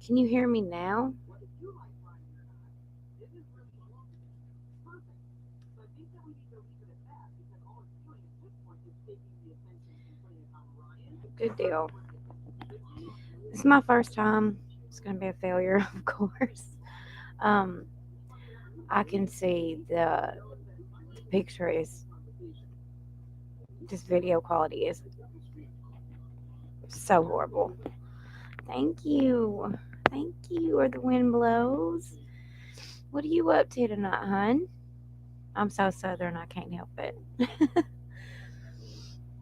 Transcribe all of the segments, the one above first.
Can you hear me now? Good deal. This is my first time. It's going to be a failure, of course. Um, I can see the picture is this video quality is so horrible. Thank you. Thank you. Where the wind blows. What are you up to tonight, hun? I'm so southern, I can't help it.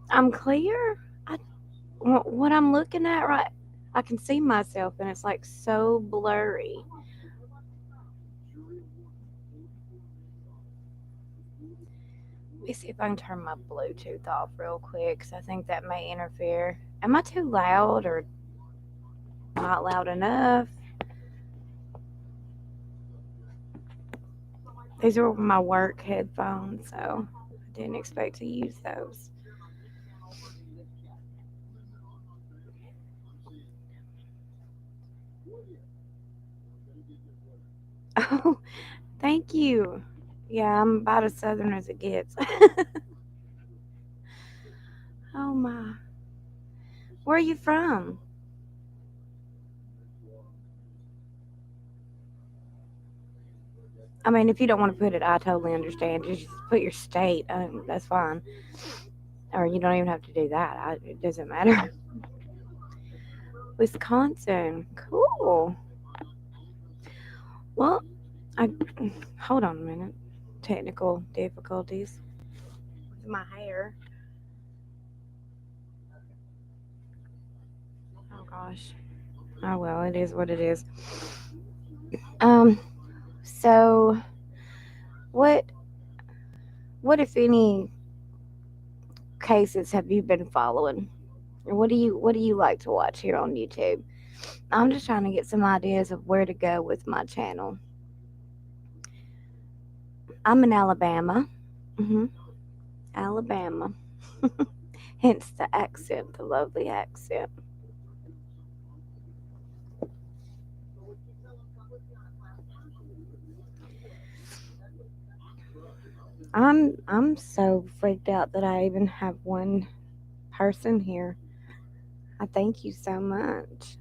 I'm clear. What I'm looking at, right? I can see myself, and it's like so blurry. Let me see if I can turn my Bluetooth off real quick, because I think that may interfere. Am I too loud or not loud enough? These are my work headphones, so I didn't expect to use those. Oh, thank you. Yeah, I'm about as southern as it gets. Oh my. Where are you from? I mean, if you don't want to put it, I totally understand. Just put your state. That's fine. Or you don't even have to do that. It doesn't matter. Wisconsin. Cool. Well, I hold on a minute. Technical difficulties with my hair. Oh gosh. Oh well, it is what it is. Um. So, what what if any cases have you been following? Or what do you like to watch here on YouTube? I'm just trying to get some ideas of where to go with my channel. I'm in Alabama. hmm Alabama. Hence the accent, the lovely accent. I'm so freaked out that I even have one person here. I thank you so much.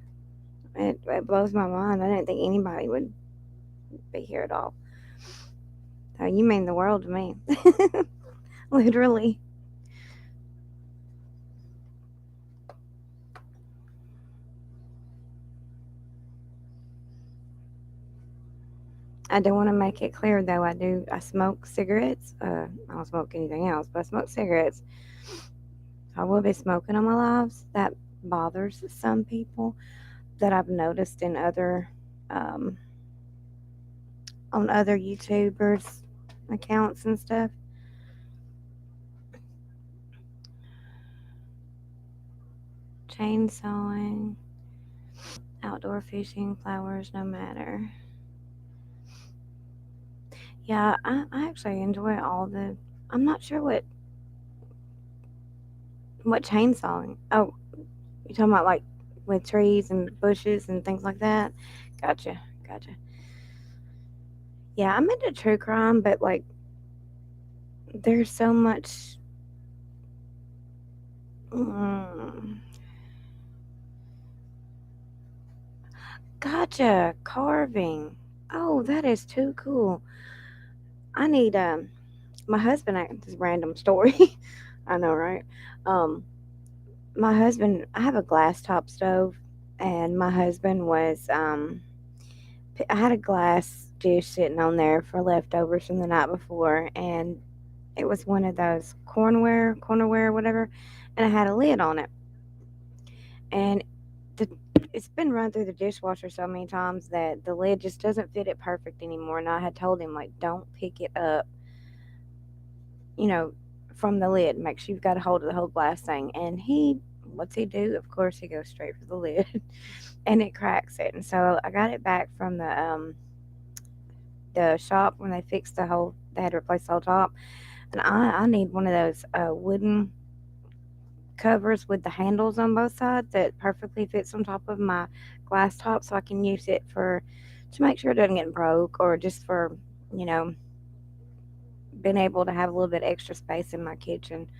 It blows my mind. I didn't think anybody would be here at all. So you mean the world to me. Literally. I do want to make it clear though. I smoke cigarettes. I don't smoke anything else, but I smoke cigarettes. I will be smoking on my lives. That bothers some people that I've noticed in um, other YouTubers accounts and stuff. chainsawing, outdoor fishing, flowers, no matter. Yeah, I actually enjoy all the. I'm not sure what chainsawing. Oh, you're talking about like with trees and bushes and things like that. Gotcha, gotcha. Yeah, I'm into true crime, but like there's so much. Mm, gotcha, carving. Oh, that is too cool. I need my husband. This random story. I know, right? Um, my husband. I have a glass top stove, and my husband was I had a glass dish sitting on there for leftovers from the night before, and it was one of those cornerware, whatever, and it had a lid on it. And the it's been run through the dishwasher so many times that the lid just doesn't fit it perfect anymore. And I had told him like, don't pick it up, you know, from the lid. Make sure you've got a hold of the whole glass thing. And what's he do? Of course, he goes straight for the lid, and it cracks it. And so I got it back from the shop when they fixed the whole. They had to replace the whole top, and I need one of those wooden covers with the handles on both sides that perfectly fits on top of my glass top, so I can use it for to make sure it doesn't get broke, or just for you know being able to have a little bit extra space in my kitchen.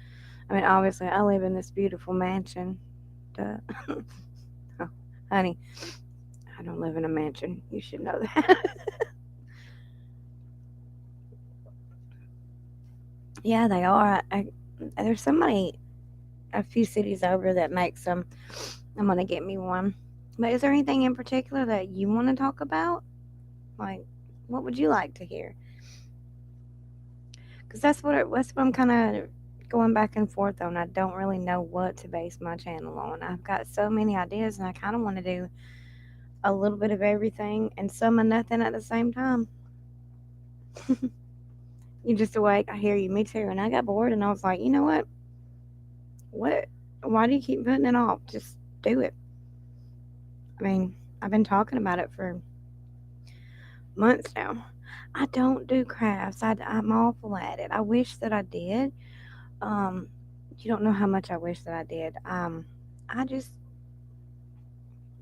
I mean, obviously, I live in this beautiful mansion. Duh. Oh, honey, I don't live in a mansion. You should know that. Yeah, they are. There's somebody a few cities over that makes them. I'm gonna get me one. But is there anything in particular that you want to talk about? Like, what would you like to hear? Because that's what I'm kind of going back and forth on. I don't really know what to base my channel on. I've got so many ideas, and I kind of want to do a little bit of everything and some of nothing at the same time. You're just awake. I hear you. Me too. And I got bored, and I was like, you know what? What? Why do you keep putting it off? Just do it. I mean, I've been talking about it for months now. I don't do crafts. I'm awful at it. I wish that I did. Um, you don't know how much I wish that I did. I just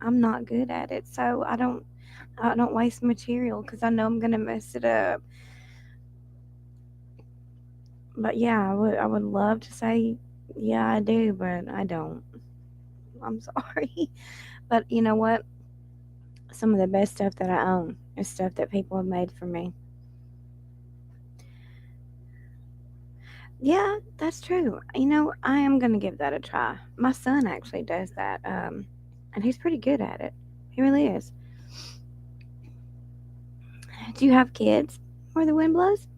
I'm not good at it, so I don't waste material because I know I'm gonna mess it up. But yeah, I would love to say yeah I do, but I don't. I'm sorry, but you know what? Some of the best stuff that I own is stuff that people have made for me. Yeah, that's true. I am gonna give that a try. My son actually does that, and he's pretty good at it. He really is. Do you have kids where the wind blows?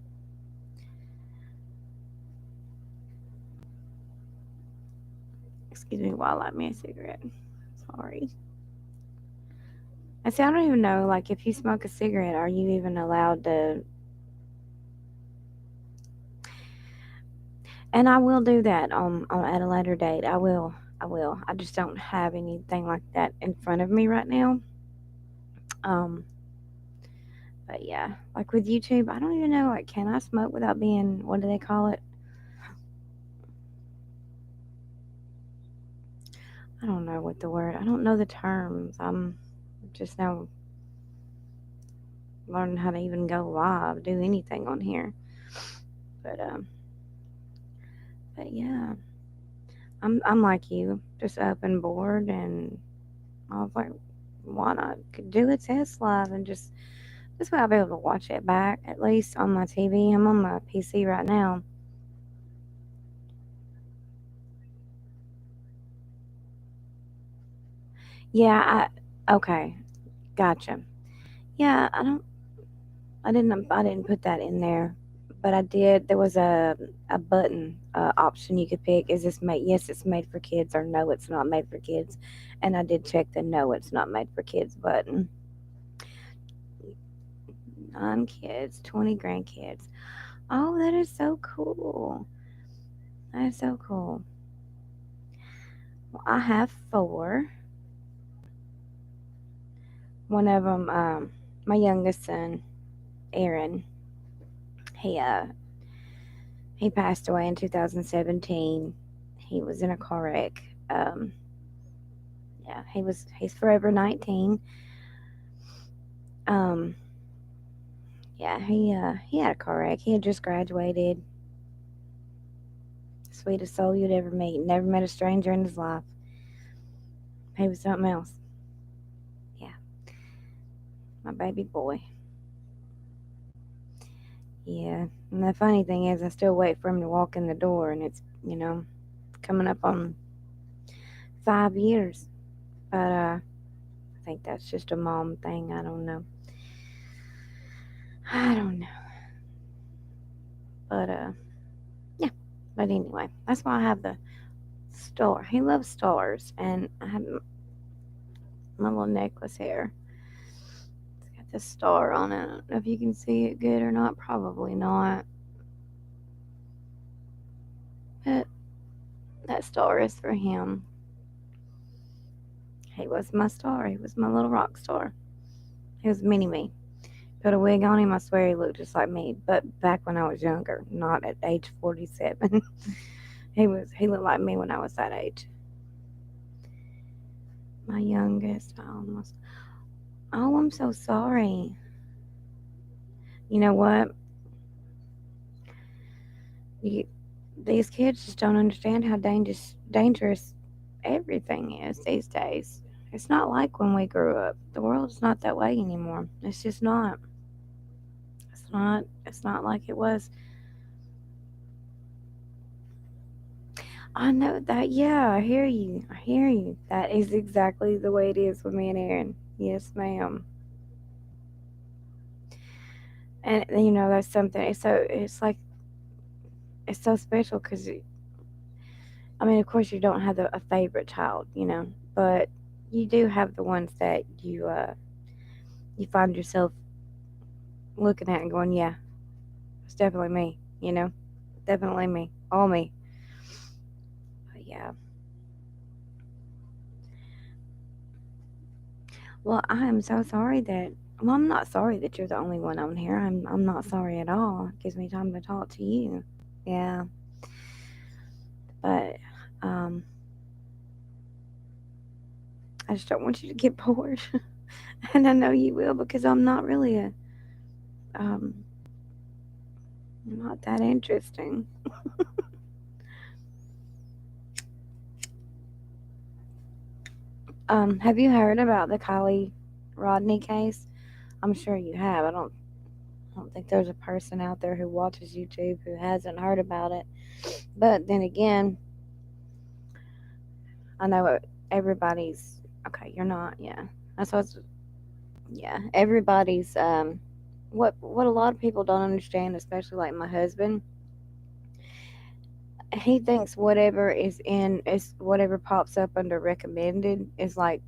Excuse me while I light me a cigarette. Sorry. I see. I don't even know. Like, if you smoke a cigarette, are you even allowed to? And I will do that on at a later date. I will. I will. I just don't have anything like that in front of me right now. Um, but yeah, like with YouTube, I don't even know. Like, can I smoke without being? What do they call it? I don't know what the word. I don't know the terms. I'm just now learning how to even go live, do anything on here. But but yeah, I'm like you, just up and bored, and I was like, why not do a test live and just this way I'll be able to watch it back at least on my TV. I'm on my PC right now. Yeah, okay, gotcha. Yeah, I didn't put that in there, but I did. There was a button option you could pick. Is this made? Yes, it's made for kids, or no, it's not made for kids. And I did check the no, it's not made for kids button. 9 kids, 20 grandkids. Oh, that is so cool. That is so cool. Well, I have four. One of them, my youngest son, Aaron. He he passed away in 2017. He was in a car wreck. Yeah, he's forever 19. Um, yeah, he had a car wreck. He had just graduated. Sweetest soul you'd ever meet. Never met a stranger in his life. He was something else. Yeah, my baby boy. Yeah, and the funny thing is, I still wait for him to walk in the door, and it's coming up on 5 years. But I think that's just a mom thing. I don't know. I don't know. But yeah. But anyway, that's why I have the star. He loves stars, and I have my little necklace here. It's got the star on it. I don't know if you can see it good or not. Probably not. But that star is for him. He was my star. He was my little rock star. He was mini me. Put a wig on him, I swear he looked just like me. But back when I was younger, not at age 47. He looked like me when I was that age. My youngest, almost. Oh, I'm so sorry. You know what? You, these kids just don't understand how dangerous everything is these days. It's not like when we grew up. The world's not that way anymore. It's just not. It's not. It's not like it was. I know that. Yeah, I hear you. I hear you. That is exactly the way it is with me and Aaron. Yes, ma'am. And that's something. It's so special because I mean, of course, you don't have a favorite child, but you do have the ones that you find yourself looking at and going, yeah, it's definitely me. Definitely me, all me. But yeah. Well, I am so sorry that. Well, I'm not sorry that you're the only one on here. I'm not sorry at all. It gives me time to talk to you. Yeah, but um, I just don't want you to get bored, and I know you will because I'm not really um, not that interesting. Have you heard about the Kylie Rodney case? I'm sure you have. I don't think there's a person out there who watches YouTube who hasn't heard about it. But then again, I know everybody's okay. You're not, yeah. That's what's yeah. Everybody's what a lot of people don't understand, especially like my husband. He thinks whatever pops up under recommended is like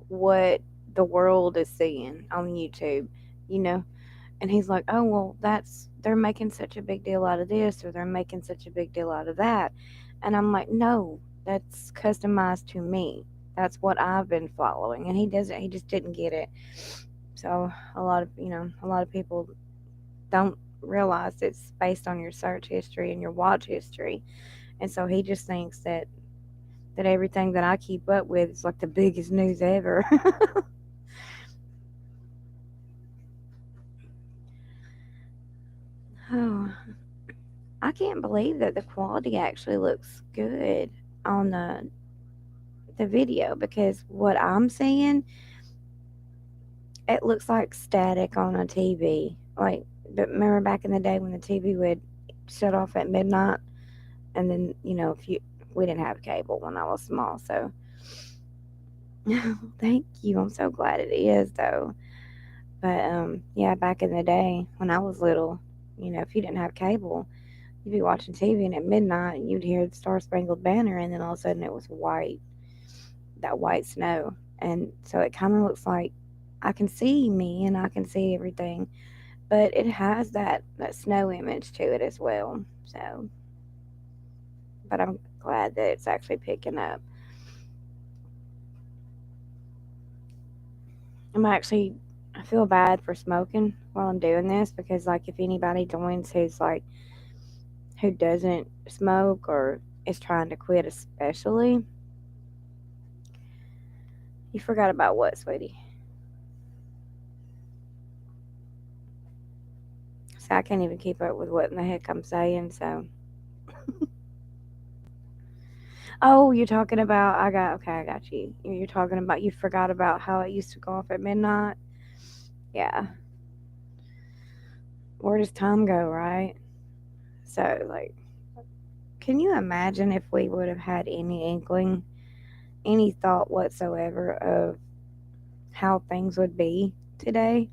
what the world is seeing on YouTube, you know. And he's like, oh well, they're making such a big deal out of this or they're making such a big deal out of that, and I'm like, no, that's customized to me. That's what I've been following, and he just didn't get it. So a lot of people don't realize it's based on your search history and your watch history, and so he just thinks that everything that I keep up with is like the biggest news ever. Oh, I can't believe that the quality actually looks good on the video because what I'm seeing, it looks like static on a TV. Like, but remember back in the day when the TV would shut off at midnight, and then if you we didn't have cable when I was small, so thank you. I'm so glad it is though. But yeah, back in the day when I was little, if you didn't have cable, you'd be watching TV, and at midnight you'd hear the Star Spangled Banner, and then all of a sudden it was white, that white snow, and so it kind of looks like I can see me and I can see everything, but it has that snow image to it as well. So, but I'm glad that it's actually picking up. I feel bad for smoking while I'm doing this because, like, if anybody joins who doesn't smoke or is trying to quit, especially, you forgot about what, sweetie? So I can't even keep up with what in the heck I'm saying. So, oh, you're talking about I got you. You're talking about you forgot about how it used to go off at midnight. Yeah, where does time go, right? So, like, can you imagine if we would have had any inkling, any thought whatsoever of how things would be today?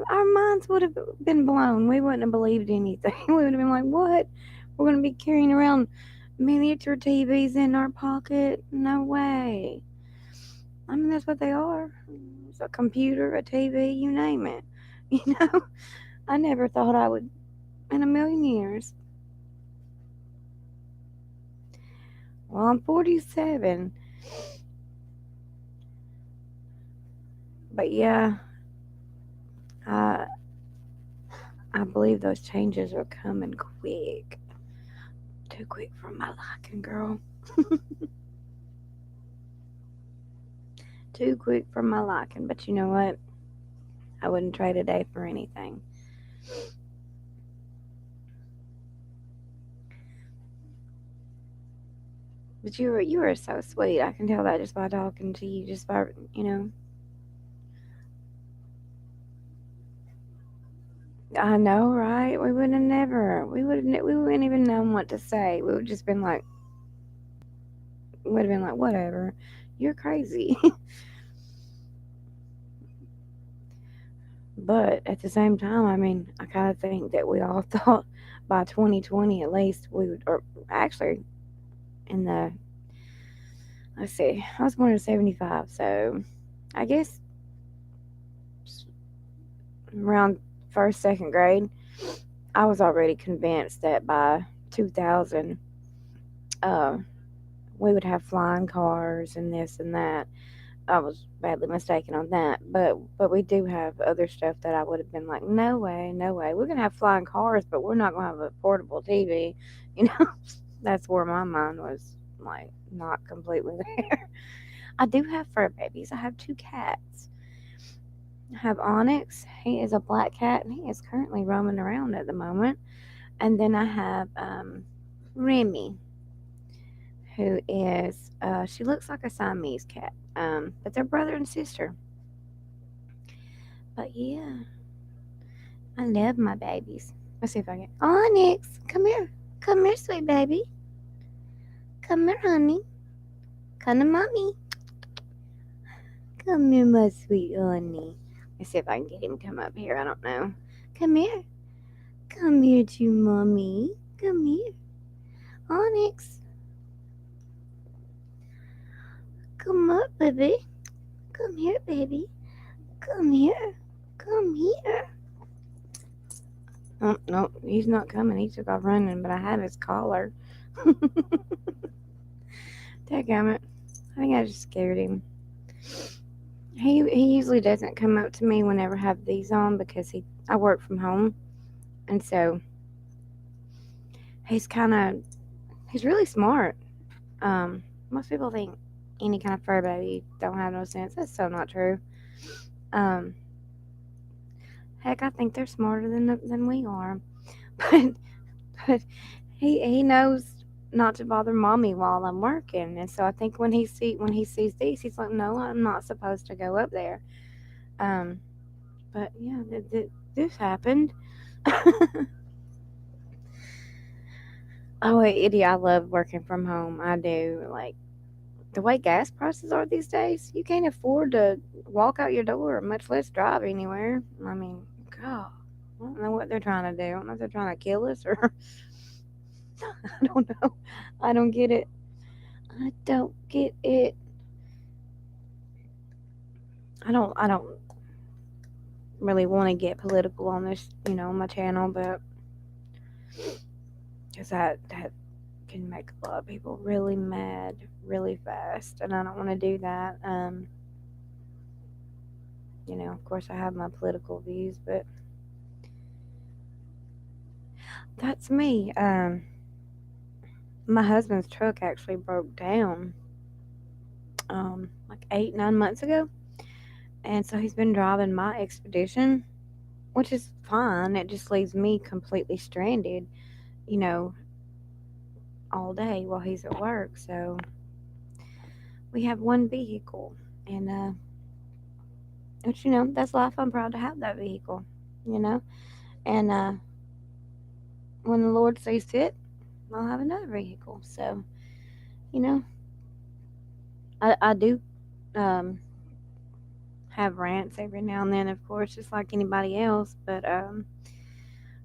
Our minds would have been blown. We wouldn't have believed anything. We would have been like, what? We're going to be carrying around miniature TVs in our pocket? No way. I mean, that's what they are. It's a computer, a TV, you name it. You know, I never thought I would in a million years. Well, I'm 47. But yeah, I, I believe those changes are coming quick. Too quick for my liking, girl. Too quick for my liking. But you know what? I wouldn't trade a day for anything. But you were so sweet. I can tell that just by talking to you, just by I know, right? We would have never. We wouldn't even known what to say. We would just been like, would have been like, whatever. You're crazy. But at the same time, I mean, I kind of think that we all thought by 2020 at least we would, or actually in the, let's see, I was born in 75, so I guess around first, second grade, I was already convinced that by 2000, uh, we would have flying cars and this and that. I was badly mistaken on that, but we do have other stuff that I would have been like, no way, no way. We're gonna have flying cars, but we're not gonna have a portable TV. You know, that's where my mind was like not completely there. I do have fur babies. I have two cats. I have Onyx. He is a black cat, and he is currently roaming around at the moment. And then I have Remy, who is she looks like a Siamese cat, but they're brother and sister. But yeah, I love my babies. Let's see if I can. Onyx, come here. Come here, sweet baby. Come here, honey. Come to mommy. Come here, my sweet honey. Let's see if I can get him to come up here. I don't know. Come here. Come here to mommy. Come here. Onyx. Come up, baby. Come here, baby. Come here. Come here. Oh, no, he's not coming. He took off running, but I have his collar. Dadgummit. I think I just scared him. He usually doesn't come up to me whenever I have these on because I work from home, and so he's really smart. Most people think any kind of fur baby don't have no sense. That's so not true. Um, heck, I think they're smarter than we are, but but he knows not to bother mommy while I'm working, and so I think when he sees these, he's like, no, I'm not supposed to go up there. Um, but yeah, this happened. Oh, idiot! I love working from home. I do. Like the way gas prices are these days, you can't afford to walk out your door, much less drive anywhere. I mean, God, I don't know what they're trying to do. I don't know if they're trying to kill us or I don't know. I don't get it. I don't get it. I don't really want to get political on this, on my channel, but because that can make a lot of people really mad really fast, and I don't want to do that. Of course, I have my political views, but that's me. My husband's truck actually broke down like 8, 9 months ago, and so he's been driving my Expedition, which is fine. It just leaves me completely stranded, you know, all day while he's at work. So we have one vehicle, and which that's life. I'm proud to have that vehicle, you know, and when the Lord sees fit, I'll have another vehicle. So you know, I do um, have rants every now and then, of course, just like anybody else. But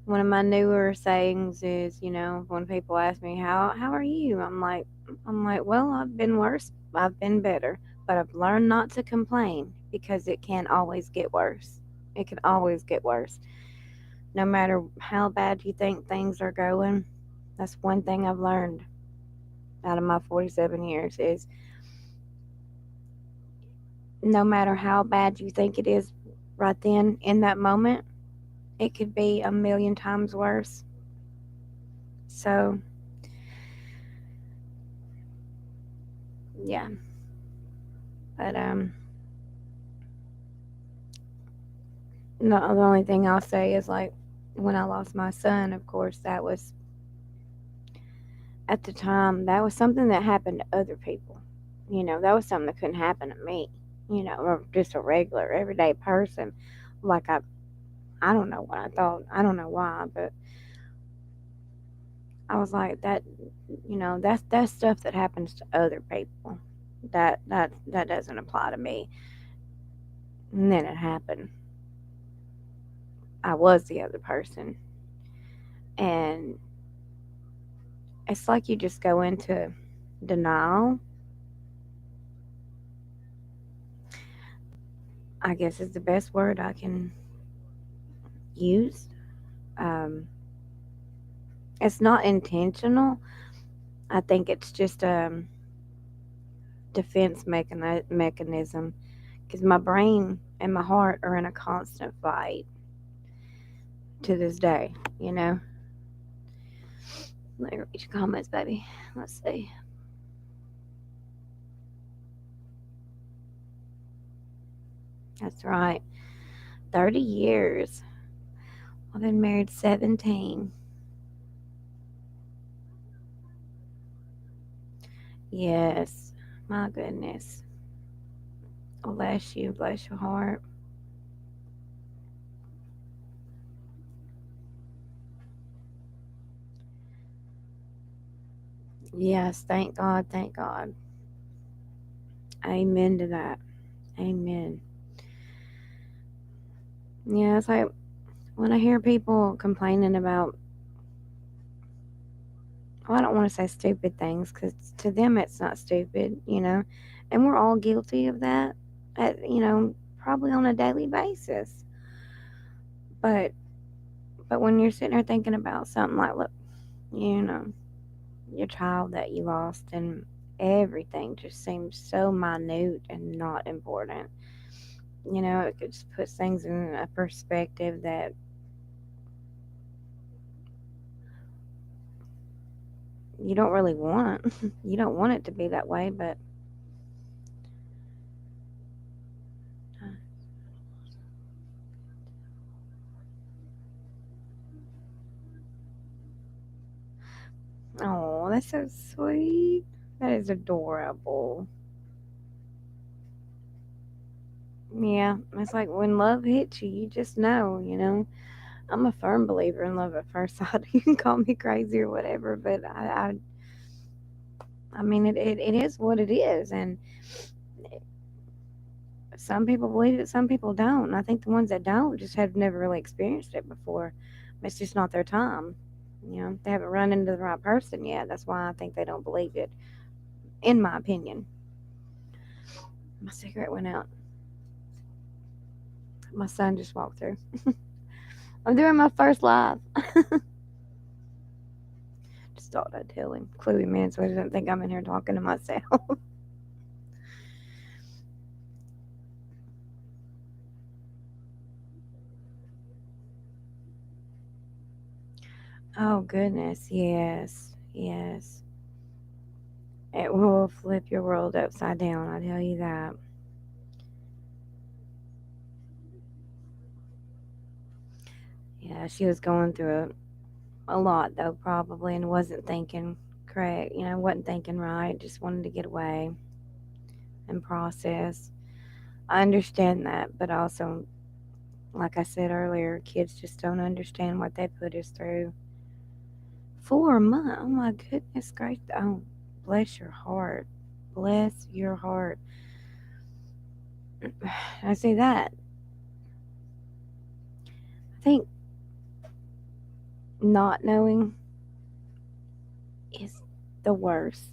one of my newer sayings is, when people ask me how are you, I'm like, well, I've been worse, I've been better, but I've learned not to complain because it can always get worse. It can always get worse. No matter how bad you think things are going, that's one thing I've learned out of my 47 years is no matter how bad you think it is right then in that moment, it could be a million times worse. So, yeah. But no, the only thing I'll say is like when I lost my son, of course, that was at the time that was something that happened to other people. That was something that couldn't happen to me. Or just a regular everyday person. Like I don't know what I thought. I don't know why, but I was like that. That's stuff that happens to other people. That doesn't apply to me. And then it happened. I was the other person, and it's like you just go into denial, I guess is the best word I can use. Um, it's not intentional. I think it's just a defense mechanism because my brain and my heart are in a constant fight to this day, you know. Let me read your comments, baby. Let's see. That's right. 30 years. I've been married 17. Yes. My goodness. Bless you. Bless your heart. Yes. Thank God. Thank God. Amen to that. Amen. Yeah, it's like when I hear people complaining about, well, I don't want to say stupid things because to them it's not stupid, and we're all guilty of that, probably on a daily basis. But when you're sitting there thinking about something like, look, you know, your child that you lost and everything just seems so minute and not important. It could just put things in a perspective that you don't really want. You don't want it to be that way, but oh, that's so sweet. That is adorable. Yeah, it's like when love hits you, you just know. I'm a firm believer in love at first sight. You can call me crazy or whatever, but I mean, it is what it is, and some people believe it, some people don't. And I think the ones that don't just have never really experienced it before. It's just not their time. They haven't run into the right person yet. That's why I think they don't believe it, in my opinion. My cigarette went out. My son just walked through. I'm doing my first live. Just thought I'd tell him. Clue him in so he doesn't think I'm in here talking to myself. Oh, goodness. Yes. Yes. It will flip your world upside down, I tell you that. Yeah, she was going through a lot, though, probably, and wasn't thinking correct. Wasn't thinking right. Just wanted to get away and process. I understand that, but also, like I said earlier, kids just don't understand what they put us through. 4 months. Oh my goodness gracious. Oh, bless your heart. Bless your heart. I see that. I think not knowing is the worst.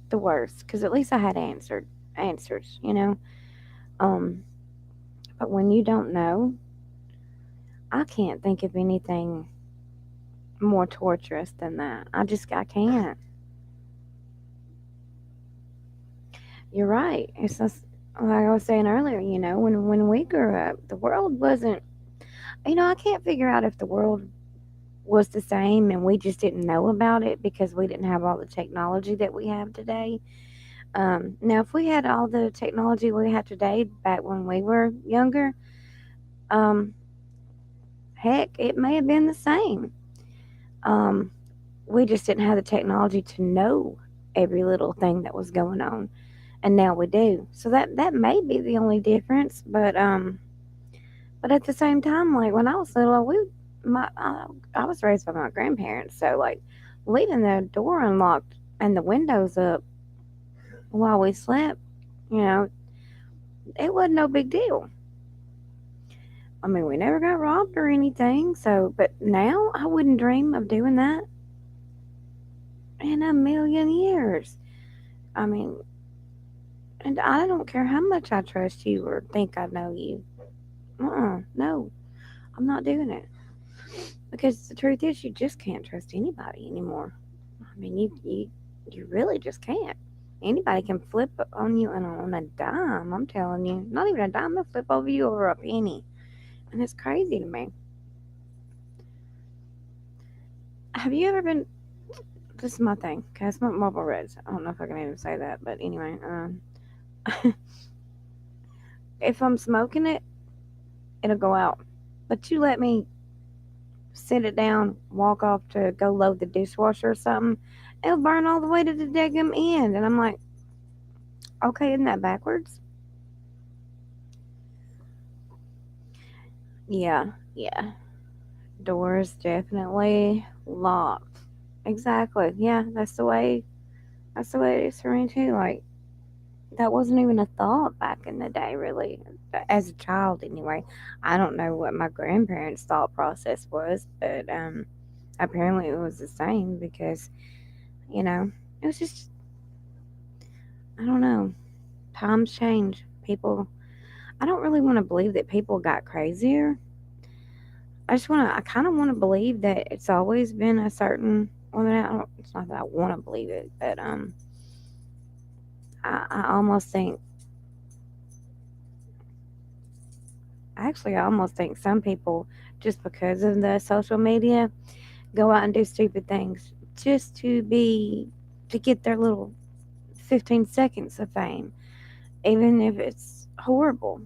The worst. Because at least I had answers. Um, but when you don't know, I can't think of anything more torturous than that. I can't. You're right. It's just like I was saying earlier, when we grew up, the world wasn't, I can't figure out if the world was the same and we just didn't know about it because we didn't have all the technology that we have today. Now, if we had all the technology we have today back when we were younger, um, heck, it may have been the same. Um, we just didn't have the technology to know every little thing that was going on, and now we do. So that may be the only difference. But at the same time, like when I was little, I was raised by my grandparents, so like leaving the door unlocked and the windows up while we slept, you know, it wasn't no big deal. I mean, we never got robbed or anything. So, but now I wouldn't dream of doing that in a million years. I mean, and I don't care how much I trust you or think I know you. No, I'm not doing it because the truth is, you just can't trust anybody anymore. I mean, you really just can't. Anybody can flip on you and on a dime. I'm telling you, not even a dime. They'll flip over you over a penny, and it's crazy to me. Have you ever been? This is my thing. Okay, I smoke Marlboro Reds. I don't know if I can even say that, but anyway, if I'm smoking it, it'll go out. But you let me sit it down, walk off to go load the dishwasher or something, it'll burn all the way to the daggum end. And I'm like, okay, isn't that backwards? Yeah, yeah. Doors definitely locked. Exactly. Yeah, that's the way it is for me too. Like that wasn't even a thought back in the day, really. As a child anyway. I don't know what my grandparents' thought process was, but apparently it was the same because, you know, it was just I don't know. Times change. People I don't really want to believe that people got crazier. I kind of want to believe that it's always been a certain, well, it's not that I want to believe it, but I almost think, actually, I almost think some people, just because of the social media, go out and do stupid things just to get their little 15 seconds of fame, even if it's horrible.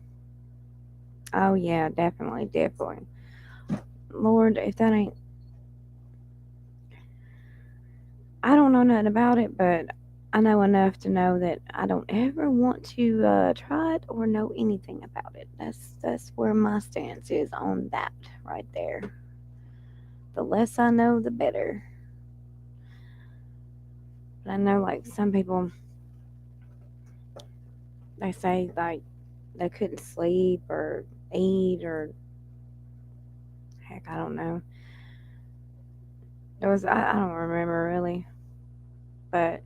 Oh, yeah, definitely, definitely. Lord, if that ain't, I don't know nothing about it, but I know enough to know that I don't ever want to try it or know anything about it. That's where my stance is on that right there. The less I know, the better. But I know, like some people, they say like they couldn't sleep or eat or heck, I don't know. I don't remember really, but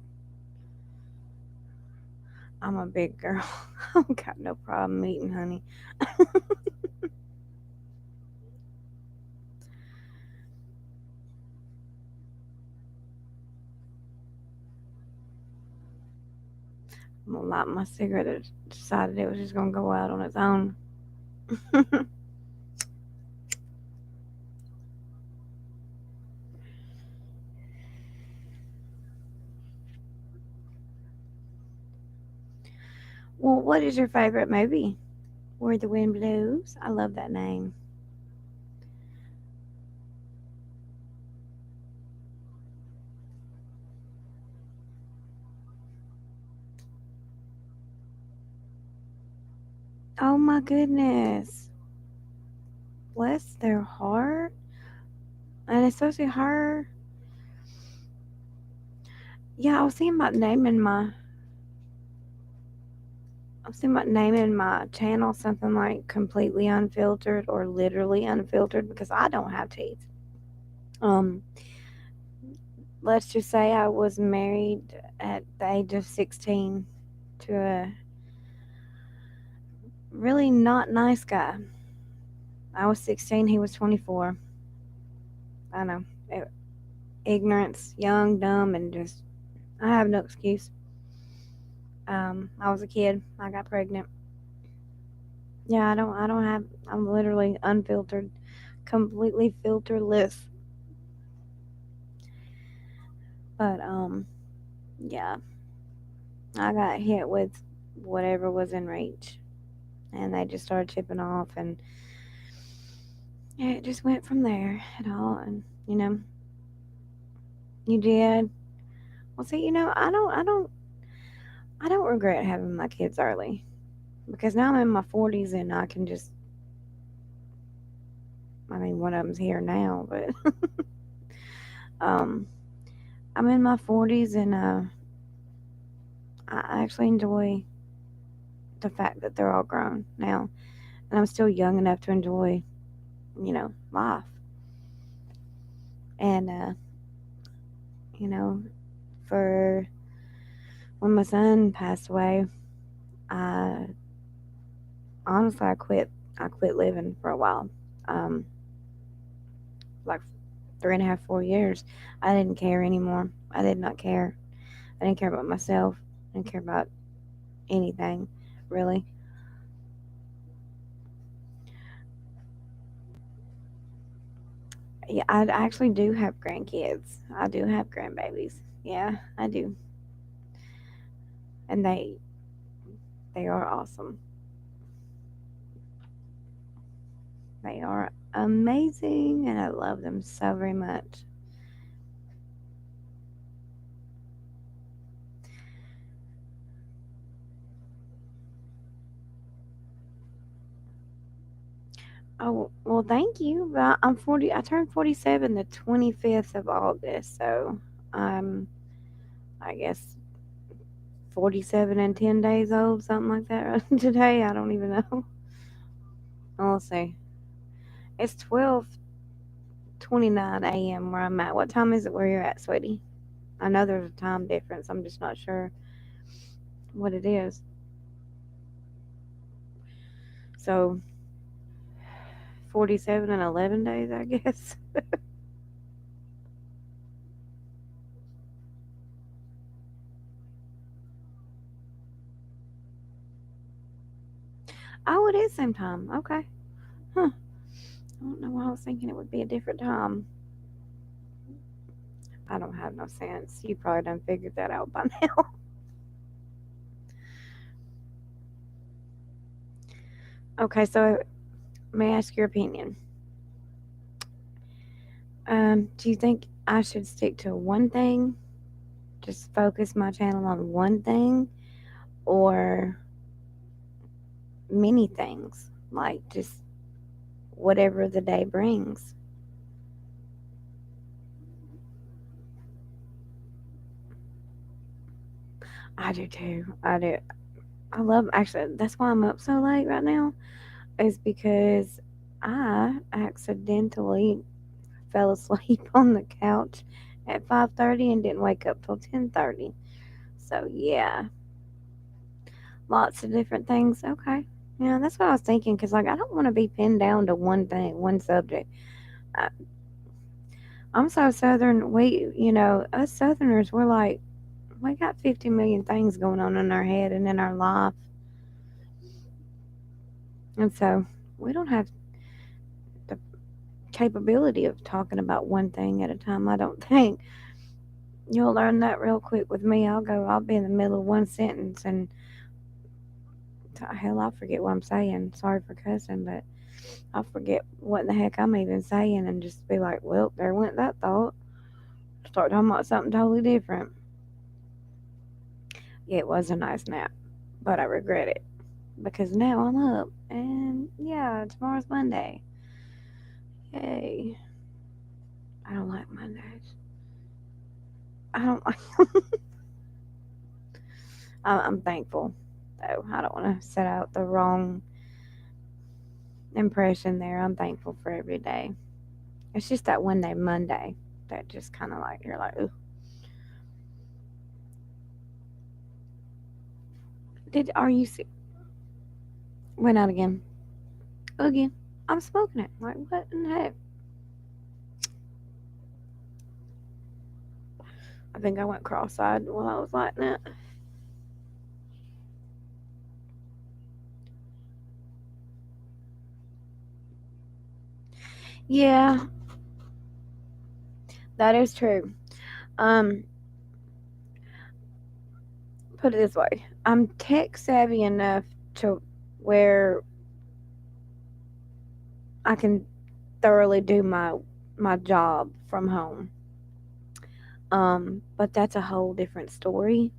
I'm a big girl. I don't got no problem eating honey. light my cigarette. It decided it was just gonna go out on its own. Well, what is your favorite movie? Where the Wind Blows. I love that name. Oh my goodness. Bless their heart. And especially her. Yeah, I was thinking about naming my channel something like completely unfiltered or literally unfiltered because I don't have teeth. Um, let's just say I was married at the age of 16 to a really not nice guy. I was 16, he was 24. I know. Ignorance, young, dumb, and just, I have no excuse. I was a kid. I got pregnant. Yeah, I'm literally unfiltered, completely filterless. But, yeah, I got hit with whatever was in reach. And they just started chipping off, and yeah, it just went from there at all. And, you did. Well, see, I don't regret having my kids early because now I'm in my 40s and I can just, I mean, one of them's here now, but um, I'm in my 40s and I actually enjoy the fact that they're all grown now, and I'm still young enough to enjoy, life. And you know, for when my son passed away, I honestly I quit living for a while. Um, like 3.5, 4 years, I didn't care anymore. I did not care. I didn't care about myself. I didn't care about anything, really. Yeah, I actually do have grandkids. I do have grandbabies. Yeah, I do, and they are awesome. They are amazing, and I love them so very much. Oh well, thank you. But I'm 40. I turned 47 the 25th of August, so I'm I guess 47 and 10 days old, something like that. Today, I don't even know. Oh, let's see. It's 12:29 a.m. where I'm at. What time is it where you're at, sweetie? I know there's a time difference. I'm just not sure what it is. So 47 and 11 days, I guess. Oh, it is same time. Okay. Huh. I don't know why I was thinking it would be a different time. I don't have no sense. You probably done figured that out by now. Okay, so may I ask your opinion? Do you think I should stick to one thing, just focus my channel on one thing, or many things, like just whatever the day brings? I do too. I do. I love actually. That's why I'm up so late right now. Is because I accidentally fell asleep on the couch at 5:30 and didn't wake up till 10:30. So yeah, lots of different things. Okay. Yeah, that's what I was thinking. Cause like I don't want to be pinned down to one thing, one subject. I, I'm so southern. Us Southerners, we're We got 50 million things going on in our head and in our life. And so we don't have the capability of talking about one thing at a time, I don't think. You'll learn that real quick with me. I'll be in the middle of one sentence and hell, I'll forget what I'm saying. Sorry for cussing, but I'll forget what in the heck I'm even saying and just be like, well, there went that thought. Start talking about something totally different. Yeah, it was a nice nap, but I regret it because now I'm up and yeah, tomorrow's Monday. Yay. I don't like Mondays. I don't like. I'm thankful though. I don't want to set out the wrong impression there. I'm thankful for every day. It's just that one day, Monday, that just kind of like you're like, ooh. Are you sick? Went out again. Again. I'm smoking it. Like what in the heck? I think I went cross-eyed while I was lighting it. Yeah, that is true. Um, put it this way: I'm tech savvy enough to where I can thoroughly do my job from home. But that's a whole different story.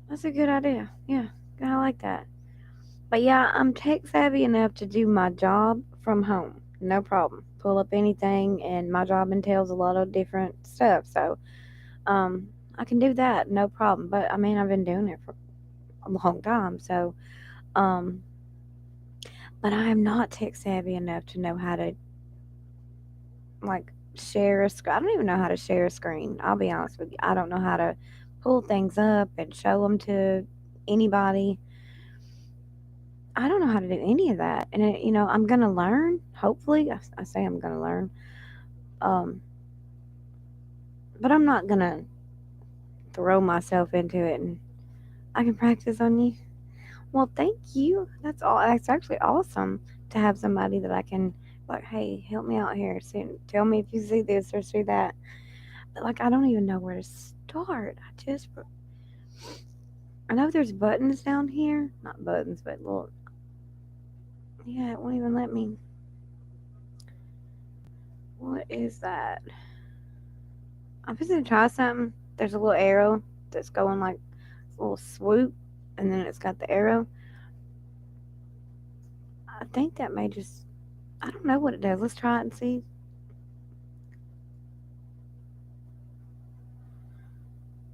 That's a good idea. Yeah, I like that. But yeah, I'm tech savvy enough to do my job from home. No problem. Pull up anything, and my job entails a lot of different stuff. So, I can do that, no problem. But I mean, I've been doing it for a long time. So, um, but I am not tech savvy enough to know how to like share a screen. I don't even know how to share a screen. I'll be honest with you. I don't know how to pull things up and show them to anybody. I don't know how to do any of that. And, I'm going to learn, hopefully. I say I'm going to learn. Um, but I'm not going to throw myself into it and I can practice on you. Well, thank you. That's all. That's actually awesome to have somebody that I can, like, hey, help me out here. Tell me if you see this or see that. But, like, I don't even know where to start. I know there's buttons down here. Not buttons, but little. Yeah, it won't even let me. What is that? I'm just gonna try something. There's a little arrow that's going like a little swoop, and then it's got the arrow. I think that may just. I don't know what it does. Let's try it and see.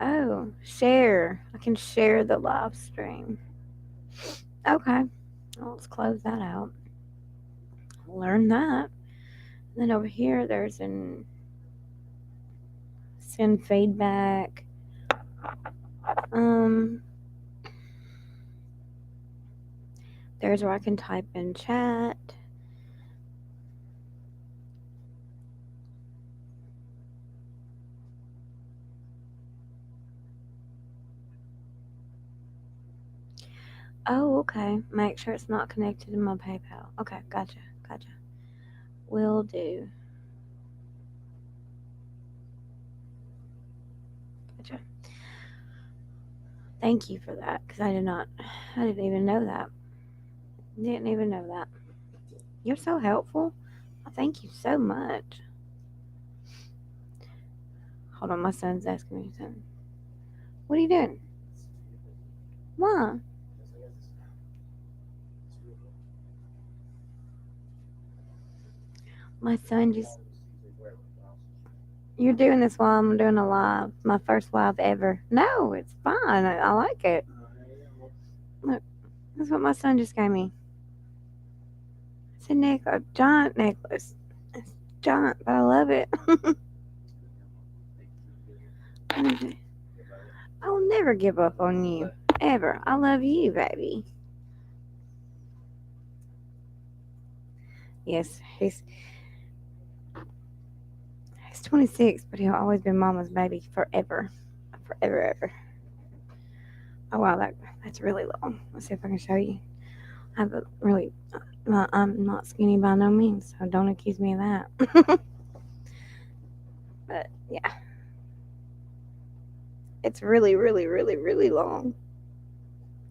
Oh, share. I can share the live stream. Okay. Well, let's close that out. Learn that. Then over here, there's an send feedback. Um, there's where I can type in chat. Oh, okay. Make sure it's not connected to my PayPal. Okay, gotcha. Gotcha. Will do. Gotcha. Thank you for that because I didn't even know that. Didn't even know that. You're so helpful. Thank you so much. Hold on, my son's asking me something. What are you doing? Why? My son just. You're doing this while I'm doing a live. My first live ever. No, it's fine. I like it. Look, that's what my son just gave me. It's a giant necklace. It's giant, but I love it. I will never give up on you. Ever. I love you, baby. Yes, he's He's 26, but he'll always be mama's baby forever. Forever, ever. Oh, wow, that's really long. Let's see if I can show you. I have a really, I'm not skinny by no means, so don't accuse me of that. But yeah, it's really, really, really, really long.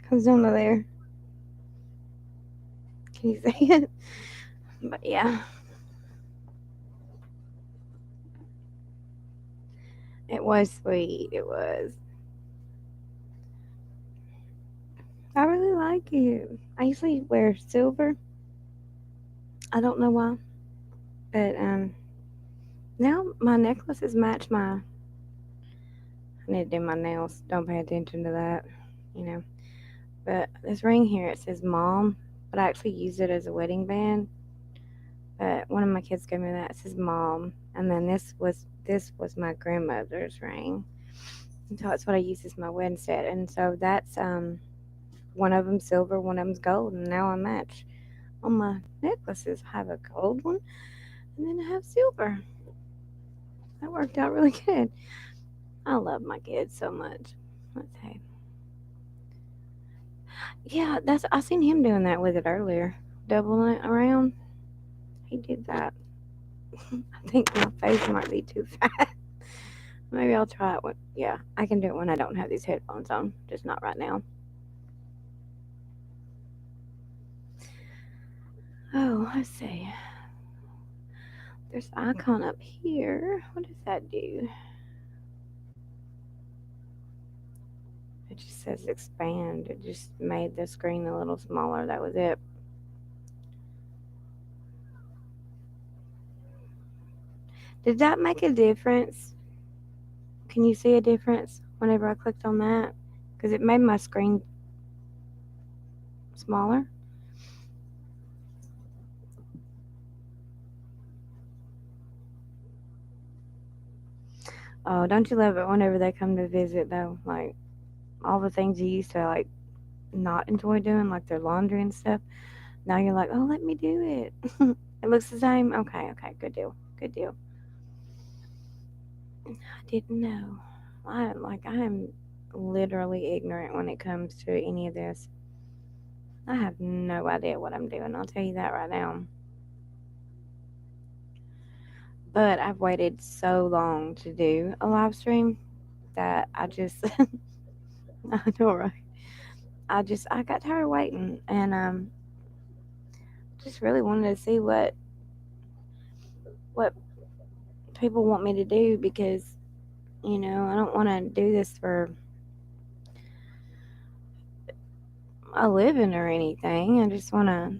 Comes down to there. Can you see it? But yeah, it was sweet. It was. I really like it. I usually wear silver. I don't know why, but now my necklaces match my. I need to do my nails. Don't pay attention to that, you know. But this ring here, it says mom, but I actually used it as a wedding band. But one of my kids gave me that. It says mom, and then this was my grandmother's ring. And so that's what I use as my wedding set. And so that's one of them silver, one of them's gold, and now I match on my necklaces. I have a gold one, and then I have silver. That worked out really good. I love my kids so much. Let's see. Yeah, that's I seen him doing that with it earlier, doubling it around. He did that. I think my face might be too fat. Maybe I'll try it when. Yeah, I can do it when I don't have these headphones on, just not right now. Oh, let's see. There's an icon up here. What does that do? It just says expand. It just made the screen a little smaller. That was it. Did that make a difference? Can you see a difference whenever I clicked on that? Because it made my screen smaller. Oh, don't you love it whenever they come to visit though? Like all the things you used to like not enjoy doing, like their laundry and stuff. Now you're like, oh, let me do it. It looks the same. Okay, okay, good deal, good deal. I didn't know. I am literally ignorant when it comes to any of this. I have no idea what I'm doing. I'll tell you that right now. But I've waited so long to do a live stream that I just I know, right? I got tired of waiting, and just really wanted to see what people want me to do, because I don't want to do this for a living or anything. I just want to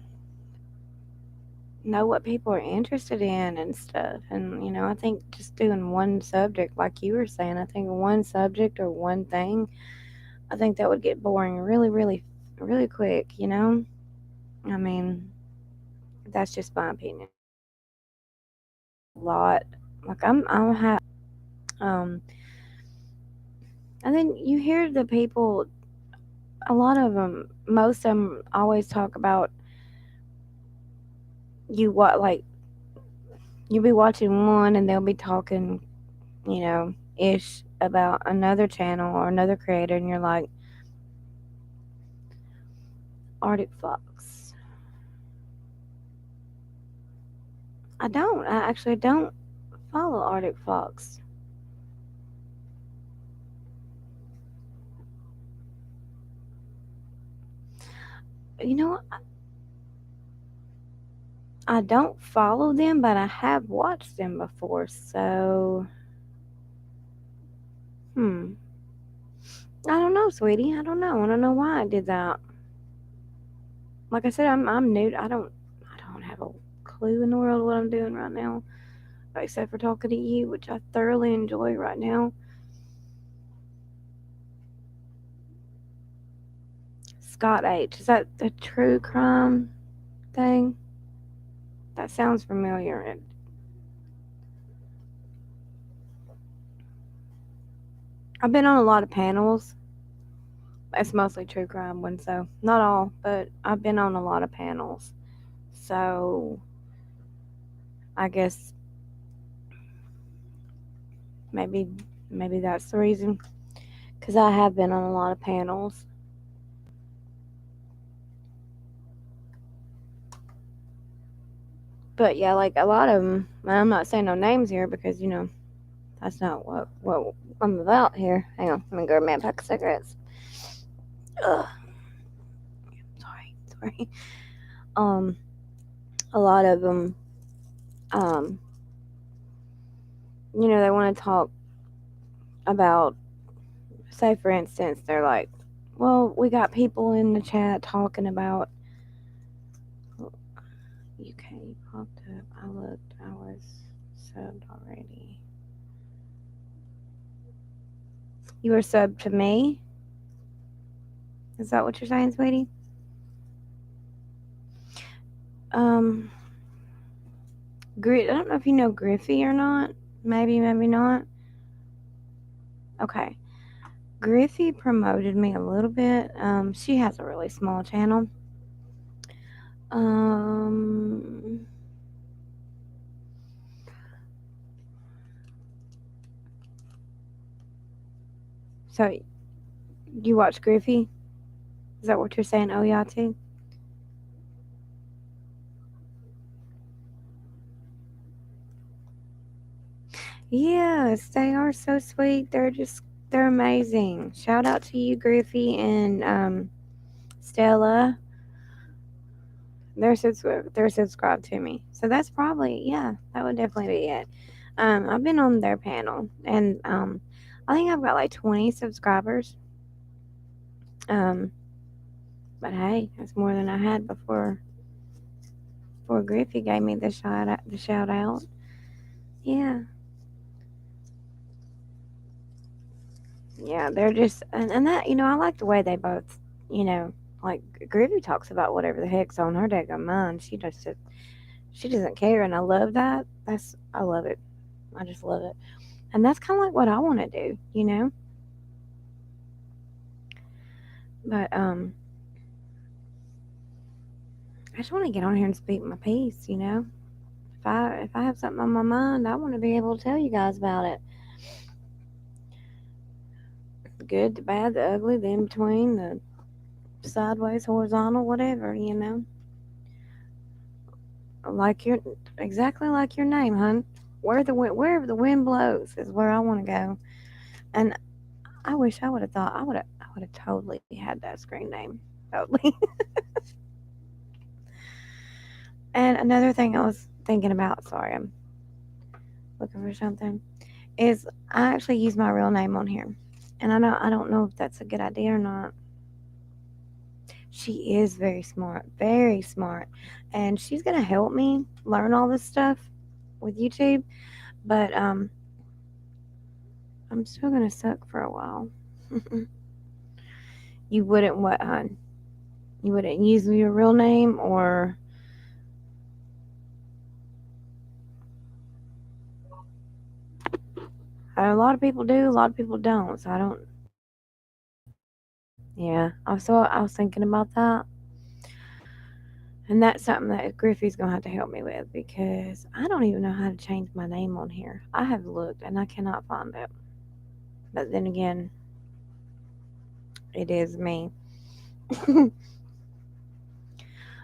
know what people are interested in and stuff. And I think just doing one subject, like you were saying, I think one subject or one thing, I think that would get boring really, really, really quick. I mean, that's just my opinion. A lot. Like I'm have and then you hear the people, a lot of them, most of them always talk about what, like, you'll be watching one and they'll be talking, ish about another channel or another creator, and you're like, Arctic Fox. I actually don't follow Arctic Fox. You know what? I don't follow them, but I have watched them before, so hmm. I don't know, sweetie. I don't know. I don't know why I did that. Like I said, I'm new. I don't have a clue in the world what I'm doing right now, except for talking to you, which I thoroughly enjoy right now. Scott H. Is that the true crime thing? That sounds familiar. I've been on a lot of panels. It's mostly true crime ones, so not all, but I've been on a lot of panels. So I guess Maybe maybe that's the reason. Because I have been on a lot of panels. But yeah, like a lot of them. I'm not saying no names here because that's not what I'm about here. Hang on, let me grab me a pack of cigarettes. Ugh, sorry. Um, a lot of them, um, they want to talk about, say for instance, they're like, well, we got people in the chat talking about UK popped up. I looked, I was subbed already. You were subbed to me? Is that what you're saying, sweetie? Um, I don't know if you know Griffey or not. Maybe, maybe not. Okay. Griffey promoted me a little bit. She has a really small channel. Um, so you watch Griffey? Is that what you're saying, Oyatu? Yes, they are so sweet. They're amazing. Shout out to you, Griffey and Stella. They're subscribed to me. So that's probably, yeah, that would definitely be it. I've been on their panel and I think I've got like 20 subscribers. Um, but hey, that's more than I had before Griffey gave me the shout out. Yeah. Yeah, they're just and that I like the way they both, you know, like Griffey talks about whatever the heck's on her daggone mind. She doesn't care, and I love that. I love it. I just love it. And that's kind of like what I want to do. But I just want to get on here and speak my piece. If I have something on my mind, I want to be able to tell you guys about it. The good, the bad, the ugly, the in between, the sideways, horizontal, whatever. Like your exactly like your name, hun. Wherever the wind blows is where I want to go. And I wish I would have thought I would have totally had that screen name. Totally. And another thing I was thinking about, sorry, I'm looking for something, is I actually use my real name on here. And I don't know if that's a good idea or not. She is very smart, very smart. And she's gonna help me learn all this stuff with YouTube. But I'm still gonna suck for a while. You wouldn't what, hun? You wouldn't use your real name or a lot of people do, a lot of people don't. So I don't. Yeah, I was thinking about that, and that's something that Griffey's gonna have to help me with because I don't even know how to change my name on here. I have looked and I cannot find it. But then again, it is me.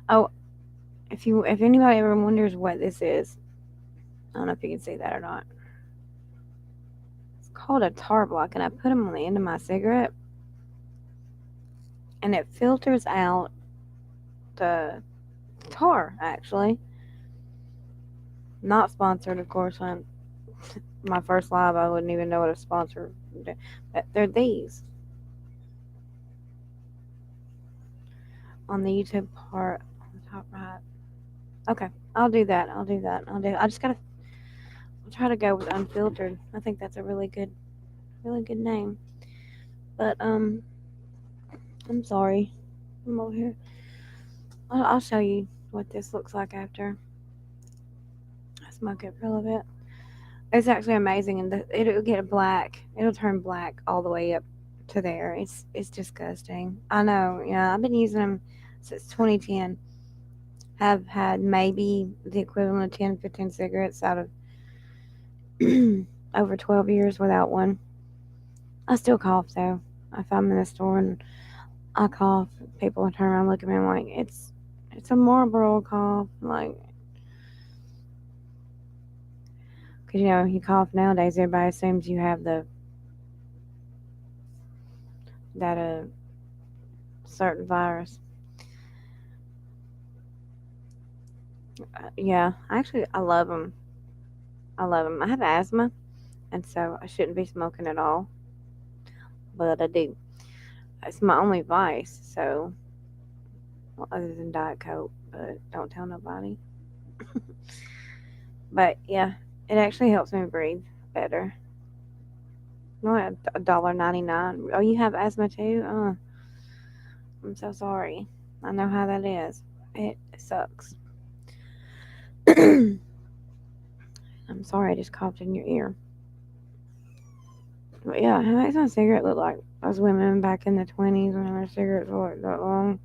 Oh, if anybody ever wonders what this is, I don't know if you can see that or not. It's called a tar block, and I put them on the end of my cigarette, and it filters out the tar. Actually, not sponsored, of course. My first live, I wouldn't even know what a sponsor. But they're these on the YouTube part on the top right. Okay, I'll do that. I'll do that. I just gotta. I'll try to go with unfiltered. I think that's a really good name. But I'm sorry. I'm over here. I'll show you what this looks like after I smoke it for a little bit. It's actually amazing, and it'll get black. It'll turn black all the way up to there. It's disgusting. I know. Yeah, I've been using them since 2010. Have had maybe the equivalent of 10, 15 cigarettes out of over 12 years without one. I still cough though. If I'm in the store and I cough, people turn around and look at me. I'm like, it's a Marlboro cough. Like, because you cough nowadays, everybody assumes you have the that certain virus. Yeah, actually, I love them. I love them. I have asthma, and so I shouldn't be smoking at all, but I do. It's my only vice. So, well, other than Diet Coke, but don't tell nobody. But yeah, it actually helps me breathe better. No, $1.99. Oh, you have asthma too? I'm so sorry. I know how that is. It sucks. I'm sorry I just coughed in your ear. But yeah, it makes my cigarette look like those women back in the 20s when their cigarettes were like that long.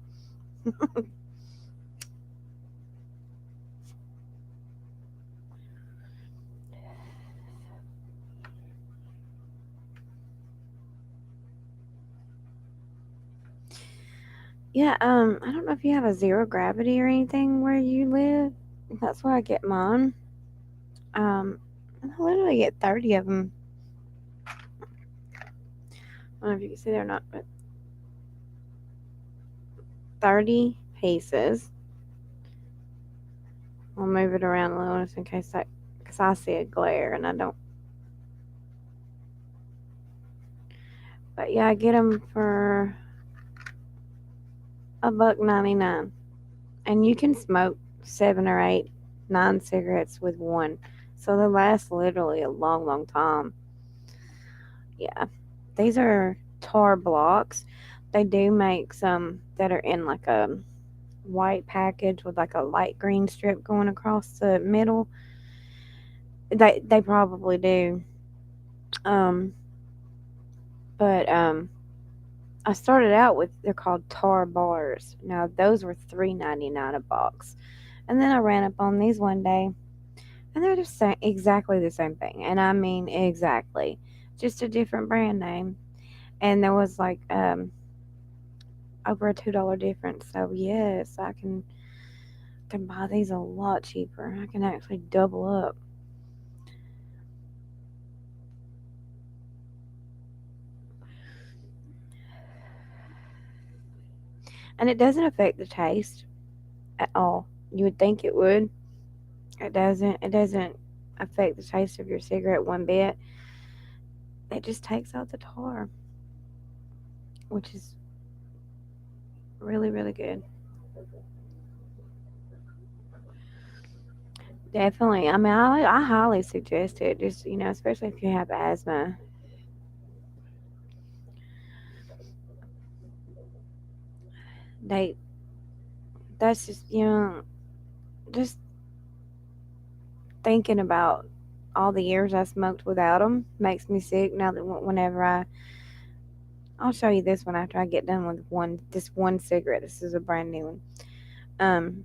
Yeah, I don't know if you have a zero gravity or anything where you live. That's where I get mine. Um, I literally get 30 of them. I don't know if you can see there or not, but 30 pieces. I'll move it around a little just in case because I see a glare and I don't. But yeah, I get them for $1.99, and you can smoke 7 or 8, 9 cigarettes with one, so they last literally a long, long time. Yeah, these are tar blocks. They do make some that are in like a white package with like a light green strip going across the middle. They probably do. Um, but I started out with they're called tar bars. Now those were $3.99 a box, and then I ran up on these one day, and they're just exactly the same thing, and I mean exactly, just a different brand name, and there was like over a $2 difference. So yes, I can buy these a lot cheaper. I can actually double up, and it doesn't affect the taste at all. You would think it would. It doesn't. It doesn't affect the taste of your cigarette one bit. It just takes out the tar, which is really, really good. Definitely. I mean, I highly suggest it. Just especially if you have asthma. They that's just just thinking about all the years I smoked without them makes me sick. Now that whenever I'll show you this one after I get done with this one cigarette. This is a brand new one. Um,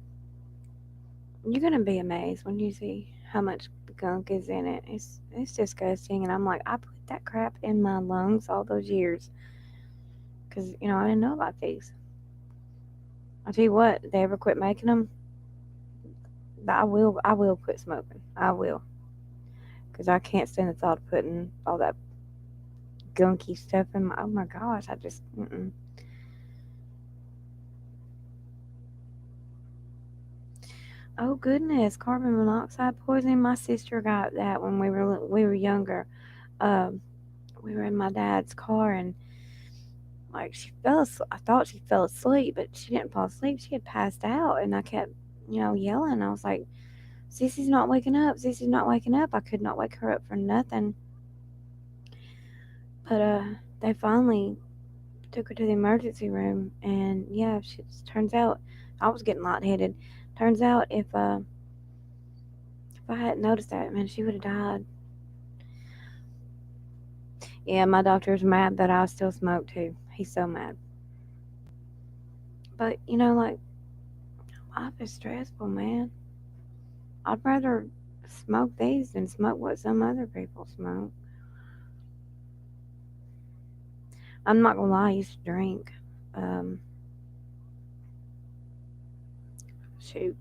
you're gonna be amazed when you see how much gunk is in it. It's disgusting, and I'm like, I put that crap in my lungs all those years because I didn't know about these. I'll tell you what, if they ever quit making them, I will quit smoking. I will, because I can't stand the thought of putting all that gunky stuff in my. Oh my gosh, I just. Mm-mm. Oh goodness, carbon monoxide poisoning. My sister got that when we were younger. Um, we were in my dad's car and like she fell. I thought she fell asleep, but she didn't fall asleep. She had passed out, and I kept yelling. I was like, "Sissy's not waking up. Sissy's not waking up." I could not wake her up for nothing. But they finally took her to the emergency room, and yeah, she turns out I was getting lightheaded. Turns out if I hadn't noticed that, man, she would have died. Yeah, my doctor's mad that I still smoke too. He's so mad. But like life is stressful, man. I'd rather smoke these than smoke what some other people smoke. I'm not gonna lie, I used to drink. Um, shoot,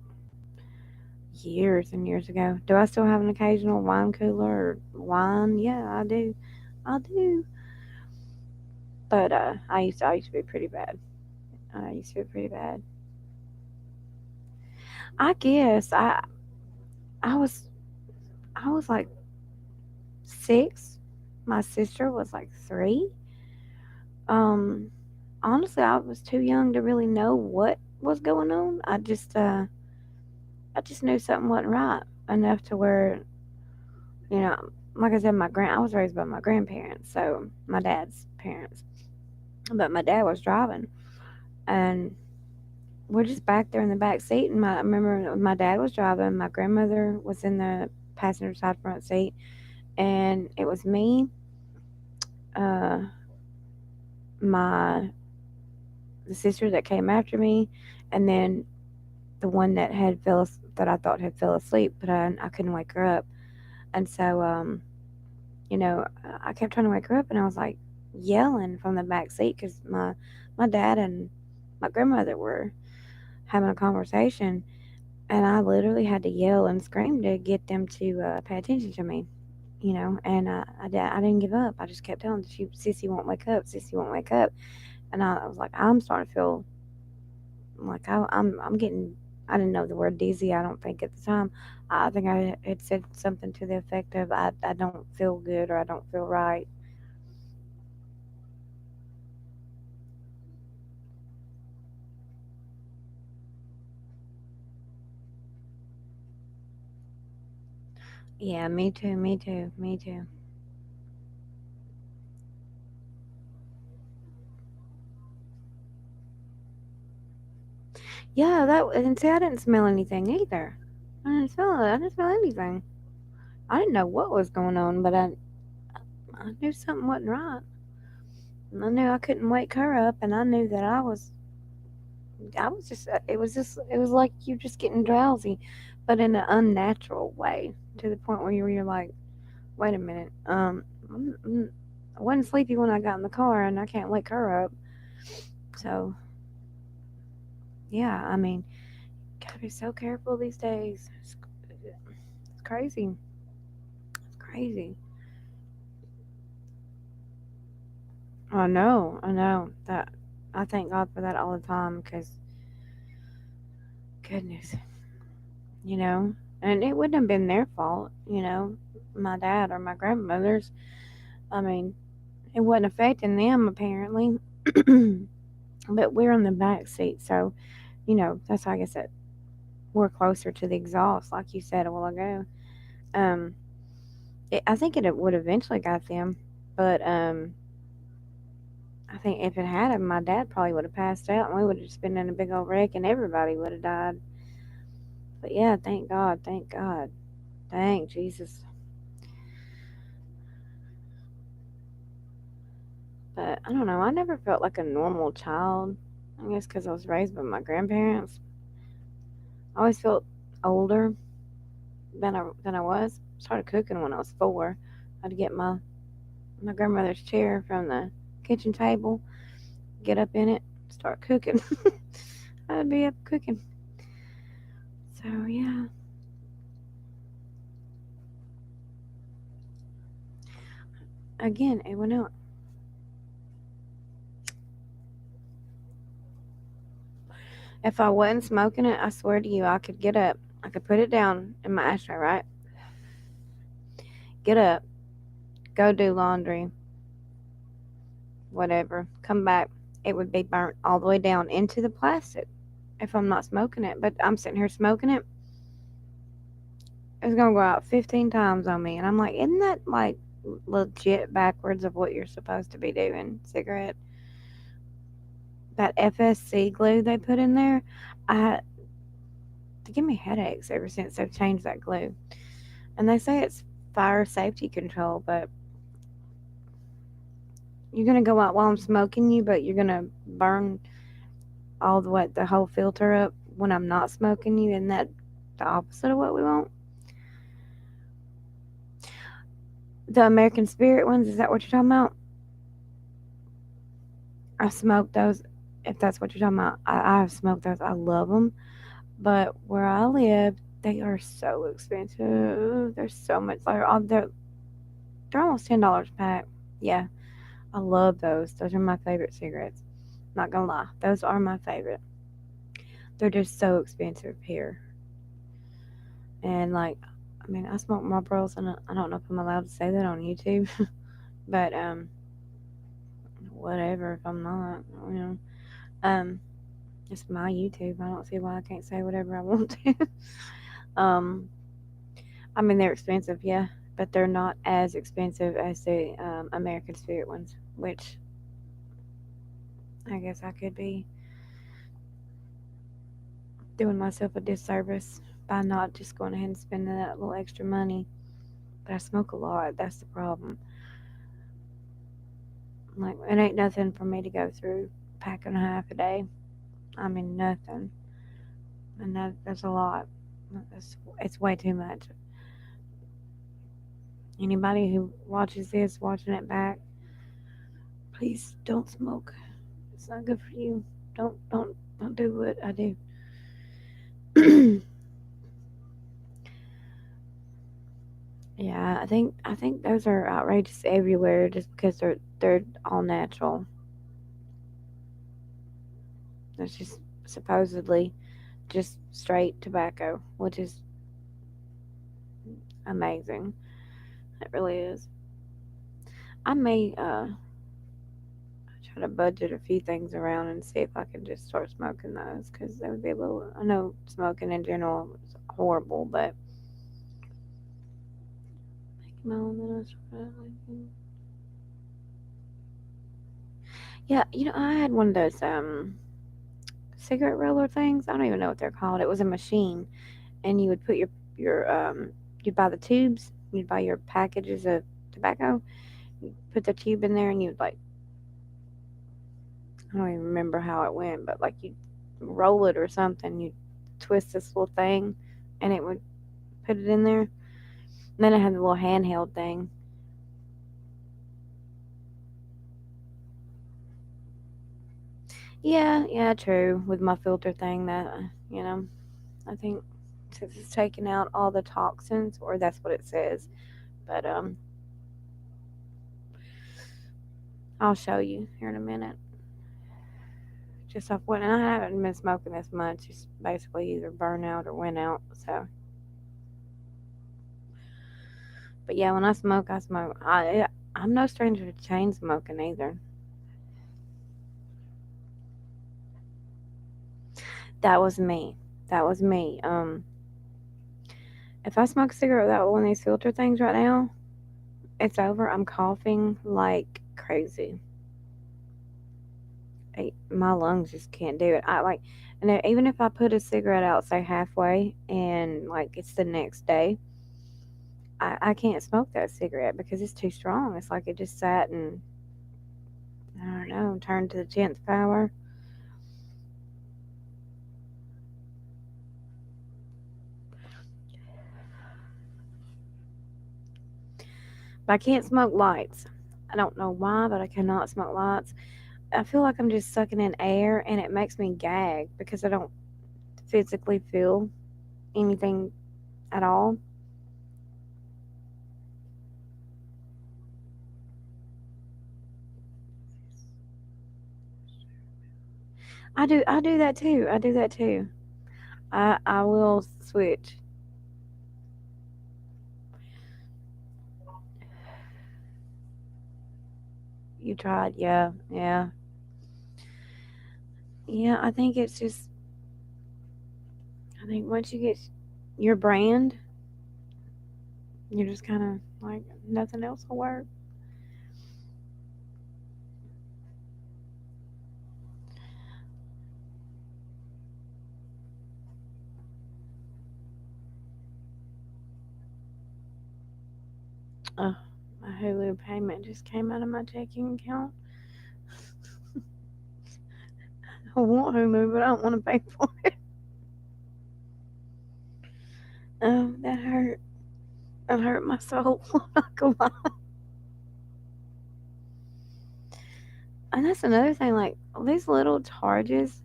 years and years ago. Do I still have an occasional wine cooler or wine? Yeah, I do. I do. But I used to be pretty bad. I used to be pretty bad. I guess I was I was like 6. My sister was like 3. Um, honestly, I was too young to really know what was going on. I just knew something wasn't right enough to where, like I said, I was raised by my grandparents, so my dad's parents. But my dad was driving, and we're just back there in the back seat. And I remember my dad was driving, my grandmother was in the passenger side front seat, and it was me, uh, my the sister that came after me, and then the one that I thought had fell asleep, but I couldn't wake her up. And so, I kept trying to wake her up, and I was like yelling from the back seat because my dad and my grandmother were having a conversation, and I literally had to yell and scream to get them to pay attention to me. And I didn't give up. I just kept telling them, Sissy won't wake up, Sissy won't wake up. And I was like, I'm starting to feel like I'm getting. I didn't know the word dizzy. I don't think at the time. I think I had said something to the effect of I don't feel good or I don't feel right. Yeah, me too. Me too. Me too. Yeah, and see, I didn't smell anything either. I didn't smell anything. I didn't know what was going on, but I knew something wasn't right. And I knew I couldn't wake her up, and I knew that I was it was like you just getting drowsy, but in an unnatural way to the point where you're like, wait a minute, I wasn't sleepy when I got in the car, and I can't wake her up. So yeah, I mean, gotta be so careful these days. It's crazy. It's crazy. I know that. I thank God for that all the time because goodness, you know, and it wouldn't have been their fault, my dad or my grandmother's. I mean, it wasn't affecting them apparently, but we're in the back seat, so that's why I guess that we're closer to the exhaust, like you said a while ago. Um, I think it would eventually got them, but I think if it had him, my dad probably would have passed out, and we would have just been in a big old wreck, and everybody would have died. But yeah, thank God, thank Jesus. But I don't know, I never felt like a normal child. I guess because I was raised by my grandparents. I always felt older than I was. Started cooking when I was 4. I'd get my grandmother's chair from the kitchen table, get up in it, start cooking. I'd be up cooking. So yeah, again, it went out. If I wasn't smoking it, I swear to you, I could get up. I could put it down in my ashtray, right? Get up, go do laundry, whatever. Come back, it would be burnt all the way down into the plastic if I'm not smoking it. But I'm sitting here smoking it. It's gonna go out 15 times on me, and I'm like, isn't that like legit backwards of what you're supposed to be doing? Cigarette, that FSC glue they put in there, I they give me headaches ever since they've changed that glue. And they say it's fire safety control, but you're gonna go out while I'm smoking you, but you're gonna burn the whole filter up when I'm not smoking you, and that the opposite of what we want. The American Spirit ones, is that what you're talking about? I smoked those. If that's what you're talking about, I have smoked those. I love them. But where I live, they are so expensive. There's so much. They're almost $10 a pack. Yeah, I love those. Those are my favorite cigarettes. Not gonna lie, those are my favorite. They're just so expensive here. And like, I mean, I smoke Marlboros, and I don't know if I'm allowed to say that on YouTube, but whatever. If I'm not, you know, um, it's my YouTube. I don't see why I can't say whatever I want to. um, I mean, they're expensive, yeah, but they're not as expensive as the American Spirit ones, which I guess I could be doing myself a disservice by not just going ahead and spending that little extra money. But I smoke a lot. That's the problem. Like, it ain't nothing for me to go through a pack and a half a day. I mean, nothing. And that's a lot. It's way too much. Anybody who watches this, watching it back, please don't smoke. It's not good for you. Don't do what I do. Yeah, I think those are outrageous everywhere just because they're all natural. It's just supposedly just straight tobacco, which is amazing. It really is. I may try to budget a few things around and see if I can just start smoking those because that would be a little. I know smoking in general is horrible, but yeah, I had one of those cigarette roller things. I don't even know what they're called. It was a machine, and you would put your you'd buy the tubes, you'd buy your packages of tobacco, you put the tube in there, and you'd like, I don't even remember how it went, but like you roll it or something, you twist this little thing, and it would put it in there. And then it had the little handheld thing. Yeah, yeah, true. With my filter thing, that you know, I think since it's taking out all the toxins, or that's what it says. But I'll show you here in a minute. Just off when, and I haven't been smoking this much. It's basically either burn out or went out. So, but yeah, when I smoke, I smoke. I'm no stranger to chain smoking either. That was me. That was me. If I smoke a cigarette without one of these filter things right now, it's over. I'm coughing like crazy. My lungs just can't do it. And even if I put a cigarette out, say halfway, and like it's the next day, I can't smoke that cigarette because it's too strong. It's like it just sat and I don't know, turned to the 10th power. But I can't smoke lights. I don't know why, but I cannot smoke lights. I feel like I'm just sucking in air and it makes me gag because I don't physically feel anything at all. I do that too. I do that too. I will switch. You tried, yeah, yeah. Yeah, I think it's just I think once you get your brand, you're just kind of like nothing else will work. Uh, my Hulu payment just came out of my checking account. I want Hulu, but I don't want to pay for it. Oh, that hurt. That hurt my soul. I'm not gonna lie. And that's another thing, like these little charges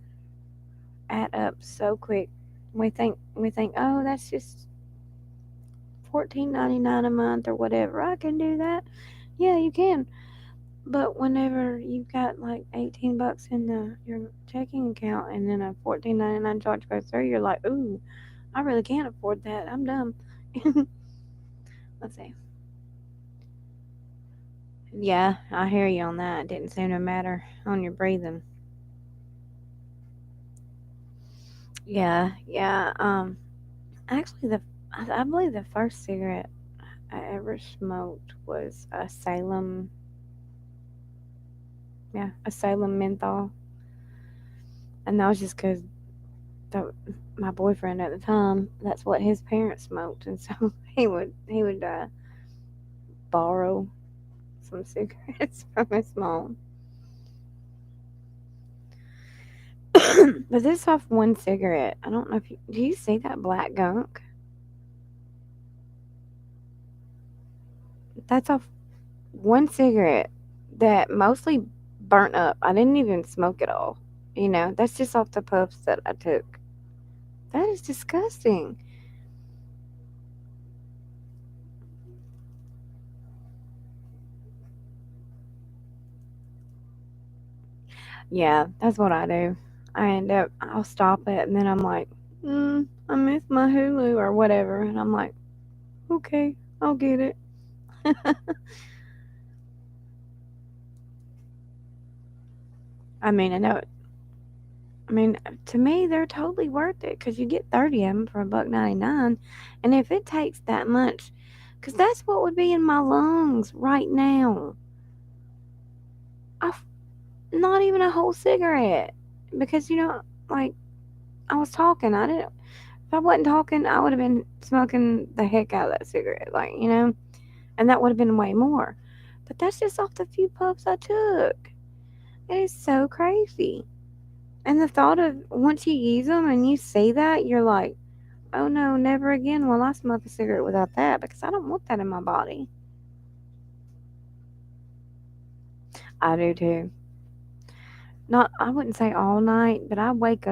add up so quick. We think, oh, that's just $14.99 a month or whatever. I can do that. Yeah, you can. But whenever you've got like $18 in your checking account and then a $14.99 charge goes through, you're like, ooh, I really can't afford that. I'm dumb. Let's see. Yeah, I hear you on that. It didn't seem to matter on your breathing. Yeah, yeah. Actually, I believe the first cigarette I ever smoked was a Salem, yeah, a Salem menthol, and that was just because my boyfriend at the time, that's what his parents smoked, and so he would borrow some cigarettes from his mom. But this off one cigarette. I don't know if do you see that black gunk? That's off one cigarette that mostly burnt up. I didn't even smoke it all. That's just off the puffs that I took. That is disgusting. Yeah, that's what I do. I'll stop it and then I'm like, I miss my Hulu or whatever. And I'm like, okay, I'll get it. I mean, I know. I mean, to me, they're totally worth it because you get 30 of them for $1.99, and if it takes that much, because that's what would be in my lungs right now. I, not even a whole cigarette, because like I was talking, I didn't. If I wasn't talking, I would have been smoking the heck out of that cigarette, and that would have been way more. But that's just off the few puffs I took. It is so crazy. And the thought of once you use them and you see that, you're like, oh no, never again will I smoke a cigarette without that because I don't want that in my body. I do too. Not, I wouldn't say all night, but I wake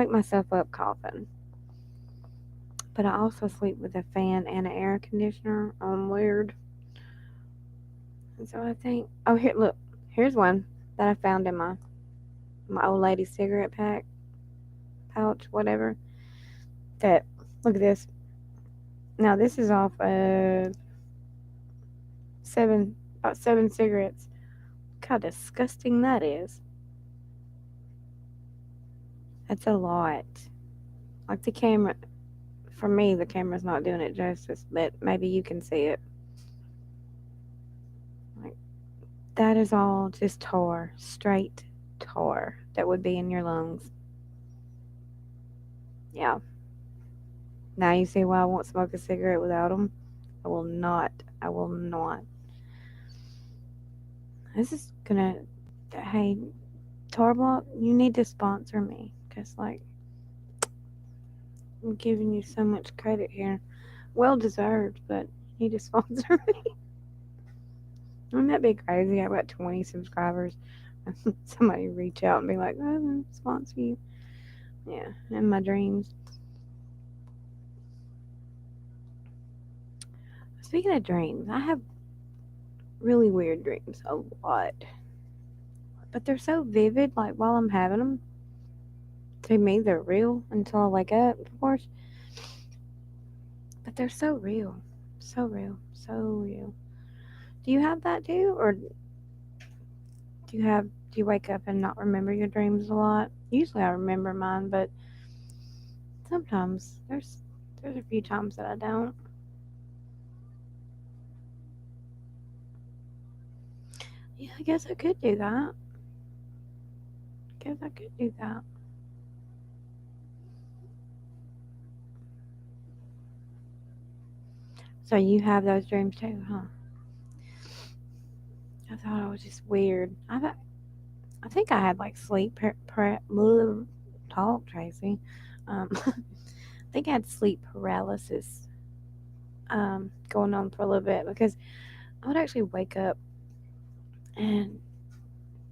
myself up coughing. But I also sleep with a fan and an air conditioner on weird. And so I think, oh, here, look, here's one that I found in my old lady cigarette pack, pouch, whatever. That, look at this. Now, this is off about 7 cigarettes. Look how disgusting that is. That's a lot. Like the camera, for me, the camera's not doing it justice, but maybe you can see it. Like that is all just tar, straight tar that would be in your lungs. Yeah. Now you see why I won't smoke a cigarette without them. I will not. I will not. This is gonna. Hey, Tar Block, you need to sponsor me, cause like I'm giving you so much credit here. Well deserved, but you need to sponsor me. Wouldn't that be crazy? I've got 20 subscribers. Somebody reach out and be like, "Oh, sponsor you." Yeah, in my dreams. Speaking of dreams, I have really weird dreams a lot, but they're so vivid. Like while I'm having them, to me they're real until I wake up, of course. But they're so real, so real, so real. Do you have that too, or do you wake up and not remember your dreams a lot? Usually I remember mine, but sometimes there's a few times that I don't. Yeah, I guess I could do that. Guess I could do that. So you have those dreams too, huh? I thought it was just weird. I think I had like talk, Tracy. I think I had sleep paralysis going on for a little bit because I would actually wake up and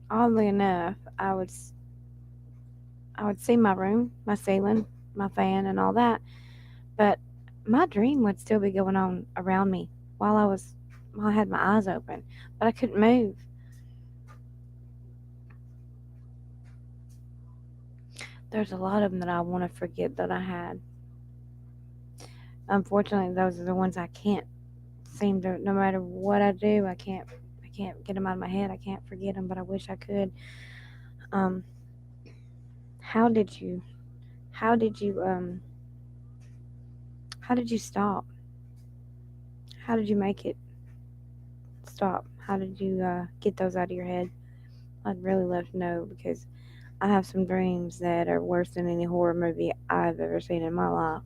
oddly enough, I would see my room, my ceiling, my fan, and all that, but my dream would still be going on around me while I had my eyes open, but I couldn't move. There's a lot of them that I want to forget that I had. Unfortunately, those are the ones I can't seem to. No matter what I do, I can't get them out of my head. I can't forget them, but I wish I could. Um, how did you? How did you? How did you stop? How did you make it stop? How did you get those out of your head? I'd really love to know because I have some dreams that are worse than any horror movie I've ever seen in my life.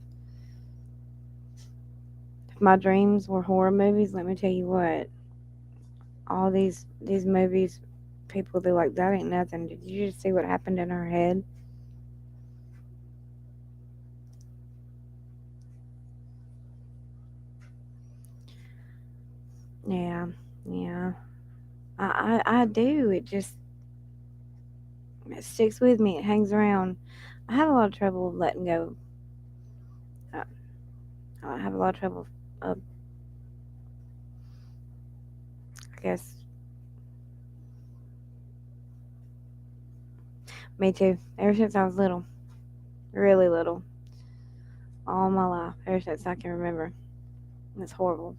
If my dreams were horror movies, let me tell you what, all these movies, people they're like that ain't nothing. Did you just see what happened in her head? Yeah, yeah. I do. It sticks with me. It hangs around. I have a lot of trouble letting go. I, I have a lot of trouble. Uh, I guess me too. Ever since I was little, really little, all my life, ever since I can remember. It's horrible.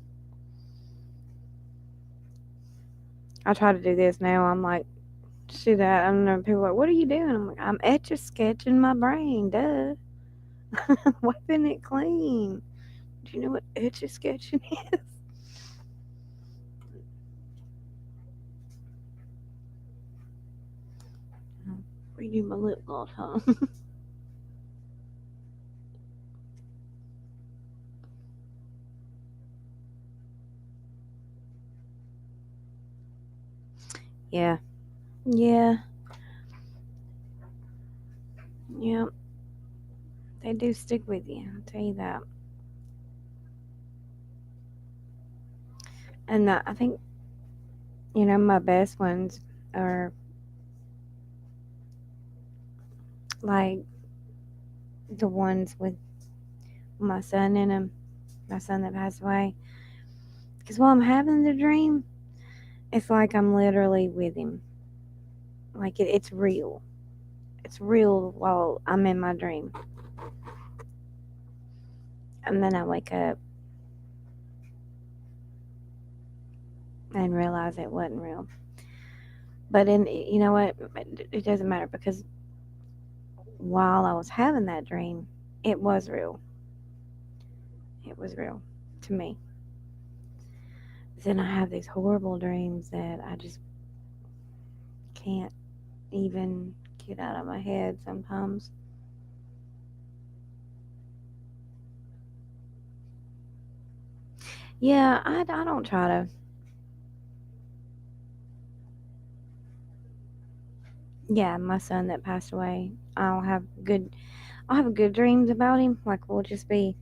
I try to do this now. I'm like, just do that. I don't know. People are like, what are you doing? I'm like, I'm etch a sketching my brain. Duh. Wiping it clean. Do you know what etch a sketching is? Redo my lip gloss, huh? Yeah. Yeah. Yeah. They do stick with you. I'll tell you that. And I think, my best ones are like the ones with my son in them, my son that passed away. Because while I'm having the dream, it's like I'm literally with him. Like it's real. It's real while I'm in my dream. And then I wake up and realize it wasn't real. But you know what? It doesn't matter because while I was having that dream, it was real. It was real to me. Then I have these horrible dreams that I just can't even get out of my head sometimes. Yeah, I don't try to. Yeah, my son that passed away. I'll have good dreams about him. Like we'll just be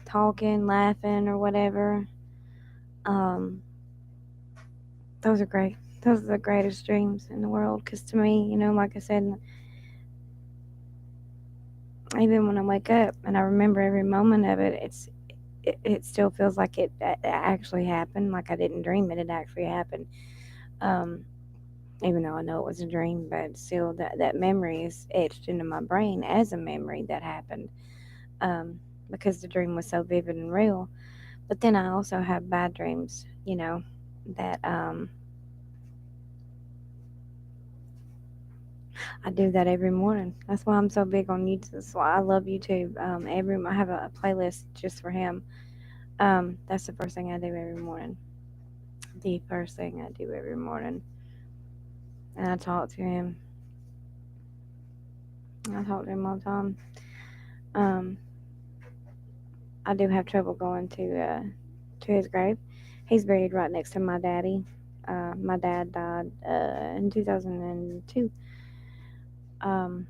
talking, laughing, or whatever. Um, those are great. Those are the greatest dreams in the world. Cause to me, like I said, even when I wake up and I remember every moment of it, it still feels like it actually happened. Like I didn't dream it; it actually happened. Um, even though I know it was a dream, but still, that memory is etched into my brain as a memory that happened. Um, because the dream was so vivid and real. But then I also have bad dreams, that I do that every morning. That's why I'm so big on YouTube. That's why I love YouTube. I have a playlist just for him. That's the first thing I do every morning. The first thing I do every morning, and I talk to him. I talk to him all the time. Um, I do have trouble going to his grave. He's buried right next to my daddy. My dad died in 2002. Um,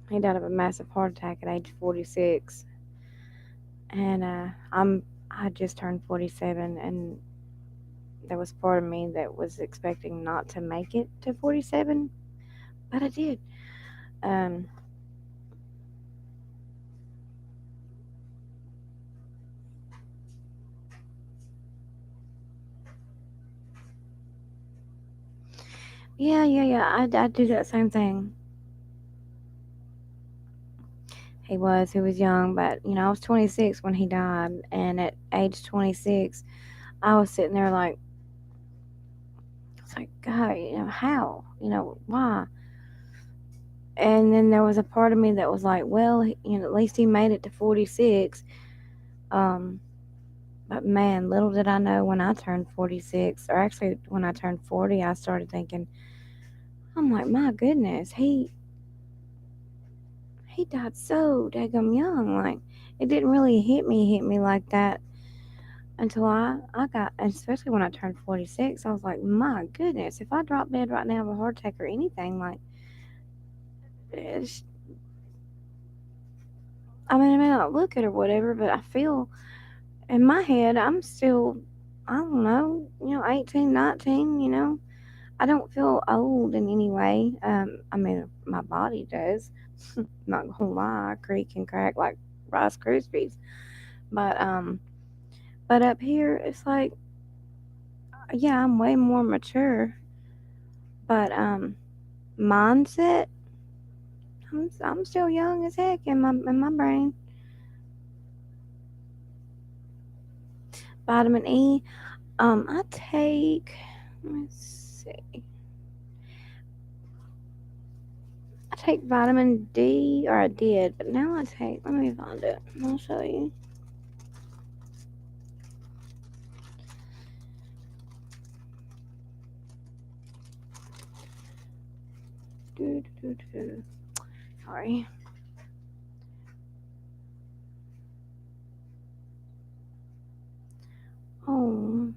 he died of a massive heart attack at age 46, and I just turned 47, and there was part of me that was expecting not to make it to 47, but I did. Um, yeah. I do that same thing. He was young, but I was 26 when he died, and at age 26, I was sitting there like, it's like, God, how, why? And then there was a part of me that was like, well, at least he made it to 46. Um, but man, little did I know when I turned 46, or actually when I turned 40, I started thinking, I'm like, my goodness, he died so daggum young. Like, it didn't really hit me like that until I got, especially when I turned 46. I was like, my goodness, if I drop dead right now of a heart attack or anything, like, it's, I may not look it or whatever, but I feel in my head, I'm still, I don't know, 18, 19, I don't feel old in any way. My body does. Not gonna lie, I creak and crack like Rice Krispies. But but up here, it's like, yeah, I'm way more mature. But mindset, I'm still young as heck in my brain. Vitamin E, I take. Let's see. I take vitamin D, or I did, but now I take. Let me find it. I'll show you. Do, do, do, do. Sorry. Oh,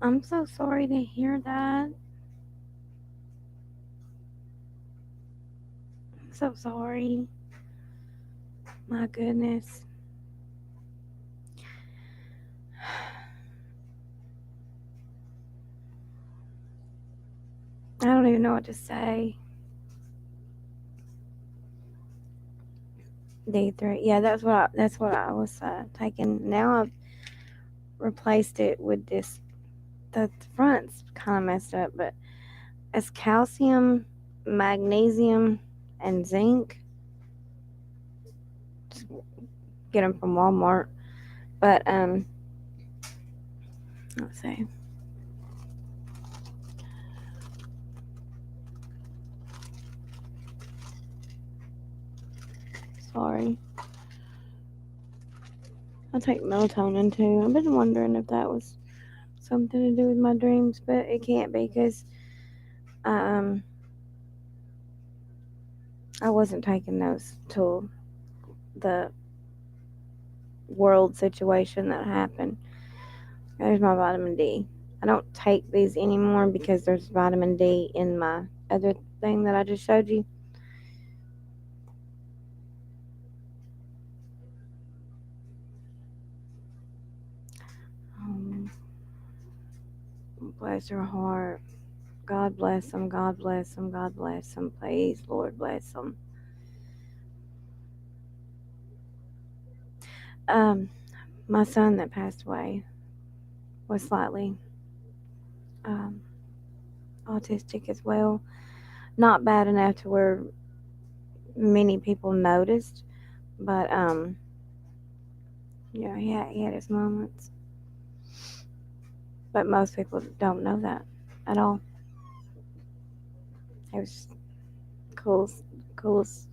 I'm so sorry to hear that. I'm so sorry. My goodness. I don't even know what to say. D3. Yeah, that's what I was taking. Now I've replaced it with this. The front's kind of messed up, but it's calcium, magnesium, and zinc. Just get them from Walmart. But let's see. Sorry. I take melatonin too. I've been wondering if that was something to do with my dreams, but it can't be because um I wasn't taking those till the world situation that happened. There's my vitamin D. I don't take these anymore because there's vitamin D in my other thing that I just showed you. Um, bless her heart. God bless them. God bless them. God bless them. Please, Lord, bless them. Um, my son that passed away was slightly um, autistic as well. Not bad enough to where many people noticed, but yeah, he had his moments. But most people don't know that at all. He was coolest, coolest,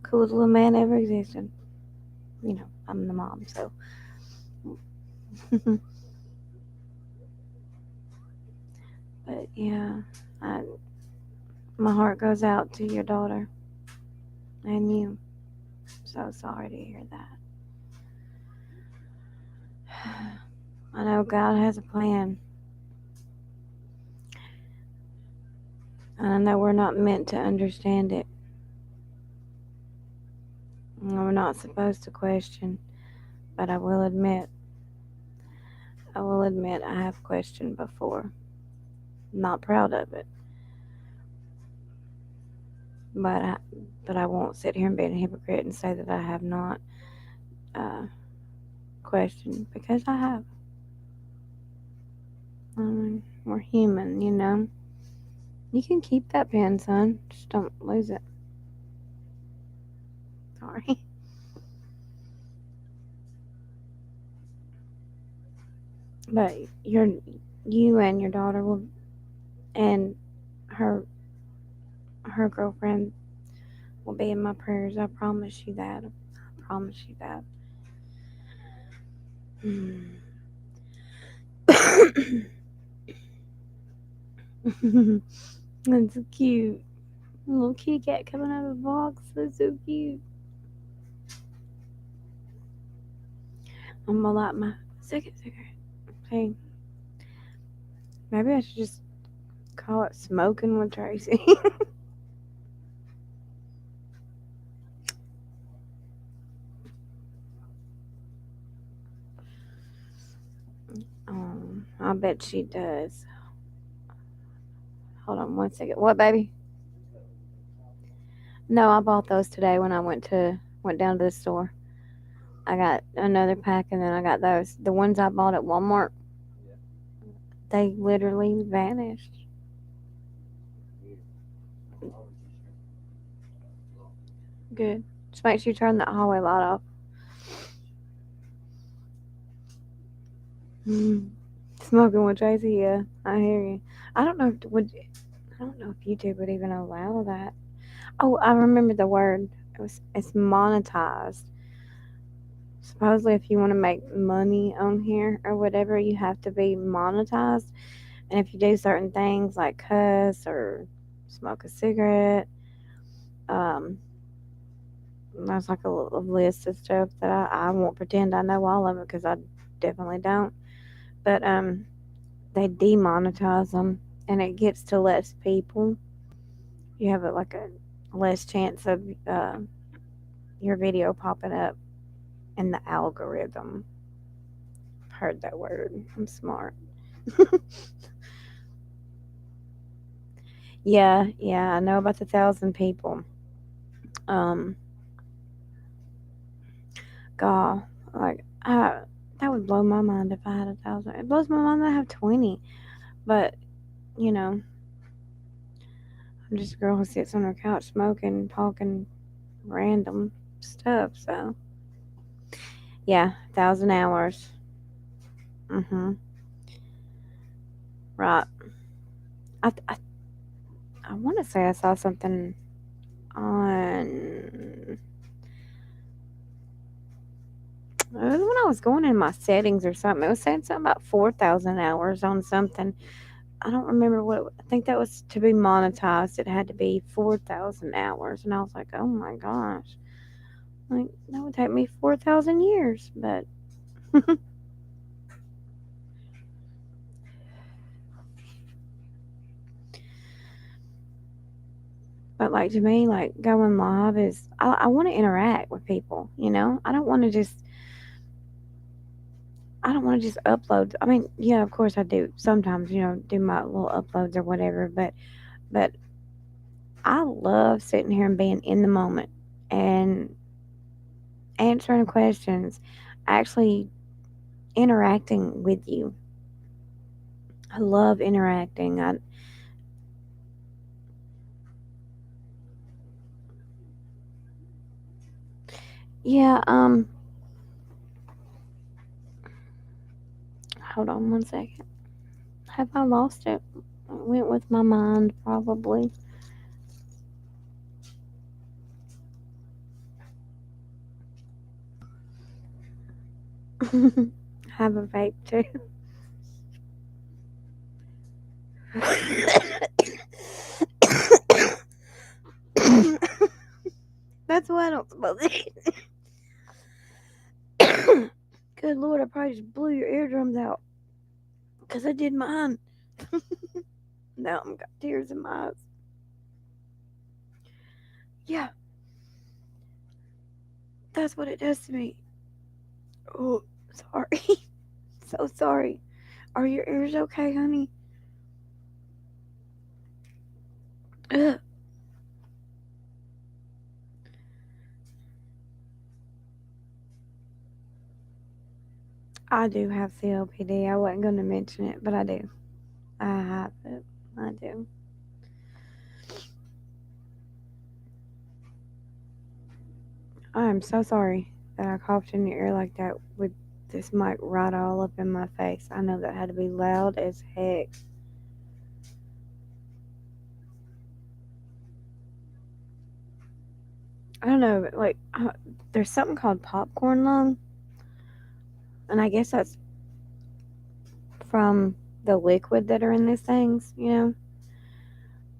coolest little man ever existed. I'm the mom, so. But yeah, I, my heart goes out to your daughter and you. So sorry to hear that. I know God has a plan, and I know we're not meant to understand it. And we're not supposed to question, but I will admit, I will admit I have questioned before. Not proud of it, but I won't sit here and be a hypocrite and say that I have not uh, questioned because I have. I mean, we're human, you know. You can keep that pen, son. Just don't lose it. Sorry. But you and your daughter will, and her her girlfriend will be in my prayers. I promise you that. I promise you that. That's so cute. A little kitty cat coming out of the box. That's so cute. I'm gonna light my second cigarette. Hey, maybe I should just call it smoking with Tracy. I bet she does. Hold on 1 second. What, baby? No, I bought those today when I went down to the store. I got another pack and then I got those. The ones I bought at Walmart, they literally vanished. Good. Just make sure you turn that hallway light off. Smoking with Tracy, yeah, I hear you. I don't know if I don't know if YouTube would even allow that. Oh, I remember the word. It's monetized. Supposedly, if you want to make money on here or whatever, you have to be monetized. And if you do certain things like cuss or smoke a cigarette, um, there's like a list of stuff that I won't pretend I know all of it because I definitely don't. But they demonetize them, and it gets to less people. You have like a less chance of your video popping up in the algorithm. Heard that word. I'm smart. Yeah, I know about the 1,000 people. Um, God, like that would blow my mind if I had 1,000. It blows my mind that I have 20, but you know, I'm just a girl who sits on her couch smoking, talking random stuff. So yeah, 1,000 hours. Mhm. Right. I I, I want to say I saw something on. It was when I was going in my settings or something. It was saying something about 4,000 hours on something. I don't remember what I think that was to be monetized. It had to be 4,000 hours, and I was like, oh my gosh, like that would take me 4,000 years. But like to me, like going live is I want to interact with people. You know, I don't want to just upload. I mean, yeah, of course I do sometimes. You know, do my little uploads or whatever. But I love sitting here and being in the moment and answering questions, actually interacting with you. I love interacting. Yeah, hold on 1 second. Have I lost it? I went with my mind probably. Have a vape too. That's why I don't smoke it. Good Lord, I probably just blew your eardrums out because I did mine. Now I've got tears in my eyes. Yeah, that's what it does to me. Oh, sorry. so sorry. Are your ears okay, honey? Ugh. I do have COPD. I wasn't going to mention it, but I do. I have it. I do. I am so sorry that I coughed in your ear like that with this mic right all up in my face. I know that had to be loud as heck. I don't know, like, there's something called popcorn lung, and I guess that's from the liquid that are in these things, you know?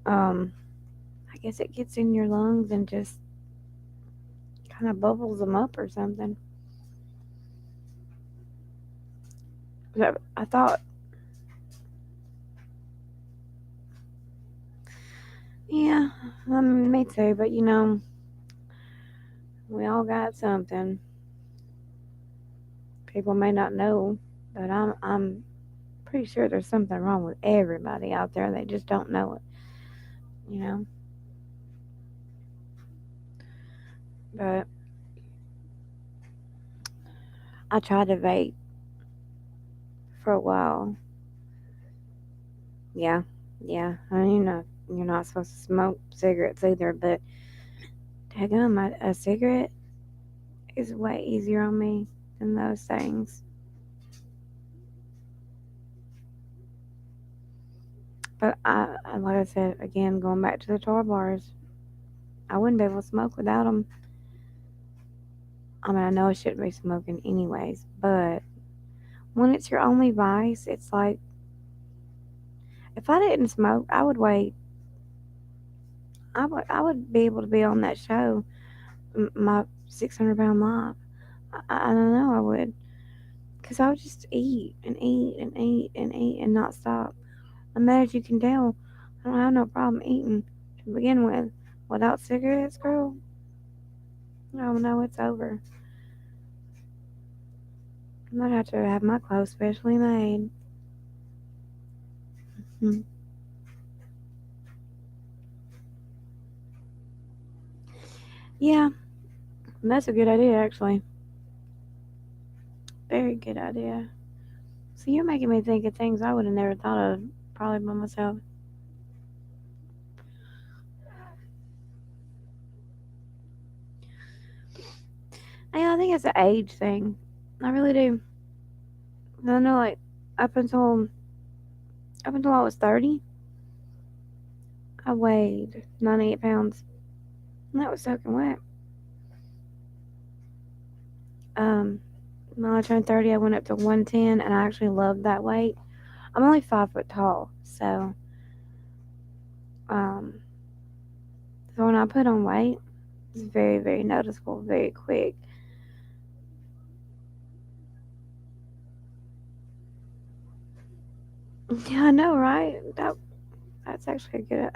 Um, I guess it gets in your lungs and just kind of bubbles them up or something. But I thought, yeah, me too, but we all got something. People may not know, but I'm pretty sure there's something wrong with everybody out there. They just don't know it, you know? But I tried to vape for a while. Yeah, yeah. I mean, you're not supposed to smoke cigarettes either, but daggum, a cigarette is way easier on me than those things. But like I said, again, going back to the tour bars, I wouldn't be able to smoke without them. I mean, I know I shouldn't be smoking anyways, but when it's your only vice, it's like if I didn't smoke, I would wait. I would be able to be on that show, my 600 pound life. I don't know, I would, cause I would just eat and eat and eat and eat and not stop. And that, as you can tell, I don't have no problem eating to begin with. Without cigarettes, girl, no, no, it's over. I might have to have my clothes specially made. Hmm. Yeah, that's a good idea, actually. Very good idea. So you're making me think of things I would have never thought of, probably by myself. Yeah, I think it's an age thing. I really do. I know, like up until up until I was 30, I weighed 98 pounds, and that was soaking wet. Um, when I turned 30, I went up to 110, and I actually loved that weight. I'm only 5 foot tall, um, so when I put on weight, it's very, very noticeable, very quick. Yeah, I know, right? That's actually a good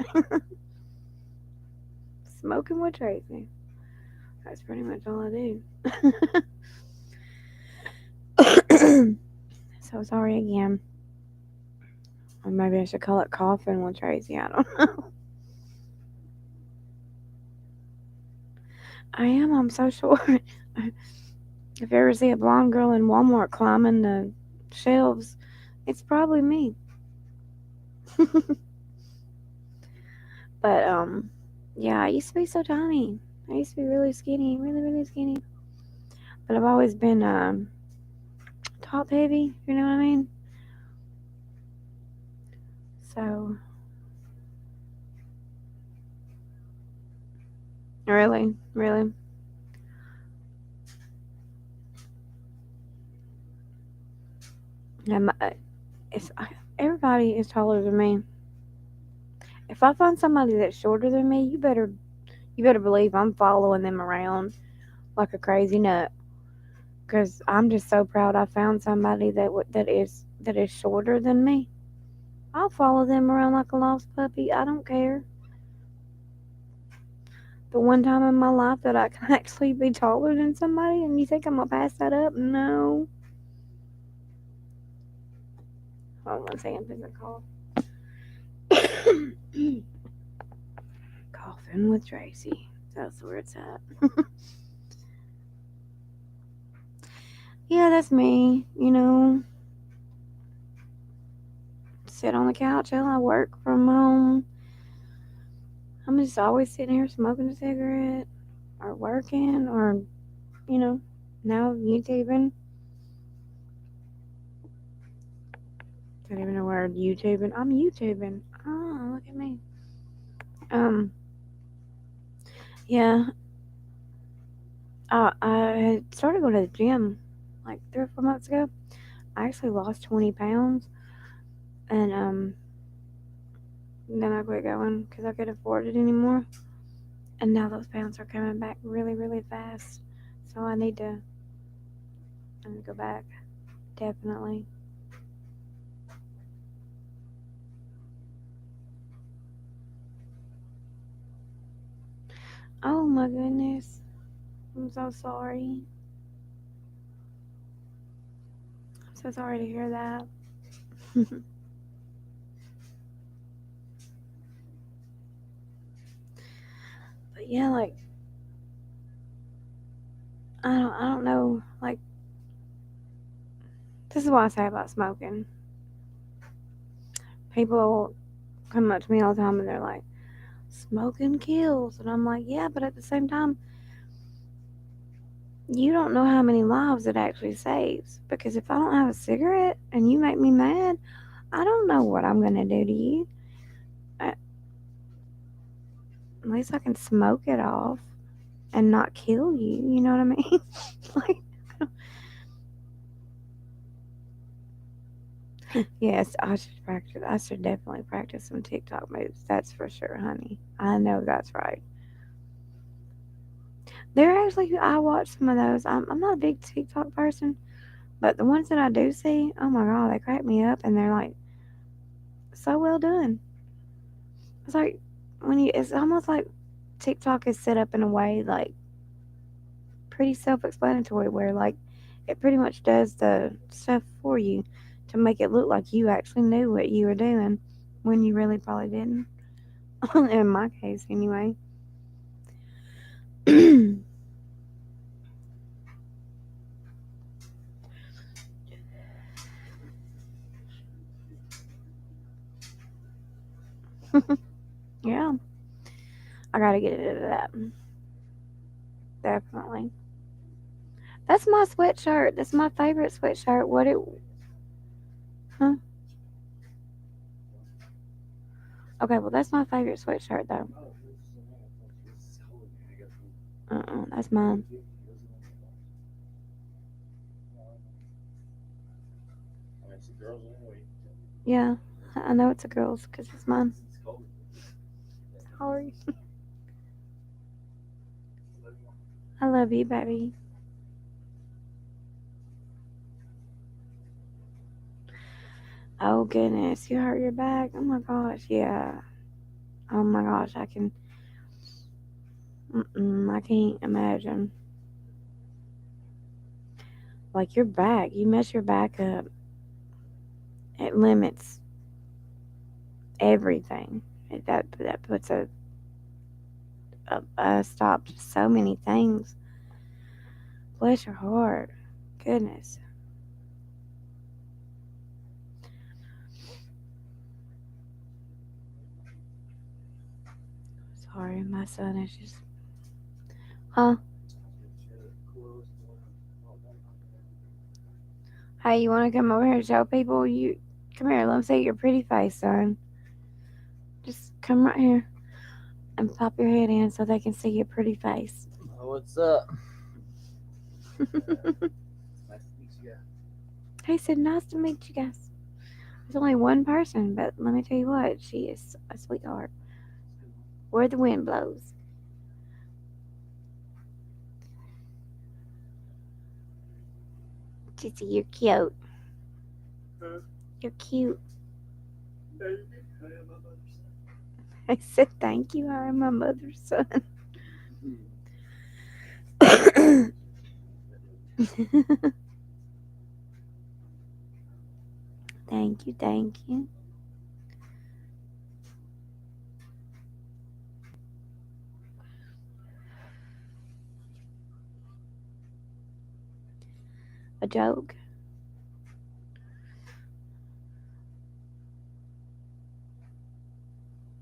smoking with Tracy. That's pretty much all I do. So sorry again. Or maybe I should call it coughing with Tracy. I don't know. I am. I'm so short. If you ever see a blonde girl in Walmart climbing the shelves, it's probably me. But yeah, I used to be so tiny. I used to be really skinny, really, really skinny. But I've always been top heavy. You know what I mean? So really, really, yeah, it's everybody is taller than me. If I find somebody that's shorter than me, you better believe I'm following them around like a crazy nut. Cause I'm just so proud I found somebody that is shorter than me. I'll follow them around like a lost puppy. I don't care. The one time in my life that I can actually be taller than somebody, and you think I'm gonna pass that up? No. Hold on one second, please. I cough. Coughing with Tracy. That's where it's at. Yeah, that's me. Sit on the couch while I work from home. I'm just always sitting here smoking a cigarette or working or, you know, now YouTubing. Don't even know the word YouTubing. I'm YouTubing. Oh, look at me. Um, yeah, I had started going to the gym like 3 or 4 months ago. I actually lost 20 pounds, and then I quit going because I couldn't afford it anymore. And now those pounds are coming back really, really fast. So I need to go back definitely. Oh my goodness, I'm so sorry. I'm so sorry to hear that. But yeah, like I don't know. Like this is what I say about smoking. People come up to me all the time and they're like, "Smoking kills," and I'm like, "Yeah, but at the same time, you don't know how many lives it actually saves. Because if I don't have a cigarette and you make me mad, I don't know what I'm gonna do to you. At least I can smoke it off and not kill you. You know what I mean? Like, yes, I should practice. I should definitely practice some TikTok moves. That's for sure, honey. I know that's right. They're actually, I watch some of those. I'm not a big TikTok person, but the ones that I do see, oh my god, they crack me up, and they're like so well done. It's like it's almost like TikTok is set up in a way like pretty self-explanatory, where like it pretty much does the stuff for you to make it look like you actually knew what you were doing when you really probably didn't. In my case, anyway. Yeah, I gotta get into that. Definitely. That's my sweatshirt. That's my favorite sweatshirt. What it? Huh? Okay, well that's my favorite sweatshirt though. That's mine. Yeah, I know it's a girl's because it's mine. Sorry. I love you, baby. Oh goodness, you hurt your back. Oh my gosh, yeah. Oh my gosh, I can. I can't imagine. Like your back, you mess your back up. It limits everything. That puts a stop to so many things. Bless your heart. Goodness. Sorry, my son is just. Huh? Hey, you want to come over here and show people you? Come here, let me see your pretty face, son. Just come right here and pop your head in so they can see your pretty face. What's up? He said, "Nice to meet you guys." There's only one person, but let me tell you what, she is a sweetheart. Where the wind blows. Jissy, you're cute. You're cute. I said, "Thank you. I am my mother's son." Thank you, thank you. A joke?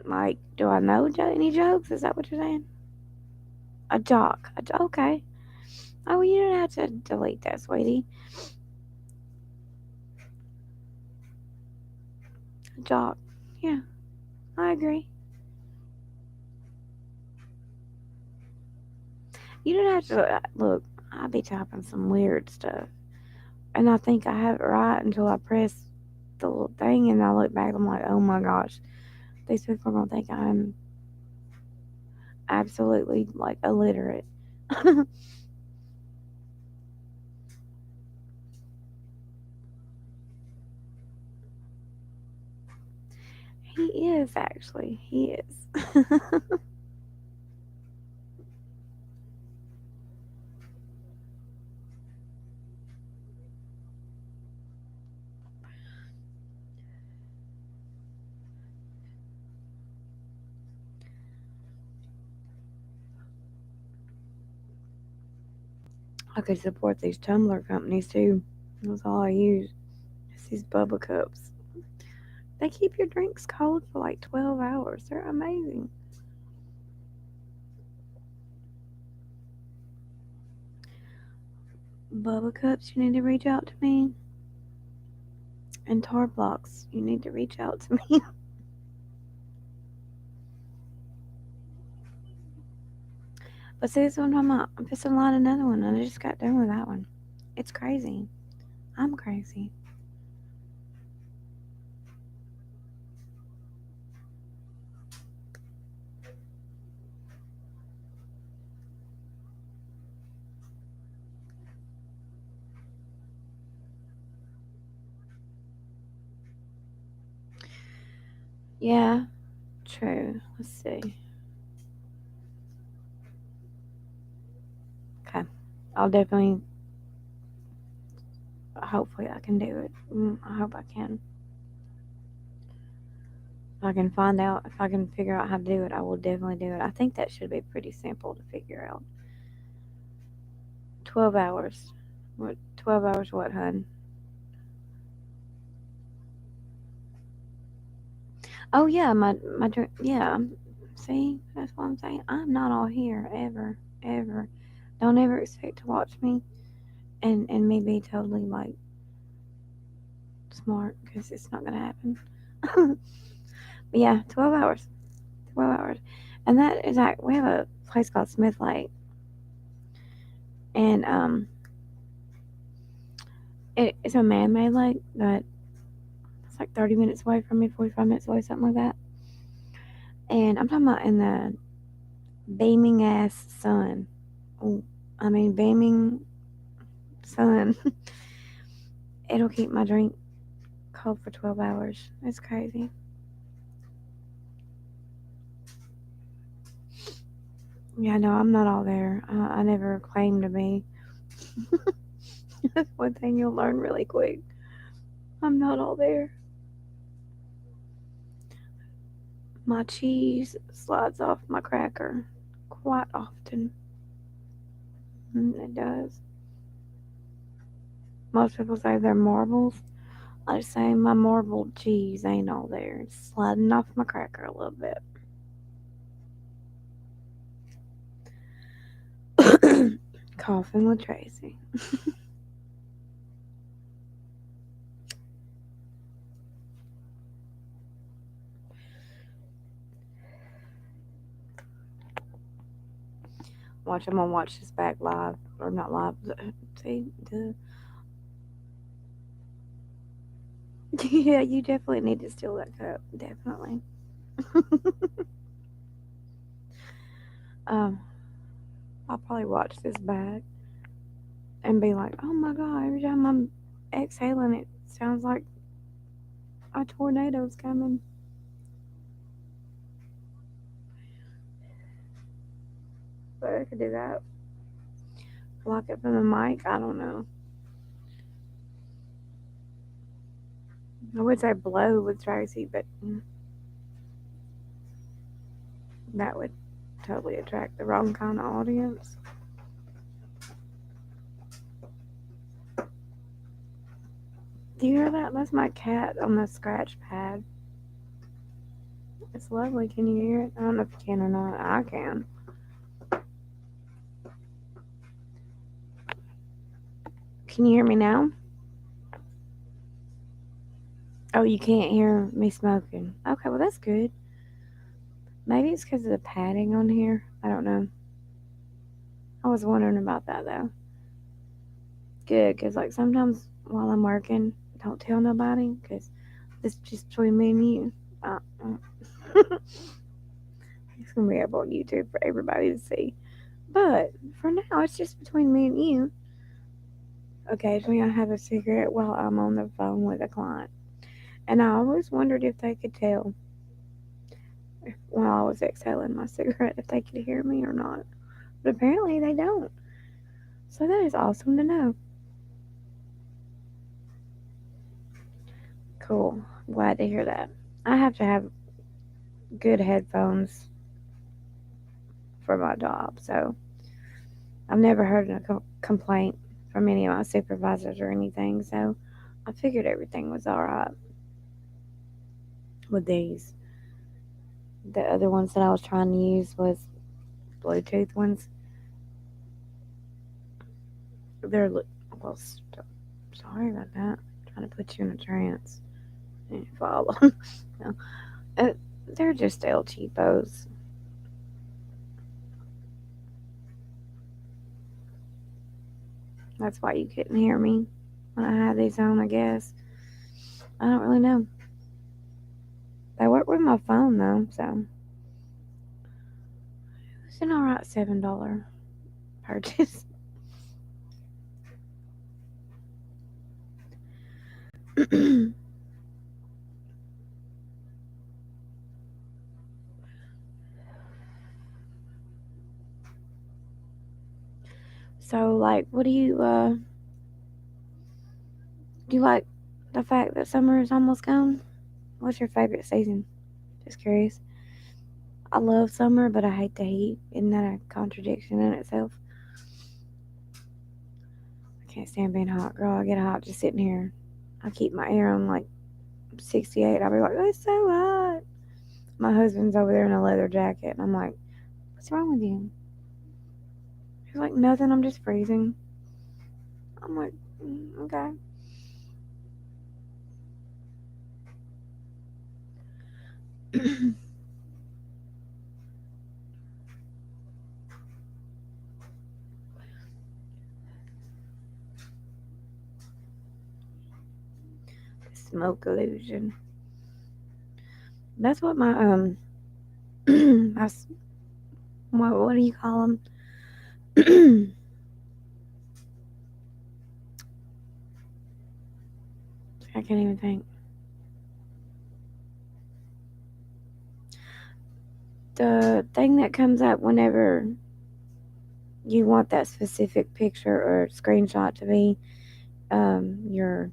Like, do I know any jokes? Is that what you're saying? A jock. Okay. Oh, you don't have to delete that, sweetie. A jock. Yeah, I agree. You don't have to look. I be typing some weird stuff, and I think I have it right until I press the little thing, and I look back. I'm like, oh my gosh, these people are gonna think I'm absolutely like illiterate. He is actually. He is. I could support these tumbler companies too. That's all I use. It's these Bubba cups. They keep your drinks cold for like 12 hours. They're amazing. Bubba cups, you need to reach out to me. And tar blocks, you need to reach out to me. But see, this one I'm just to line another one, and I just got done with that one. It's crazy. I'm crazy. Yeah, true. Let's see. Okay. I'll definitely, hopefully, I can do it. I hope I can. If I can find out, if I can figure out how to do it, I will definitely do it. I think that should be pretty simple to figure out. 12 hours. What? 12 hours what, hun? Oh, yeah, my drink. Yeah. See? That's what I'm saying. I'm not all here, ever. Ever. Don't ever expect to watch me and me be totally, like, smart, because it's not going to happen. But yeah, 12 hours. 12 hours. And that is like, we have a place called Smith Lake. And it's a man made lake, but it's like 30 minutes away from me, 45 minutes away, something like that. And I'm talking about in the beaming ass sun. Oh, I mean, beaming sun. It'll keep my drink cold for 12 hours. It's crazy. Yeah, no, I'm not all there. I never claimed to be. That's one thing you'll learn really quick. I'm not all there. My cheese slides off my cracker quite often. It does. Most people say they're marbles. I say my marbled cheese ain't all there. It's sliding off my cracker a little bit. Coughing with Tracy. I'm gonna watch this back live or not live. See, yeah, you definitely need to steal that cup. Definitely. Um, I'll probably watch this back and be like, oh my god! Every time I'm exhaling, it sounds like a tornado's coming. But I could do that. Block it from the mic. I don't know. I would say blow with Tracy, but that would totally attract the wrong kind of audience. Do you hear that? That's my cat on the scratch pad. It's lovely. Can you hear it? I don't know if you can or not. I can. Can you hear me now? Oh, you can't hear me smoking. Okay, well, that's good. Maybe it's because of the padding on here. I don't know. I was wondering about that, though. Good, because, like, sometimes while I'm working, don't tell nobody, because it's just between me and you. It's going to be up on YouTube for everybody to see. But for now, it's just between me and you. Occasionally, I have a cigarette while I'm on the phone with a client. And I always wondered if they could tell while I was exhaling my cigarette if they could hear me or not. But apparently, they don't. So that is awesome to know. Cool. Glad to hear that. I have to have good headphones for my job. So I've never heard a complaint from any of my supervisors or anything. So I figured everything was all right with these. The other ones that I was trying to use was Bluetooth ones. They're well. Sorry about that. I'm trying to put you in a trance. And follow. No, uh, they're just El Cheapos. That's why you couldn't hear me when I had these on. I guess I don't really know. They work with my phone though, so it's an alright $7 purchase. So, like, what do you like the fact that summer is almost gone? What's your favorite season? Just curious. I love summer, but I hate the heat. Isn't that a contradiction in itself? I can't stand being hot, girl. I get hot just sitting here. I keep my air on like 68. I'll be like, it's so hot. My husband's over there in a leather jacket, and I'm like, what's wrong with you? He's like, nothing. I'm just freezing. I'm like, okay. Smoke illusion. That's what my my what do you call them? I can't even think. The thing that comes up whenever you want that specific picture or screenshot to be your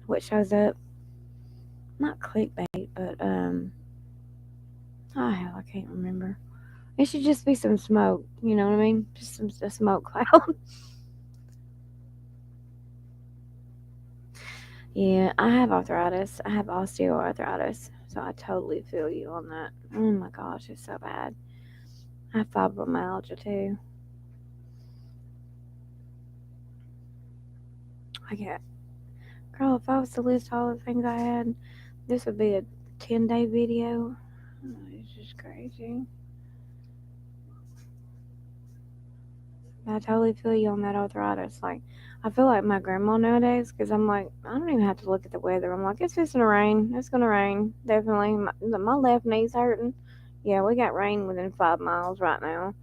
what shows up. Not clickbait, but oh hell, I can't remember. It should just be some smoke. You know what I mean? Just a smoke cloud. Yeah, I have arthritis. I have osteoarthritis, so I totally feel you on that. Oh my gosh, it's so bad. I have fibromyalgia too. I get, girl, if I was to list all the things I had, this would be a 10-day video. Oh, it's just crazy. I totally feel you on that arthritis. Like, I feel like my grandma nowadays because I'm like, I don't even have to look at the weather. I'm like, it's just gonna rain. It's gonna rain. Definitely. My left knee's hurting. Yeah, we got rain within 5 miles right now.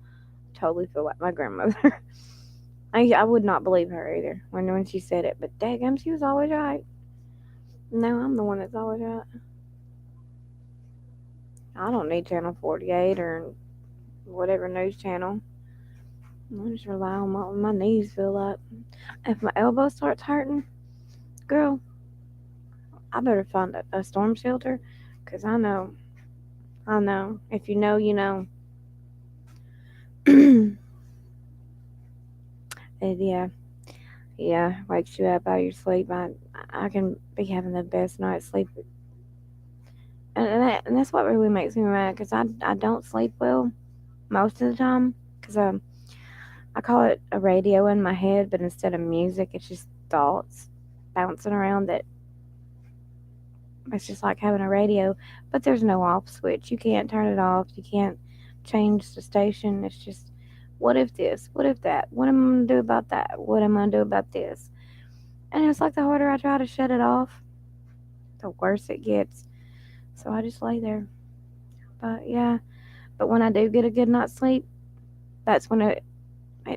Totally feel like my grandmother. I would not believe her either when she said it, but daggum, she was always right. No, I'm the one that's always right. I don't need Channel 48 or whatever news channel. I just rely on my knees feel like. If my elbow starts hurting, girl, I better find a storm shelter, cause I know. If you know, you know. Yeah, yeah, wakes you up out of your sleep. I can be having the best night's sleep, and that's what really makes me mad. Cause I don't sleep well most of the time. Cause I call it a radio in my head, but instead of music, it's just thoughts bouncing around that it's just like having a radio, but there's no off switch. You can't turn it off. You can't change the station. It's just, what if this? What if that? What am I going to do about that? What am I going to do about this? And it's like the harder I try to shut it off, the worse it gets. So I just lay there. But yeah, but when I do get a good night's sleep, that's when it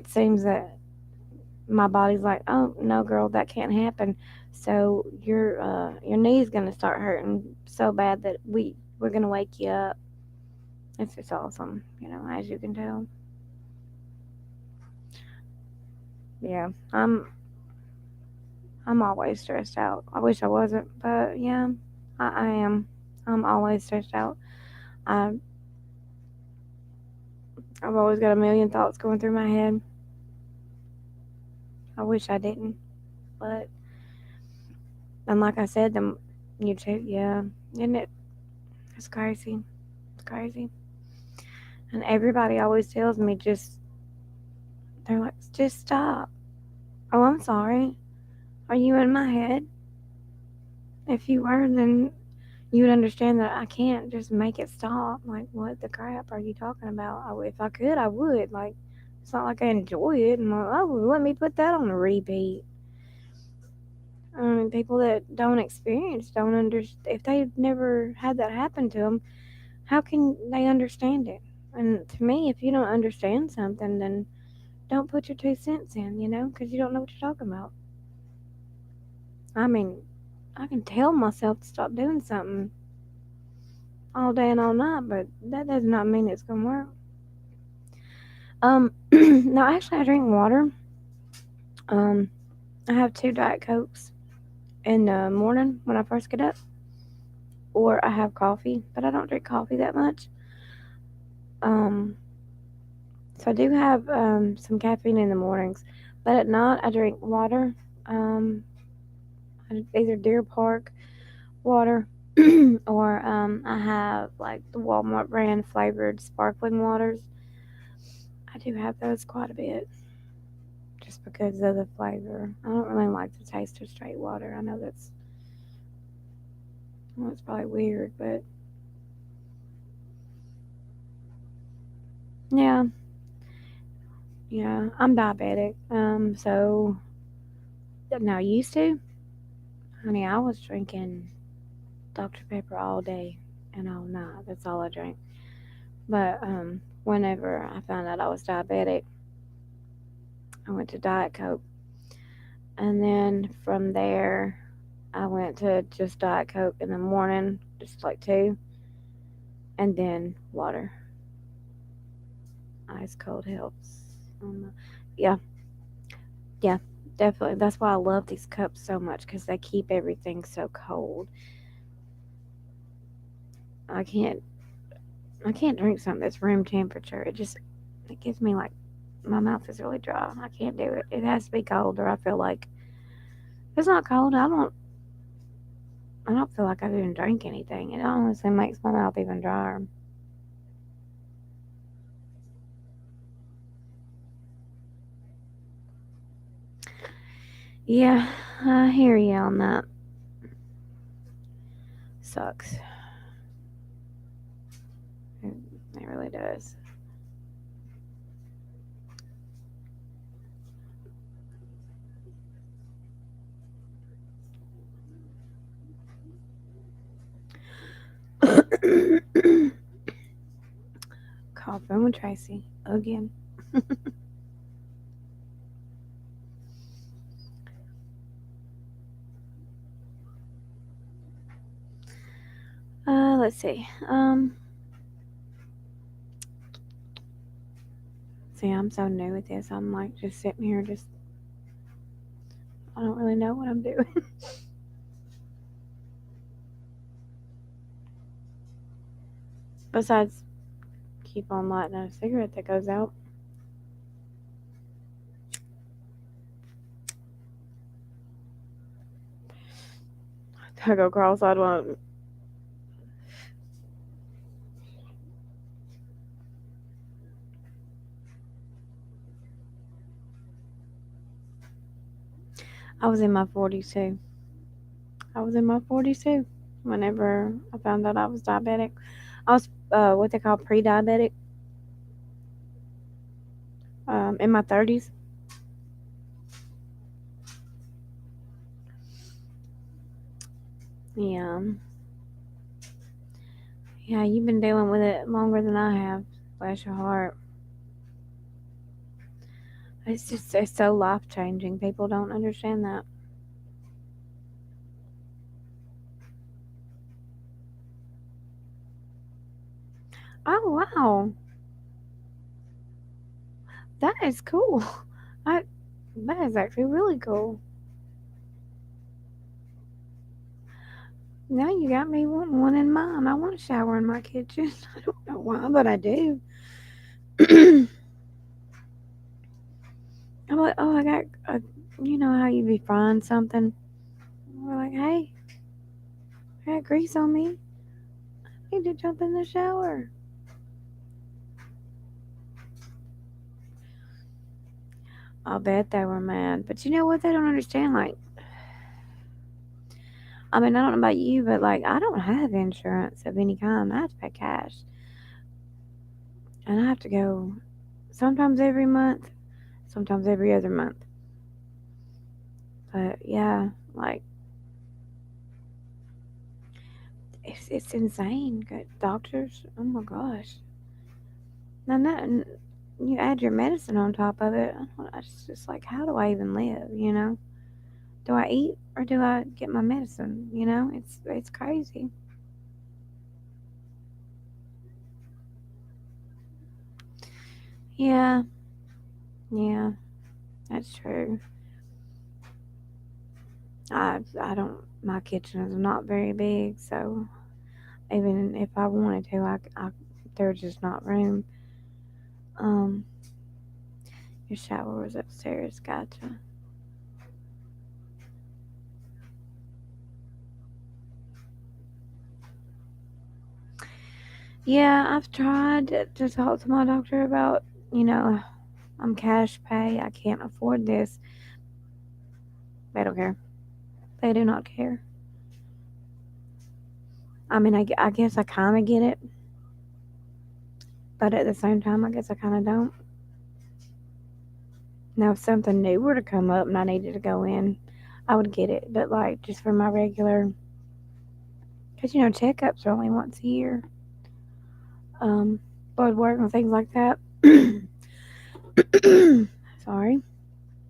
seems that my body's like, oh no, girl, that can't happen. So your knee's gonna start hurting so bad that we're gonna wake you up. It's just awesome, as you can tell. Yeah, I'm always stressed out. I wish I wasn't, but yeah, I am. I'm always stressed out. I I've always got a million thoughts going through my head. I wish I didn't, but and like I said, the YouTube, yeah, isn't it? It's crazy. It's crazy. And everybody always tells me they're like, just stop. Oh, I'm sorry. Are you in my head? If you were, then you would understand that I can't just make it stop. Like, what the crap are you talking about? If I could, I would. Like, it's not like I enjoy it. And like, oh, let me put that on a repeat. I mean, people that don't experience don't understand. If they've never had that happen to them, how can they understand it? And to me, if you don't understand something, then don't put your 2 cents in, because you don't know what you're talking about. I mean, I can tell myself to stop doing something all day and all night, but that does not mean it's gonna work. No, actually, I drink water. Um, I have 2 Diet Cokes in the morning when I first get up, or I have coffee, but I don't drink coffee that much. Um, so I do have some caffeine in the mornings, but at night I drink water. Um, either Deer Park water, or I have like the Walmart brand flavored sparkling waters. I do have those quite a bit just because of the flavor. I don't really like the taste of straight water. I know it's probably weird, but yeah, yeah, I'm diabetic. So now used to, honey, I was drinking Dr. Pepper all day and all night. That's all I drank. But whenever I found out I was diabetic, I went to Diet Coke. And then from there, I went to just Diet Coke in the morning, just like two, and then water. Ice cold helps. Yeah, yeah, definitely. That's why I love these cups so much because they keep everything so cold. I can't, I can't drink something that's room temperature. It gives me like my mouth is really dry. I can't do it. It has to be cold, or I feel like if it's not cold. I don't feel like I've even drank anything. It honestly makes my mouth even drier. Yeah, I hear you on that. Sucks. It really does. Coughing with Tracy again. Let's see. See, I'm so new at this. I'm like just sitting here, I don't really know what I'm doing. Besides, keep on lighting a cigarette that goes out. I go cross-eyed one. I was in my 40s too. I was in my 40s too. Whenever I found out I was diabetic, I was what they call pre-diabetic. In my 30s. Yeah, yeah. You've been dealing with it longer than I have. Bless your heart. It's so life changing. People don't understand that. Oh wow, that is cool. I that is actually really cool. Now you got me wanting one in mine. I want a shower in my kitchen. I don't know why, but I do. I'm like, oh, I got, you know how you be frying something? We're like, hey, I got grease on me. I need to jump in the shower. I'll bet they were mad. But you know what? They don't understand. Like, I mean, I don't know about you, but like, I don't have insurance of any kind. I have to pay cash. And I have to go sometimes every month, sometimes every other month. But yeah, like, it's insane. Good doctors. Oh my gosh. Now, nothing. You add your medicine on top of it. It's just like, how do I even live? You know, do I eat or do I get my medicine? You know, it's crazy. Yeah, yeah, that's true. I don't. My kitchen is not very big, so even if I wanted to, there's just not room. Um, your shower was upstairs. Gotcha. Yeah, I've tried to talk to my doctor about, you know, I'm cash pay. I can't afford this. They don't care. They do not care. I mean, I guess I kind of get it, but at the same time, I guess I kind of don't. Now, if something new were to come up and I needed to go in, I would get it. But, like, just for my regular, because, you know, checkups are only once a year, blood work and things like that. Sorry.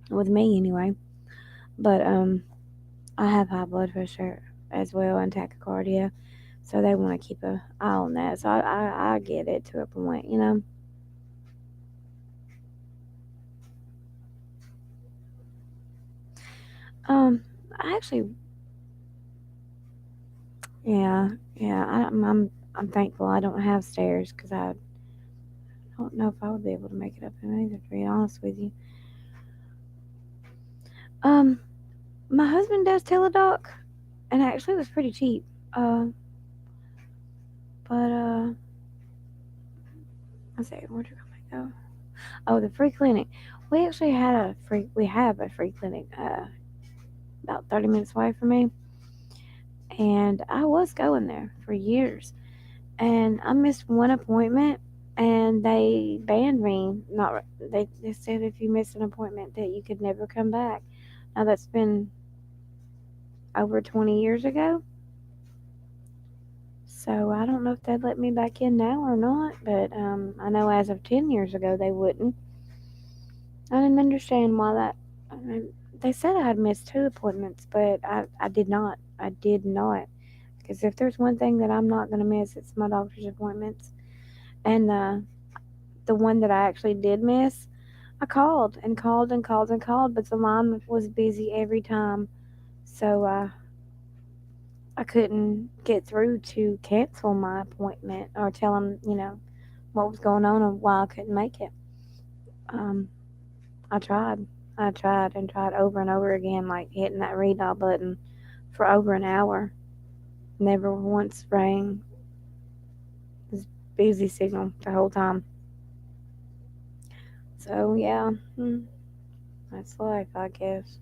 With me, anyway. But, I have high blood pressure as well and tachycardia. So they want to keep an eye on that. So I get it to a point, you know. Um, I actually, yeah, yeah. I'm thankful I don't have stairs because I don't know if I would be able to make it up there either. To be honest with you, um, my husband does Teladoc, and actually it was pretty cheap. Uh, but let's see, where did I go? Oh, the free clinic. We have a free clinic about 30 minutes away from me, and I was going there for years, and I missed one appointment, and they banned me. Not they said if you missed an appointment that you could never come back. Now that's been over 20 years ago, so I don't know if they'd let me back in now or not. But I know as of 10 years ago they wouldn't. I didn't understand why that. I mean, they said I had missed two appointments, but I did not. I did not. Because if there's one thing that I'm not going to miss, it's my doctor's appointments. And the one that I actually did miss, I called and called and called and called, but the line was busy every time. So I couldn't get through to cancel my appointment or tell them, what was going on and why I couldn't make it. Um, I tried. I tried and tried over and over again, like hitting that redial button for over an hour. Never once rang. It was busy signal the whole time. So yeah, that's life, I guess.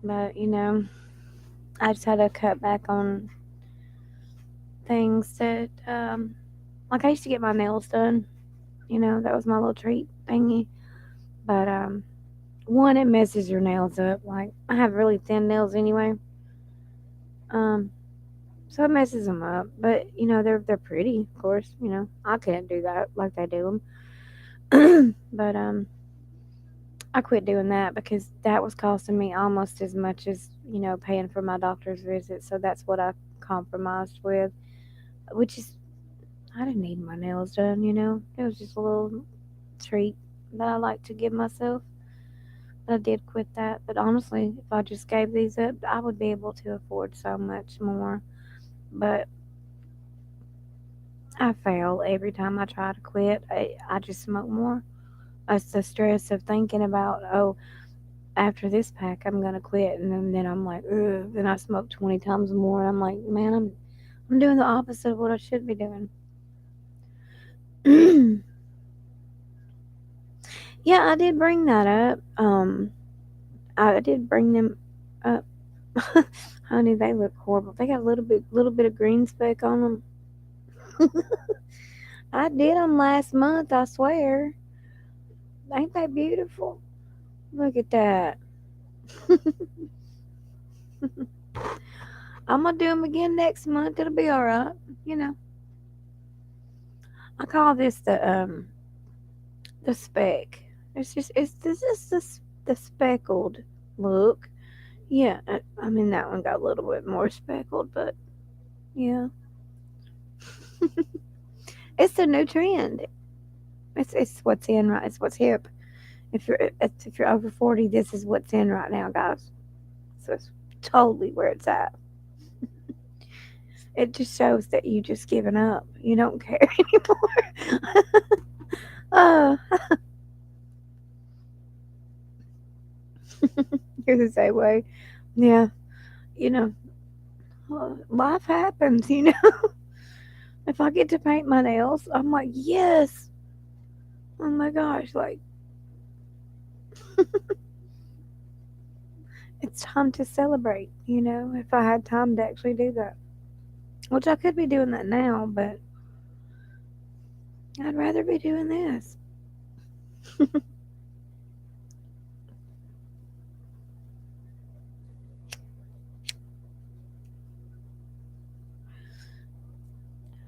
But I just had to cut back on things that, like I used to get my nails done. That was my little treat thingy. But one, it messes your nails up. Like I have really thin nails anyway. Um, so it messes them up. But they're pretty, of course. I couldn't do that like they do them. But I quit doing that because that was costing me almost as much as paying for my doctor's visit. So that's what I compromised with, which is I didn't need my nails done. It was just a little treat that I like to give myself. I did quit that, but honestly, if I just gave these up, I would be able to afford so much more. But I fail every time I try to quit. I just smoke more. It's the stress of thinking about, oh, after this pack, I'm gonna quit, and then I'm like, ugh. Then I smoke 20 times more. And I'm like, man, I'm doing the opposite of what I should be doing. Yeah, I did bring that up. I did bring them up. Honey, they look horrible. They got a little bit of green speck on them. I did them last month, I swear. Ain't they beautiful? Look at that. I'm gonna do them again next month. It'll be all right. You know, I call this the speck. It's this is the speckled look. Yeah, I mean that one got a little bit more speckled, but yeah, it's the new trend. It's what's in right. It's what's hip. If you're over 40, this is what's in right now, guys. So it's totally where it's at. It just shows that you just given up. You don't care anymore. uh, you're the same way. Yeah, you know, life happens. If I get to paint my nails, I'm like, yes. Oh my gosh, like it's time to celebrate. If I had time to actually do that, which I could be doing that now, but I'd rather be doing this.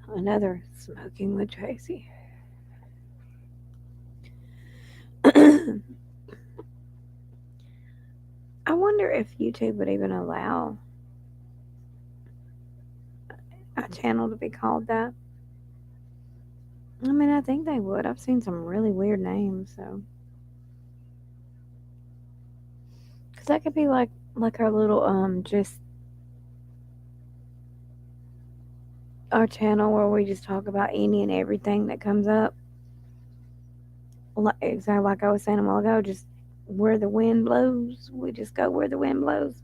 Another smoking with Tracy. I wonder if YouTube would even allow a channel to be called that. I mean, I think they would. I've seen some really weird names, so because that could be like our little just our channel where we just talk about any and everything that comes up. Like exactly like I was saying a while ago, just where the wind blows, we just go where the wind blows.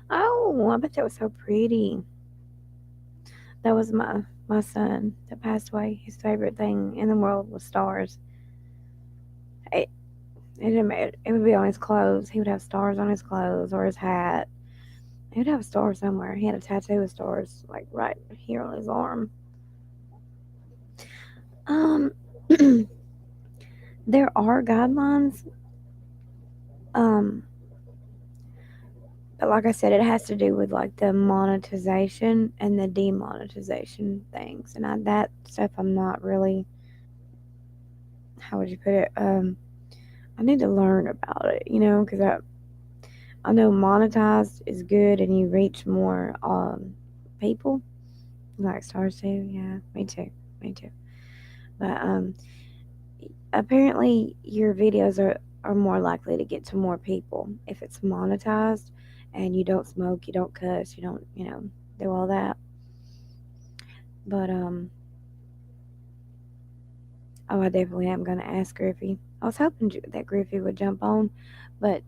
Oh, I bet that was so pretty. That was my son that passed away. His favorite thing in the world was stars. It, it didn't matter. It would be on his clothes. He would have stars on his clothes or his hat. He would have a star somewhere. He had a tattoo of stars, like right here on his arm. Um, there are guidelines. Um, but like I said, it has to do with like the monetization and the demonetization things, and that stuff I'm not really. How would you put it? I need to learn about it, because I know monetized is good and you reach more. people. You like stars too? Yeah, me too. Me too. But apparently your videos are more likely to get to more people if it's monetized and you don't smoke, you don't cuss, you don't, do all that. But oh, I definitely am gonna ask Griffey. I was hoping that Griffey would jump on, but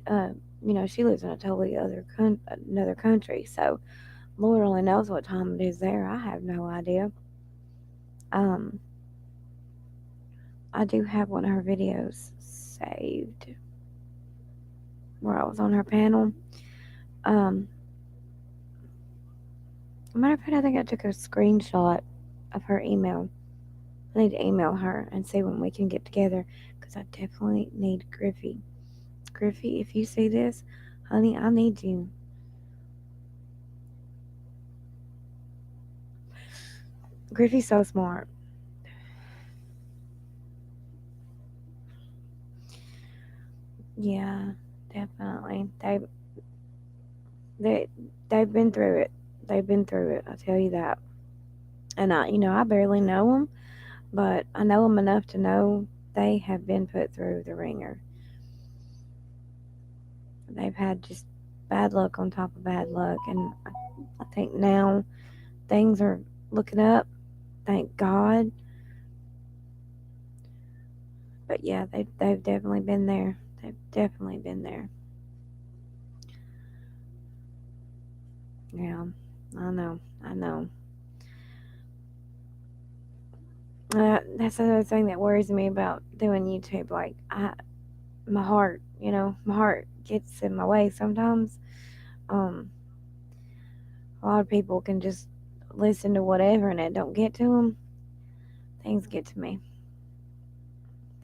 she lives in a totally another country, so Lord only knows what time it is there. I have no idea. Um, I do have one of her videos saved where I was on her panel. Um, Matter of fact, I think I took a screenshot of her email. I need to email her and see when we can get together because I definitely need Griffey. Griffey, if you see this, honey, I need you. Griffey's so smart. Yeah, definitely. They they've been through it. They've been through it. I tell you that. And I barely know them, but I know them enough to know they have been put through the ringer. They've had just bad luck on top of bad luck, and I think now things are looking up. Thank God. But yeah, they've definitely been there. They've definitely been there. Yeah, I know. I know. That's another thing that worries me about doing YouTube. Like, my heart gets in my way sometimes. Um, a lot of people can just listen to whatever and it don't get to them. Things get to me.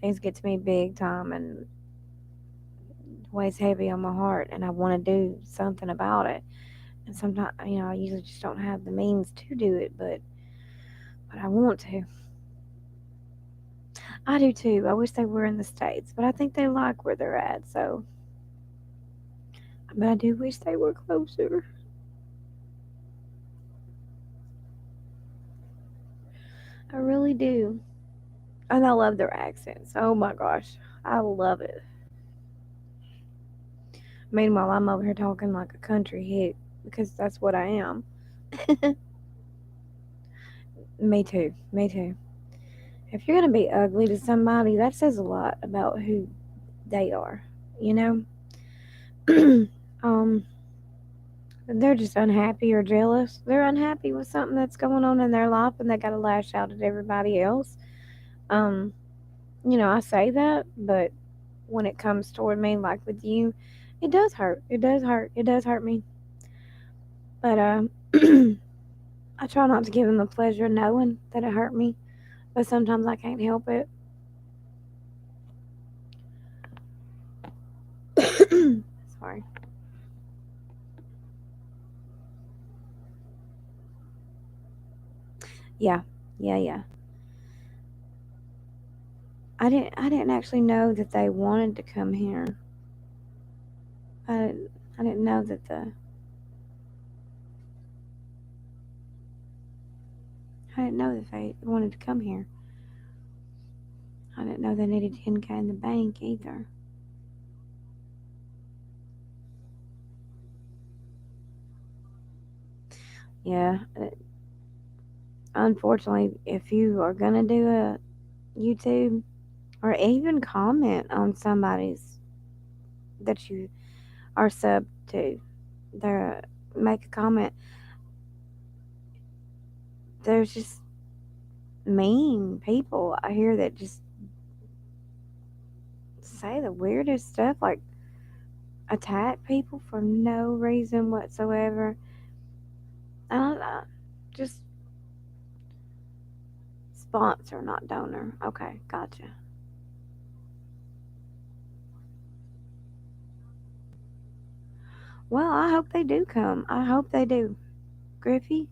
Things get to me big time and weighs heavy on my heart, and I want to do something about it. And sometimes, I usually just don't have the means to do it, but I want to. I do too. I wish they were in the States, but I think they like where they're at, so. But I do wish they were closer. I really do. And I love their accents. Oh my gosh. I love it. Meanwhile, I'm over here talking like a country hick because that's what I am. Me too. Me too. If you're going to be ugly to somebody, that says a lot about who they are, you know? um, they're just unhappy or jealous. They're unhappy with something that's going on in their life and they got to lash out at everybody else. Um, I say that, but when it comes toward me, like with you, it does hurt. It does hurt. It does hurt me. But I try not to give them the pleasure of knowing that it hurt me. But sometimes I can't help it. Sorry. Yeah, yeah, yeah. I didn't actually know that they wanted to come here. I didn't know that the I didn't know that they wanted to come here. I didn't know they needed 10K in the bank either. Yeah, unfortunately, if you are gonna do a YouTube or even comment on somebody's that you are sub to, there make a comment. There's just mean people I hear that just say the weirdest stuff, like attack people for no reason whatsoever. I don't know. Just sponsor, not donor. Okay, gotcha. Well, I hope they do come. I hope they do. Griffey,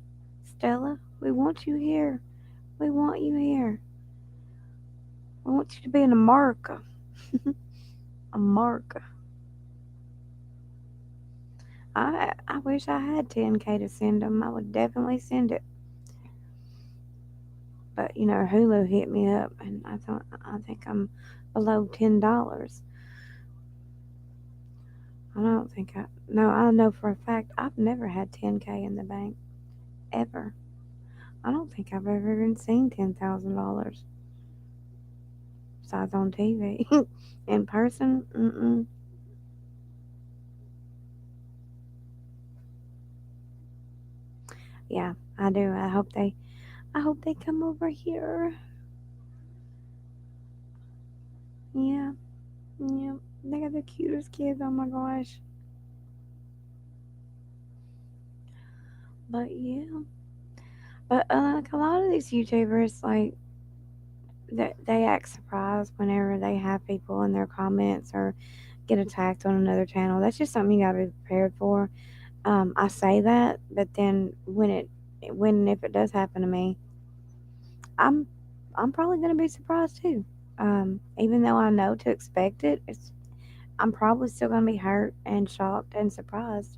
Stella, we want you here. We want you here. We want you to be in America. America. I wish I had 10K to send them. I would definitely send it. But Hulu hit me up, and I think I'm below $10. I don't think I no. I know for a fact I've never had 10K in the bank ever. I don't think I've ever even seen $10,000 besides on TV. In person, mm-mm. Yeah, I do. I hope they come over here. Yeah, yeah. They got the cutest kids. Oh my gosh. But yeah. But like a lot of these YouTubers, like they act surprised whenever they have people in their comments or get attacked on another channel. That's just something you gotta be prepared for. I say that, but then when if it does happen to me, I'm I'm probably gonna be surprised too. Even though I know to expect it, I'm probably still gonna be hurt and shocked and surprised.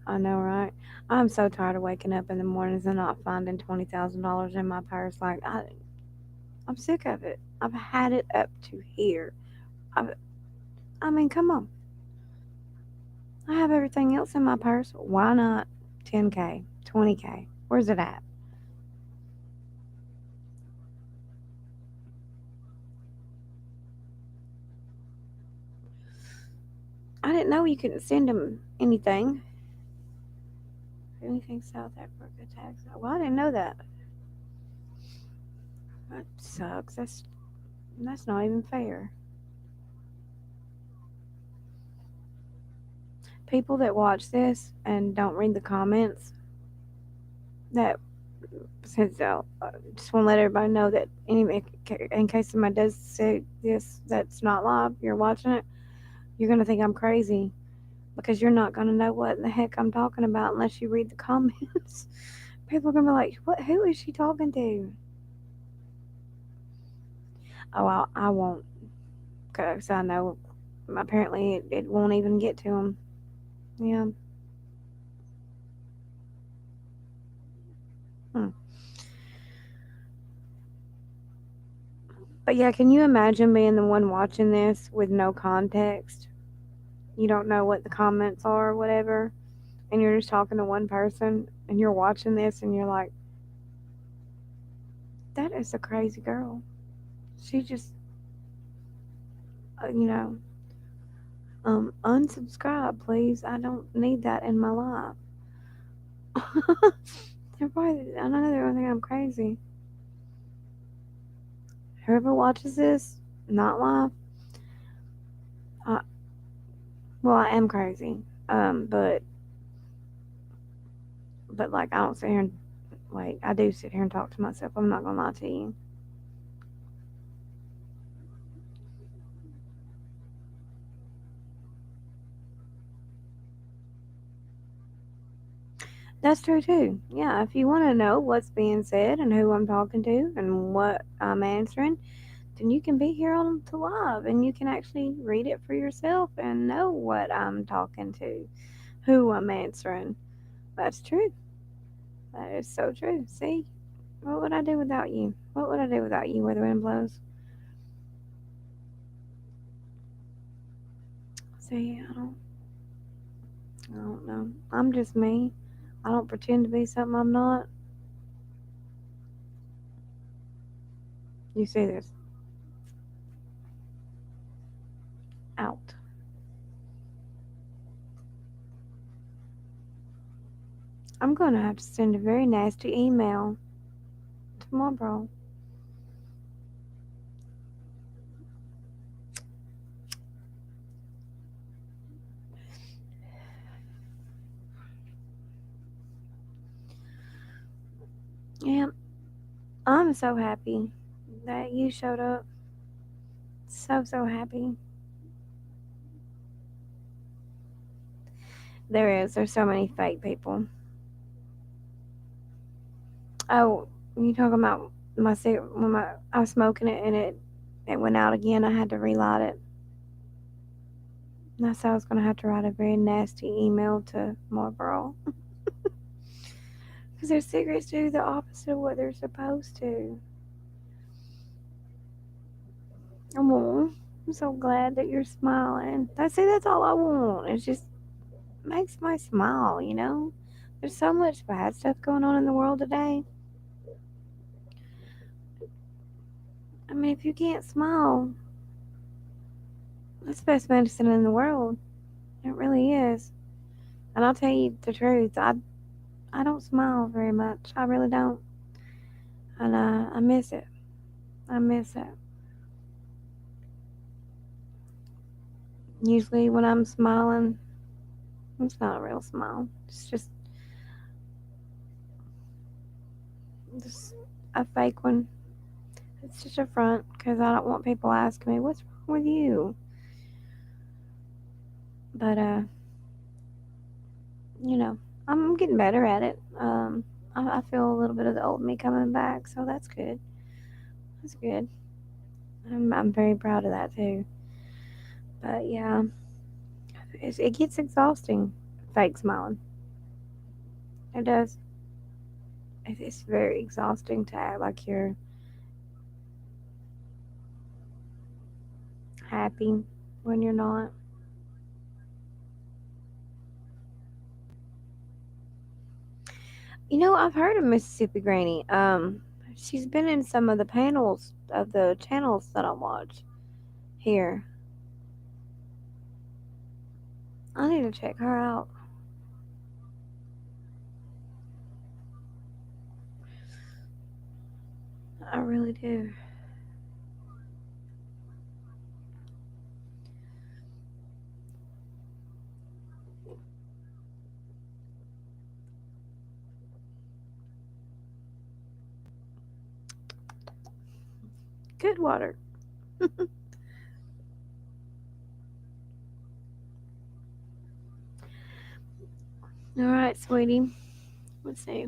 I know, right? I'm so tired of waking up in the mornings and not finding $20,000 in my purse. Like I'm sick of it. I've had it up to here. I, I mean, come on. I have everything else in my purse. Why not 10K, 20K? Where's it at? I didn't know you couldn't send them anything. Anything South Africa tax. Well, I didn't know that. That sucks. That's not even fair. People that watch this and don't read the comments, that since just want to let everybody know that anyway, in case somebody does say this that's not live, you're watching it, you're gonna think I'm crazy because you're not gonna know what in the heck I'm talking about unless you read the comments. People are gonna be like, "What? Who is she talking to?" Oh, I won't, because I know apparently it won't even get to them. Yeah. Hmm. But yeah, can you imagine being the one watching this with no context? You don't know what the comments are or whatever, and you're just talking to one person and you're watching this and you're like, that is a crazy girl. She just, uh, you know, unsubscribe, please. I don't need that in my life. They're probably, I know they're gonna think I'm crazy. Whoever watches this, not live, I, well, I am crazy. But like I don't sit here and like I do sit here and talk to myself. I'm not gonna lie to you. That's true too. Yeah, if you want to know what's being said and who I'm talking to and what I'm answering, then you can be here on the live and you can actually read it for yourself and know what I'm talking to, who I'm answering. That's true. That is so true. See, what would I do without you? What would I do without you where the wind blows? See, I don't know. I'm just me. I don't pretend to be something I'm not. You see this out. I'm gonna have to send a very nasty email to my bro. Yeah, I'm so happy that you showed up. So happy. There is. There's so many fake people. Oh, you talking about my cigarette when I was smoking it and it went out again. I had to relight it. That's how I was gonna have to write a very nasty email to Marlboro because their cigarettes do the opposite of what they're supposed to. Oh, I'm so glad that you're smiling. That's all I want. It just makes my smile, you know? There's so much bad stuff going on in the world today. I mean, if you can't smile, that's the best medicine in the world. It really is. And I'll tell you the truth, I don't smile very much. I really don't. And I miss it. I miss it. Usually when I'm smiling, it's not a real smile. It's just a fake one. It's just a front because I don't want people asking me, what's wrong with you? But, you know, I'm getting better at it. I feel a little bit of the old me coming back, so that's good. That's good. I'm very proud of that too. But yeah, it gets exhausting, fake smiling. It does. It's very exhausting to act like you're happy when you're not. You know, I've heard of Mississippi Granny. She's been in some of the panels of the channels that I watch here. I need to check her out. I really do. Good water. All right, sweetie. Let's see.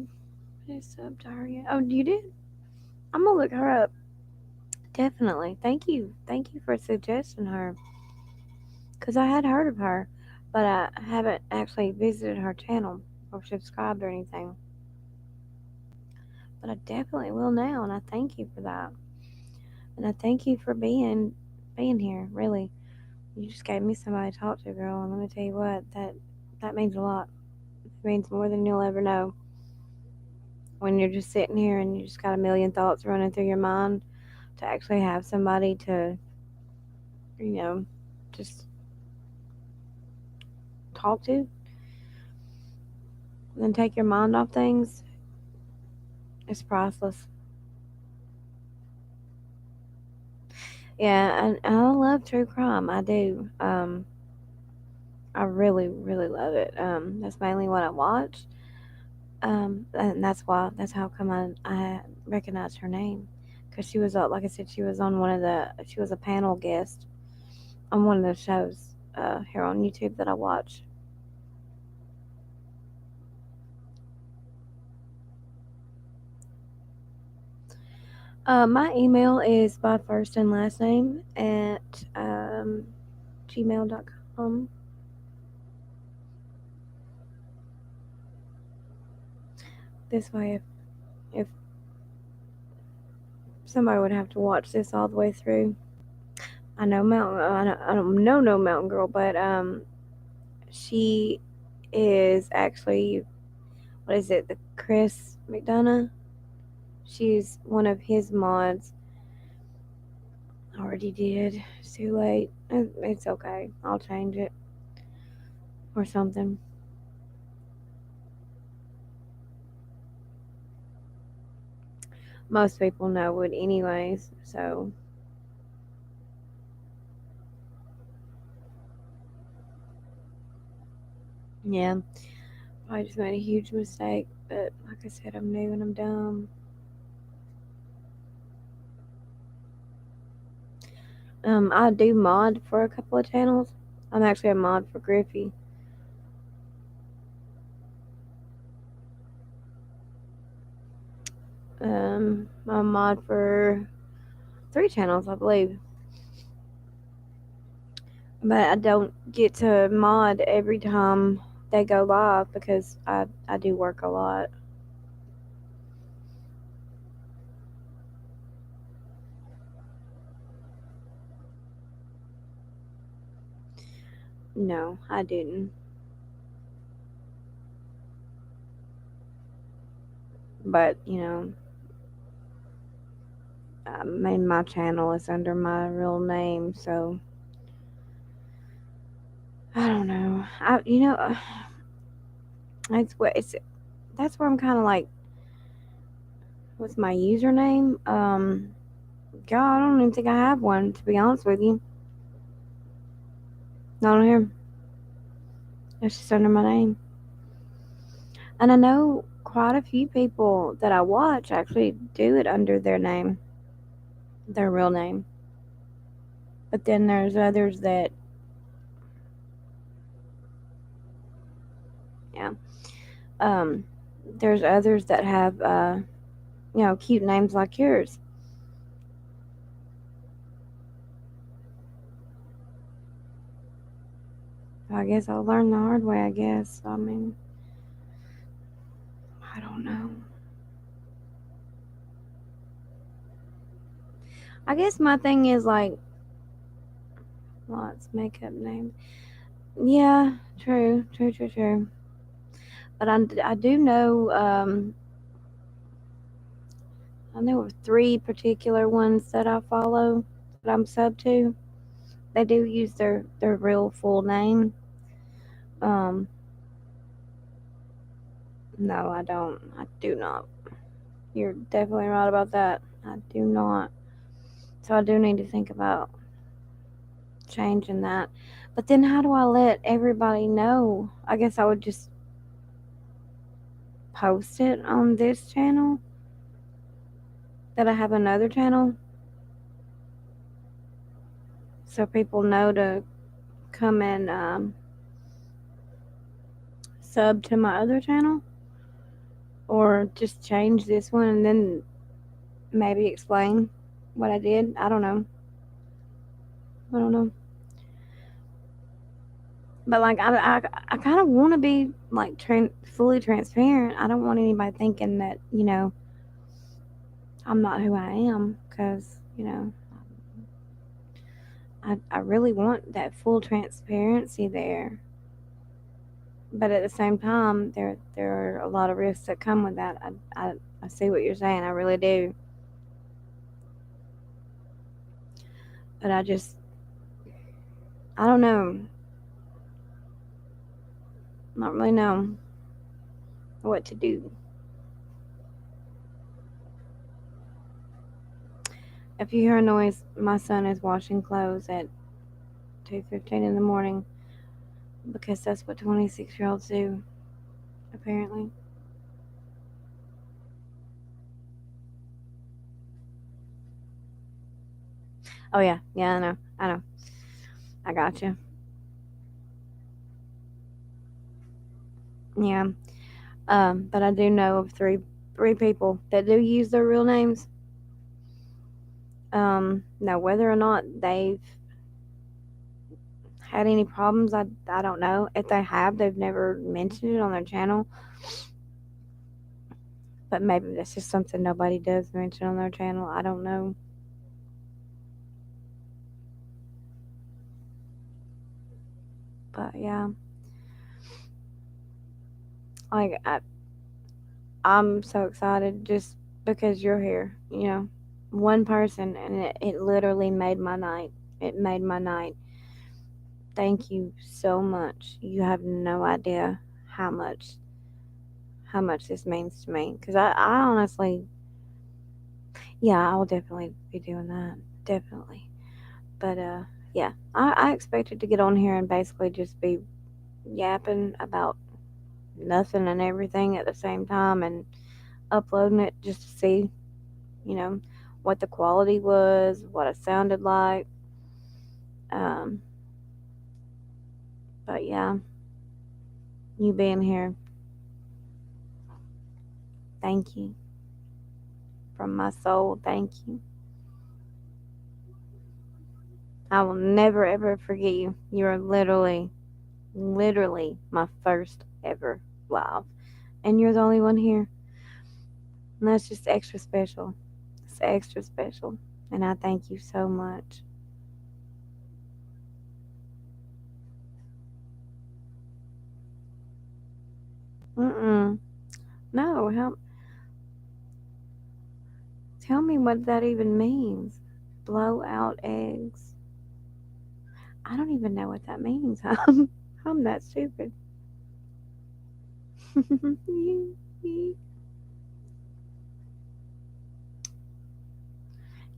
Who subbed to her yet? Oh, you did? I'm gonna look her up. Definitely. Thank you. Thank you for suggesting her. Because I had heard of her, but I haven't actually visited her channel or subscribed or anything. But I definitely will now, and I thank you for that. And I thank you for being here. Really, you just gave me somebody to talk to, girl. And let me tell you what, that means a lot. It means more than you'll ever know. When you're just sitting here and you just got a million thoughts running through your mind, to actually have somebody to, you know, just talk to and take your mind off things, it's priceless. Yeah, and I love true crime. I do. I really, really love it. That's mainly what I watch. And that's how come I recognized her name, because she was like I said, she was a panel guest on one of the shows here on YouTube that I watch. My email is my first and last name at gmail.com. This way, if somebody would have to watch this all the way through, I don't know no Mountain Girl, but she is actually, what is it, the Chris McDonough? She's one of his mods. Already did. It's too late. It's okay. I'll change it or something. Most people know it anyways, so yeah. I just made a huge mistake, but like I said, I'm new and I'm dumb. I do mod for a couple of channels. I'm actually a mod for Griffey. I'm a mod for 3 channels, I believe. but I don't get to mod every time they go live because I do work a lot. No, I didn't. But I mean, my channel is under my real name, so I don't know. It's that's where I'm kind of like, what's my username? God, I don't even think I have one, to be honest with you. Not on here. It's just under my name. And I know quite a few people that I watch actually do it under their name, their real name. But then there's others that, yeah, um, there's others that have, cute names like yours. I guess I'll learn the hard way, I guess. I mean, I don't know. I guess my thing is like, lots makeup names. Yeah, true, true, true, true. But I do know, I know of three particular ones that I follow that I'm sub to. They do use their real full name. Um, no, I don't. I do not. You're definitely right about that. I do not. So I do need to think about changing that. But then how do I let everybody know? I guess I would just post it on this channel that I have another channel so people know to come and sub to my other channel, or just change this one and then maybe explain what I did. I don't know. I don't know. But like I kind of want to be like fully transparent. I don't want anybody thinking that I'm not who I am, because I really want that full transparency there. But at the same time, there are a lot of risks that come with that. I see what you're saying. I really do. But I don't know. I don't really know what to do. If you hear a noise, my son is washing clothes at 2:15 in the morning, because that's what 26-year-olds do, apparently. Oh yeah, yeah, I know, I got you. Yeah, but I do know of three people that do use their real names. Now whether or not they've had any problems, I don't know. If they have, they've never mentioned it on their channel. But maybe that's just something nobody does mention on their channel. I don't know. But yeah, like I'm so excited just because you're here. One person, and it literally made my night. It made my night. Thank you so much. You have no idea how much how much this means to me. Because I honestly, yeah, I will definitely be doing that. Definitely. But yeah, I expected to get on here and basically just be yapping about nothing and everything at the same time, and uploading it just to see, you know, what the quality was, what it sounded like. Um, but yeah, you being here, thank you from my soul. Thank you. I will never ever forget you. You are literally my first ever live. And you're the only one here. And that's just extra special. It's extra special. And I thank you so much. Mm-mm. No, tell me what that even means. Blow out eggs. I don't even know what that means. I'm that stupid.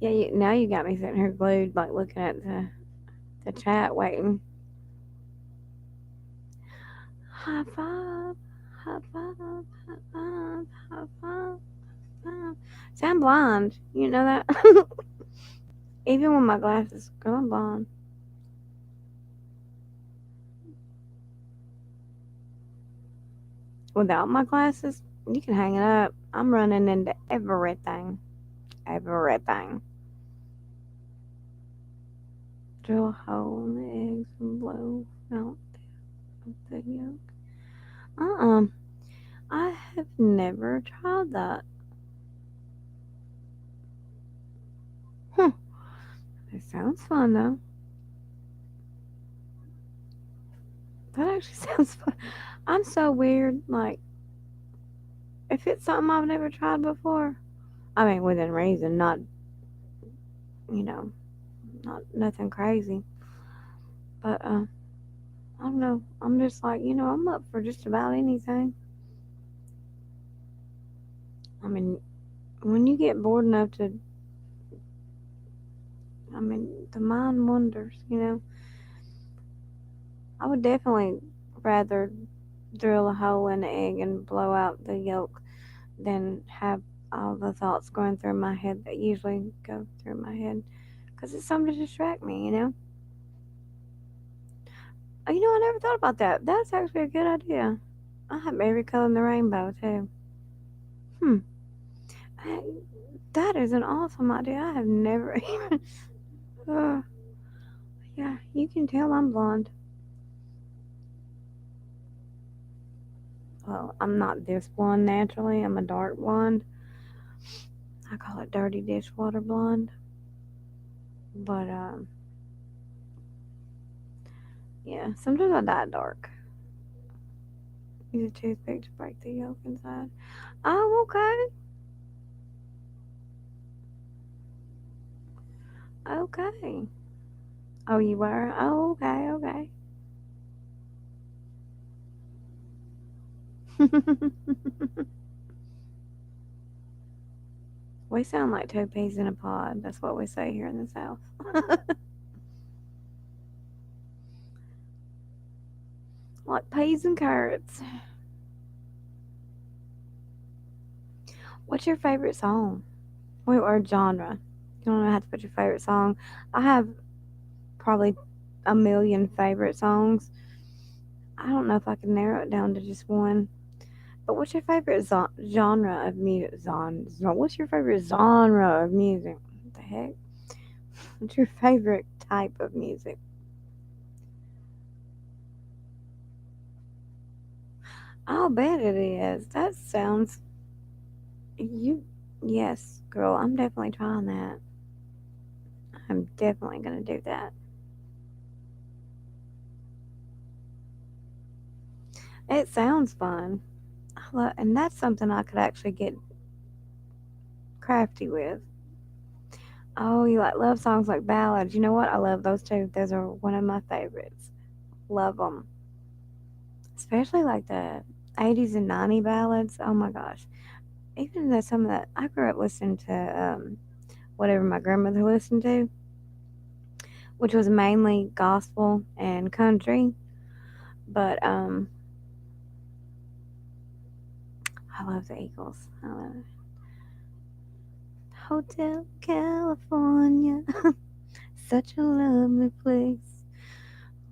Yeah, now you got me sitting here glued, like looking at the chat, waiting. High five, high five, high five, high five, five. See, I'm blind. You know that? Even with my glasses, girl, I'm blind. Without my glasses, you can hang it up. I'm running into everything. Everything. Drill a hole in the eggs and blow out the yolk. Uh-uh. I have never tried that. Huh. It sounds fun though. That actually sounds fun. I'm so weird. Like, if it's something I've never tried before, I mean, within reason, not, you know, not nothing crazy. But, I don't know. I'm just like, I'm up for just about anything. I mean, when you get bored enough to, I mean, the mind wanders. I would definitely rather drill a hole in the egg and blow out the yolk than have all the thoughts going through my head that usually go through my head. Because it's something to distract me. I never thought about that. That's actually a good idea. I have every color in the rainbow, too. Hmm. I- That is an awesome idea. I have never even. Uh, yeah, you can tell I'm blonde. Well, I'm not this blonde naturally. I'm a dark blonde. I call it dirty dishwater blonde. But, yeah, sometimes I dye dark. Use a toothpick to break the yolk inside. Oh, okay. Okay. Oh, you were? Oh, okay, okay. We sound like two peas in a pod. That's what we say here in the South. Like peas and carrots. What's your favorite song? Wait, or genre? You don't have to put your favorite song. I have probably a million favorite songs. I don't know if I can narrow it down to just one. But what's your favorite genre of music? What's your favorite genre of music? What the heck? What's your favorite type of music? I'll bet it is. That sounds you. Yes, girl. I'm definitely trying that. I'm definitely gonna do that. It sounds fun. And that's something I could actually get crafty with. Oh, you like love songs like ballads? You know what? I love those too. Those are one of my favorites. Love them, especially like the 80s and 90s ballads. Oh my gosh! Even though some of that, I grew up listening to whatever my grandmother listened to, which was mainly gospel and country. But I love the Eagles. I love it. Hotel California, such a lovely place.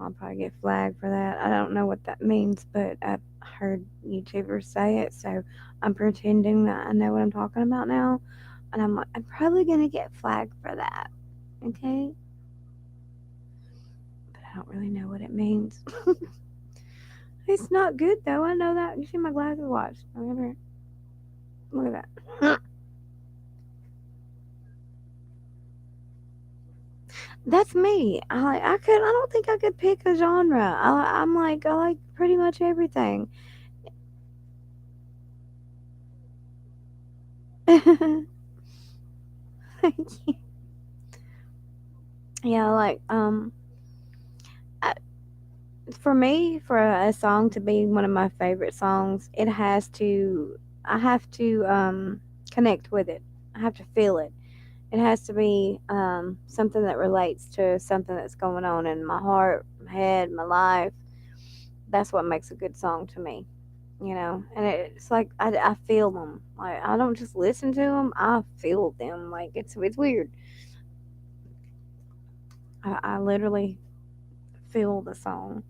I'll probably get flagged for that. I don't know what that means, but I've heard YouTubers say it, so I'm pretending that I know what I'm talking about now. And I'm like, I'm probably gonna get flagged for that. Okay? don't really know what it means. It's not good though. I know that. You see my glasses? Watch. Look at that. That's me. I don't think I could pick a genre. I'm like I like pretty much everything. Yeah, like I, for me, for a song to be one of my favorite songs, it has to. I have to connect with it. I have to feel it. It has to be something that relates to something that's going on in my heart, my head, my life. That's what makes a good song to me, And it's like I feel them. Like I don't just listen to them; I feel them. Like it's weird. I literally feel the song.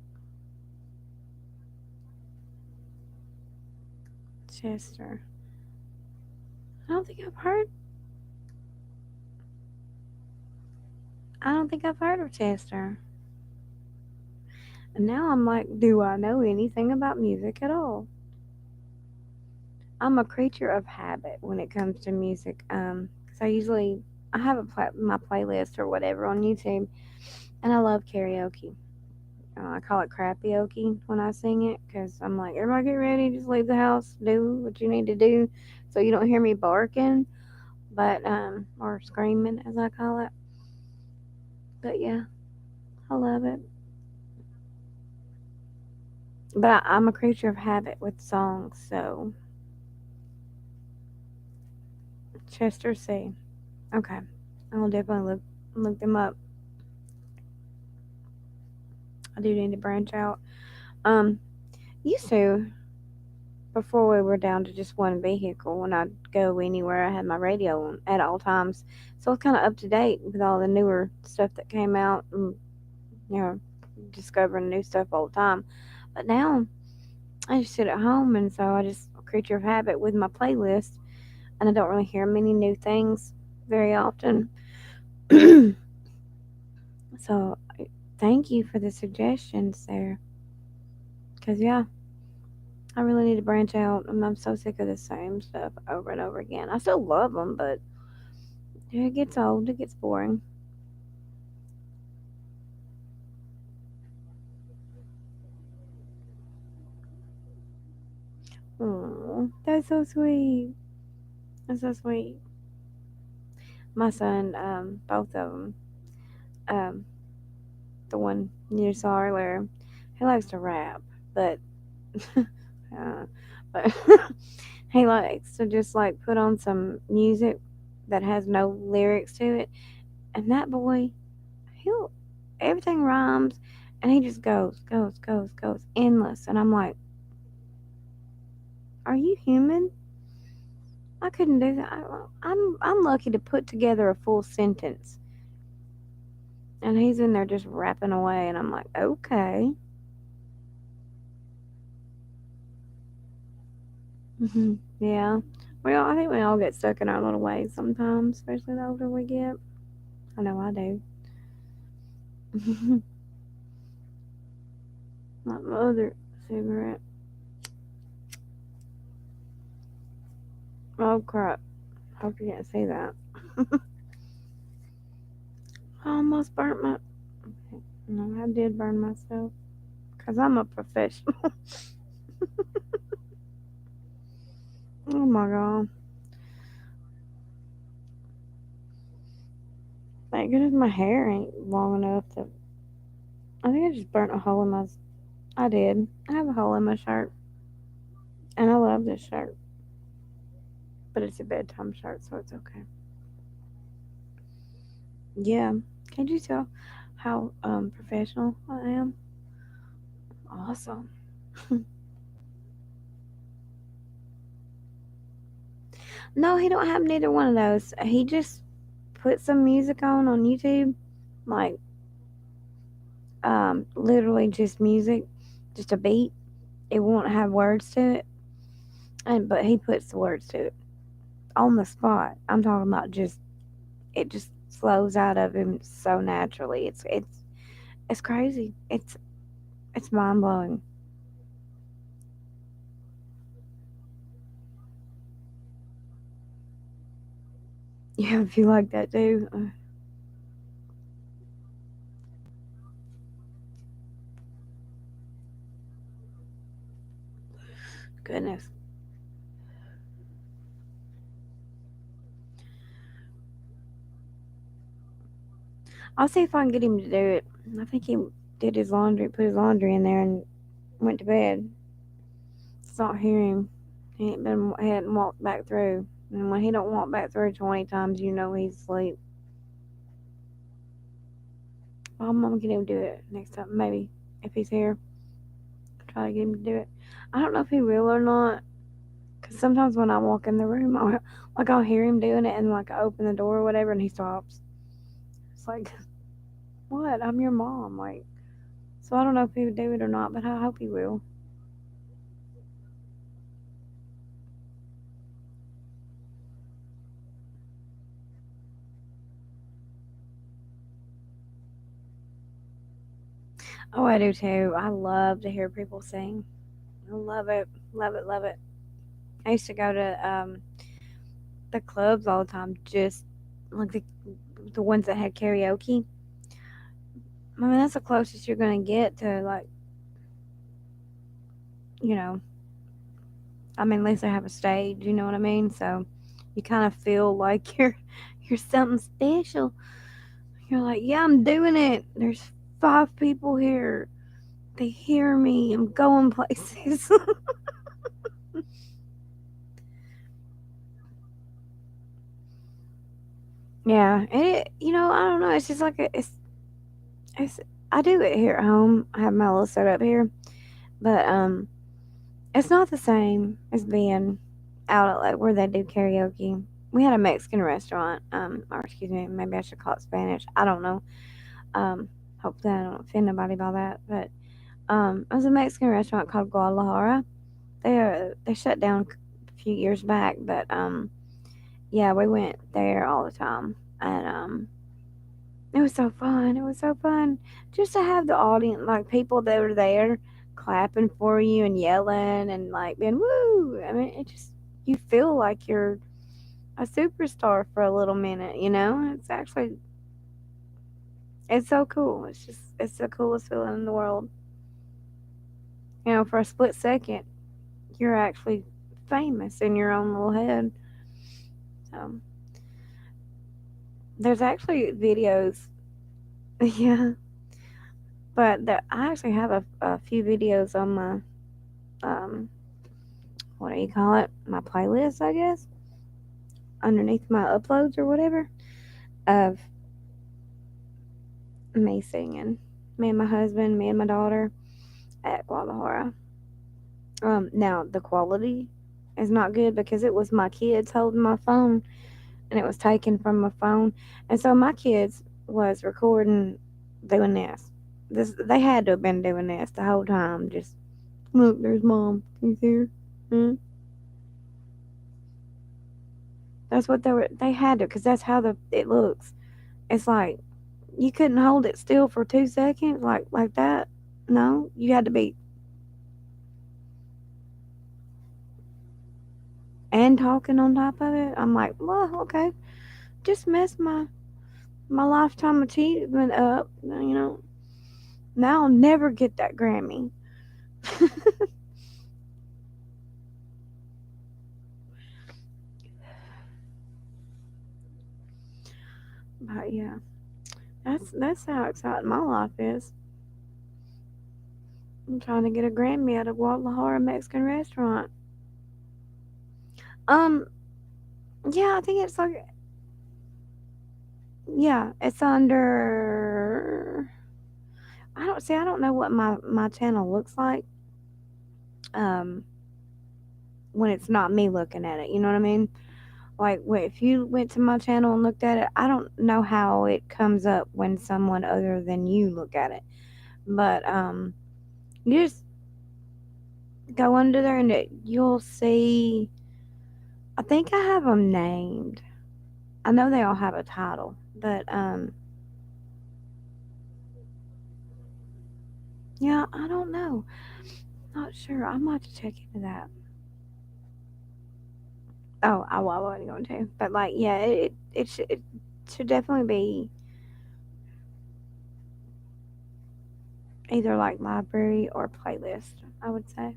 Chester. I don't think I've heard. I don't think I've heard of Chester. And now I'm like, do I know anything about music at all? I'm a creature of habit when it comes to music. 'Cause I have my playlist or whatever on YouTube, and I love karaoke. I call it karaoke when I sing it because I'm like, everybody get ready, just leave the house, do what you need to do, so you don't hear me barking, but or screaming as I call it. But yeah, I love it. But I'm a creature of habit with songs, so Chester C. Okay, I'll definitely look them up. I do need to branch out. Um, used to before we were down to just one vehicle. When I'd go anywhere, I had my radio on at all times, so I was kind of up to date with all the newer stuff that came out, and you know, discovering new stuff all the time. But now I just sit at home, and so I just a creature of habit with my playlist, and I don't really hear many new things very often. So thank you for the suggestions there, because yeah, I really need to branch out. I'm so sick of the same stuff over and over again. I still love them, but it gets old. It gets boring. Oh, that's so sweet. That's so sweet. My son, both of them, um, the one you saw earlier, he likes to rap, but uh, but he likes to just like put on some music that has no lyrics to it, and that boy, he'll everything rhymes, and he just goes endless, and I'm like, are you human? I couldn't do that. I'm lucky to put together a full sentence, and he's in there just rapping away, and I'm like, okay. Yeah. Well, I think we all get stuck in our little ways sometimes, especially the older we get. I know I do. Like my other cigarette. Oh crap! Hope you can't see that. I almost burnt my. No, I did burn myself because I'm a professional. Oh my god! Thank goodness my hair ain't long enough to. I think I just burnt a hole in my. I did. I have a hole in my shirt, and I love this shirt, but it's a bedtime shirt, so it's okay. Yeah. Can you tell how professional I am? Awesome. No, he don't have neither one of those. He just put some music on YouTube, like literally just music, just a beat. It won't have words to it, and but he puts the words to it on the spot. I'm talking about just it just flows out of him so naturally. It's It's crazy. It's mind blowing. Yeah, if you like that too. Goodness. I'll see if I can get him to do it. I think he did his laundry, put his laundry in there, and went to bed. It's not hear him. He hadn't walked back through. And when he don't walk back through 20 times, you know he's asleep. I'm gonna get him to do it next time, maybe if he's here. Try to get him to do it. I don't know if he will or not. Cause sometimes when I walk in the room, I'll hear him doing it, and like I open the door or whatever, and he stops. It's like, what? I'm your mom. Like, so I don't know if he would do it or not, but I hope he will. Oh, I do too. I love to hear people sing. I love it, love it, love it. I used to go to the clubs all the time, just like the ones that had karaoke. I mean, that's the closest you're gonna get to like, you know. I mean, at least they have a stage. You know what I mean? So you kind of feel like you're something special. You're like, yeah, I'm doing it. There's 5 people here. They hear me. I'm going places. Yeah, and I don't know. It's just like it's. I do it here at home. I have my little setup here, but it's not the same as being out at like where they do karaoke. We had a Mexican restaurant. Or excuse me, maybe I should call it Spanish. I don't know. Um, hopefully I don't offend nobody by that, but it was a Mexican restaurant called Guadalajara. They shut down a few years back, but yeah, we went there all the time, and it was so fun. It was so fun just to have the audience, like people that were there, clapping for you and yelling and like being woo. I mean, it just you feel like you're a superstar for a little minute. It's so cool. It's the coolest feeling in the world. For a split second, you're actually famous in your own little head. So there's actually videos. Yeah, but I actually have a few videos on my um what do you call it? My playlist, I guess, underneath my uploads or whatever, of me singing. Me and my husband, me and my daughter at Guadalajara. Now the quality is not good because it was my kids holding my phone and it was taken from my phone, and so my kids was recording doing this. They had to have been doing this the whole time. Just look, there's mom. Can you see her? Hmm? That's what they had to, because that's how it looks. It's like you couldn't hold it still for 2 seconds like that. No, you had to be and talking on top of it. I'm like, well, okay, just messed my lifetime achievement up. Now I'll never get that Grammy. But yeah, that's how exciting my life is. I'm trying to get a Grammy at a Guadalajara Mexican restaurant. Um, yeah, I think it's like yeah, it's under. I don't know what my channel looks like. Um, when it's not me looking at it, you know what I mean? Like, wait, if you went to my channel and looked at it, I don't know how it comes up when someone other than you look at it. But you just go under there and you'll see. I think I have them named. I know they all have a title, but Yeah, I don't know. Not sure. I might have to check into that. Oh, I wasn't going to. But, like, yeah, it should definitely be either, like, library or playlist, I would say.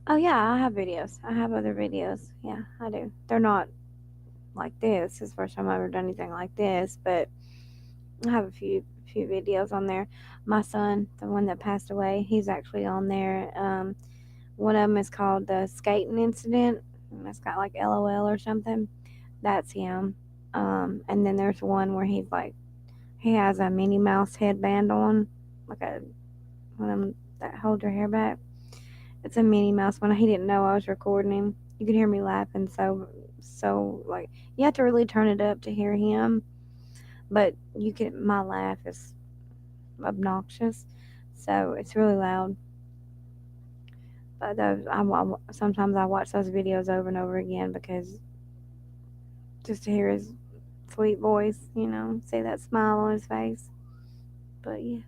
Oh, yeah, I have videos. I have other videos. Yeah, I do. They're not like this. It's the first time I've ever done anything like this, but I have a few videos on there. My son, the one that passed away, he's actually on there. One of them is called the skating incident. And it's got like LOL or something. That's him. And then there's one where he's like he has a Minnie Mouse headband on, like a one of them that hold your hair back. It's a Minnie Mouse one. He didn't know I was recording him. You could hear me laughing, so like you have to really turn it up to hear him. But you can my laugh is obnoxious, so it's really loud. But sometimes I watch those videos over and over again because just to hear his sweet voice, see that smile on his face. But yeah,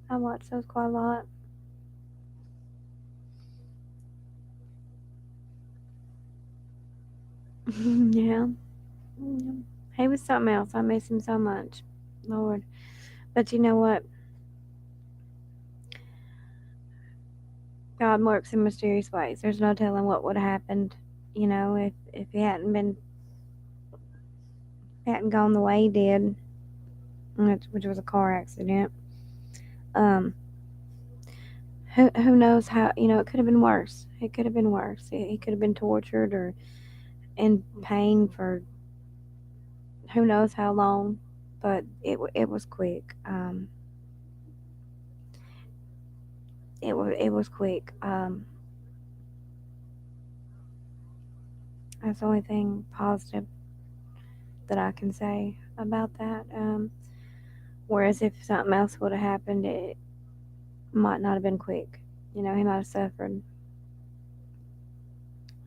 I watch those quite a lot. Yeah. Yeah. He was something else. I miss him so much. Lord. But you know what? God works in mysterious ways. There's no telling what would have happened, if he hadn't gone the way he did, which was a car accident. Um, who knows how? It could have been worse. It could have been worse. He could have been tortured or in pain for who knows how long. But it was quick. It was quick. That's the only thing positive that I can say about that. Whereas if something else would have happened, it might not have been quick. He might have suffered.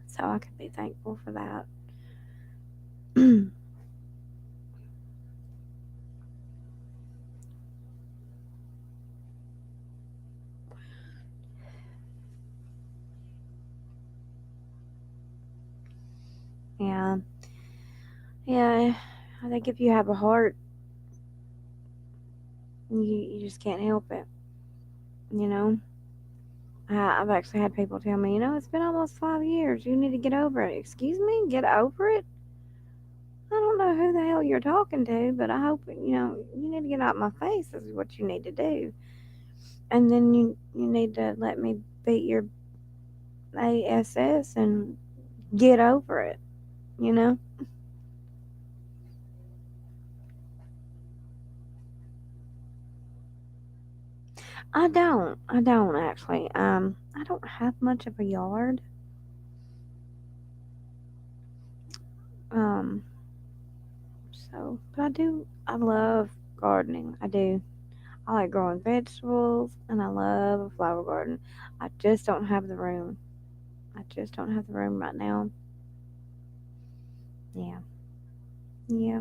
So I could be thankful for that. Yeah. Yeah. I think if you have a heart, you just can't help it. You know? I've actually had people tell me, it's been almost 5 years. You need to get over it. Excuse me? Get over it? I don't know who the hell you're talking to, but I hope, you need to get out my face. This is what you need to do. And then you need to let me beat your ass and get over it, you know? I don't actually. I don't have much of a yard. Um, but I love gardening. I do. I like growing vegetables and I love a flower garden. I just don't have the room. I just don't have the room right now. Yeah. Yeah.